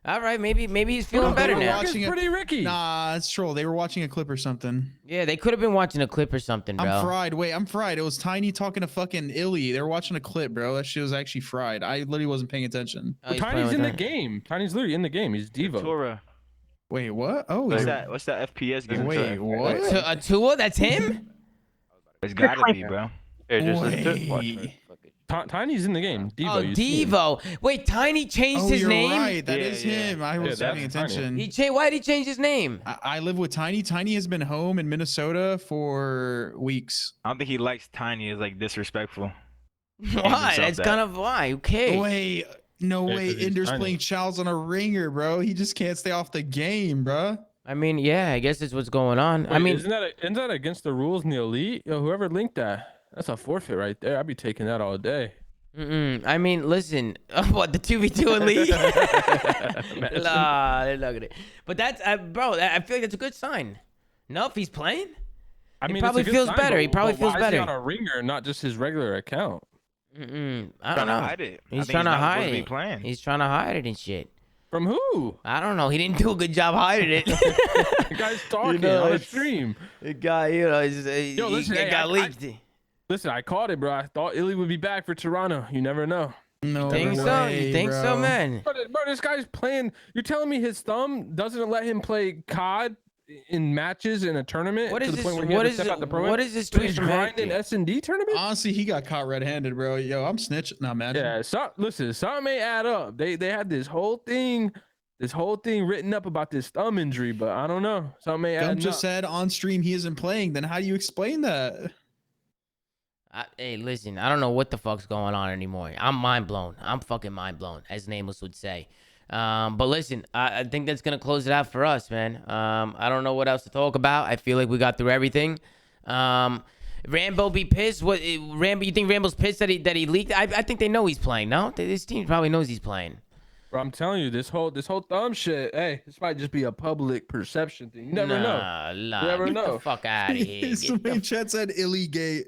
All right, maybe he's feeling better now. Pretty Ricky. Nah, it's troll. They were watching a clip or something. Yeah, they could have been watching a clip or something, bro. I'm fried. Wait, I'm fried. It was Tiny talking to fucking Illy. They were watching a clip, bro. That shit was actually fried. I literally wasn't paying attention. Oh, Tiny's in the game. Tiny's literally in the game. He's Devo. Tora. Wait, what? Oh, What's that FPS game? Wait, what? Tua, that's him? It's gotta be, bro. Here, just watch it. Tiny's in the game. Devo. Oh, Devo. Wait, Tiny changed his you're name? right. That is him. I was paying attention. Why did he change his name? I live with Tiny. Tiny has been home in Minnesota for weeks. I don't think he likes Tiny. It's like disrespectful. Why? That's kind of why. Okay. Wait, no way. Ender's playing Charles on a ringer, bro. He just can't stay off the game, bro. I mean, yeah, I guess it's what's going on. Wait, I mean, isn't that against the rules in the elite? Yo, whoever linked that, that's a forfeit right there. I'd be taking that all day. I mean, listen, what, the 2v2 elite? Nah, they're not gonna. But that's, bro, I feel like that's a good sign. No, if he's playing, I mean, he probably feels better. He probably feels better. Why is he on a ringer, not just his regular account? I don't know. Hide it. He's trying to hide it. He's trying to hide it and shit. From who? I don't know. He didn't do a good job hiding it. The guy's talking on a stream. The guy, it got leaked. Listen, I caught it, bro. I thought Illy would be back for Toronto. You never know. No, you think so? You think so, man? Bro, this guy's playing. You're telling me his thumb doesn't let him play COD in matches in a tournament? What is to the this? point where he What had is to step out the pro what am? is this So tweet he's from grinding Hector? S&D tournament? Honestly, he got caught red-handed, bro. Yo, I'm snitching. Nah, man. Yeah. Listen, something may add up. They had this whole thing written up about this thumb injury, but I don't know. Something may add up. just said on stream he isn't playing. Then how do you explain that? Hey, listen, I don't know what the fuck's going on anymore. I'm mind blown. I'm fucking mind blown, as Nameless would say. But listen, I think that's gonna close it out for us, man. I don't know what else to talk about. I feel like we got through everything. Rambo be pissed? What? Rambo? You think Rambo's pissed that he leaked? I think they know he's playing. No, this team probably knows he's playing. Bro, I'm telling you, this whole thumb shit. Hey, this might just be a public perception thing. You never know. You never Get know. the fuck out of here. Somebody in chat said illegate.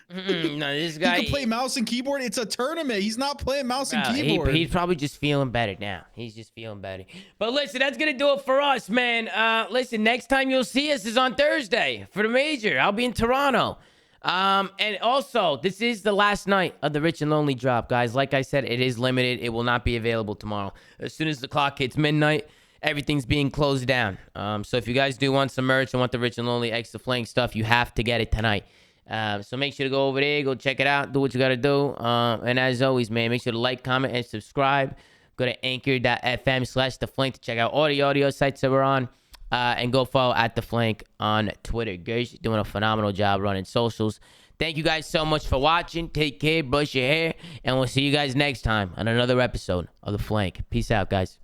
No, this guy. He can play mouse and keyboard. It's a tournament. He's not playing mouse and keyboard. He's probably just feeling better now. He's just feeling better. But listen, that's gonna do it for us, man. Listen, next time you'll see us is on Thursday for the major. I'll be in Toronto. And also, this is the last night of the Rich and Lonely drop, guys. Like I said, it is limited. It will not be available tomorrow. As soon as the clock hits midnight, everything's being closed down. So if you guys do want some merch and want the Rich and Lonely Extra Flank stuff, you have to get it tonight. So make sure to go over there, go check it out, do what you gotta do. And as always, man, make sure to like, comment, and subscribe. Go to anchor.fm/theflank to check out all the audio sites that we're on. And go follow @theflank on Twitter. Guys, doing a phenomenal job running socials. Thank you guys so much for watching. Take care, brush your hair, and we'll see you guys next time on another episode of The Flank. Peace out, guys.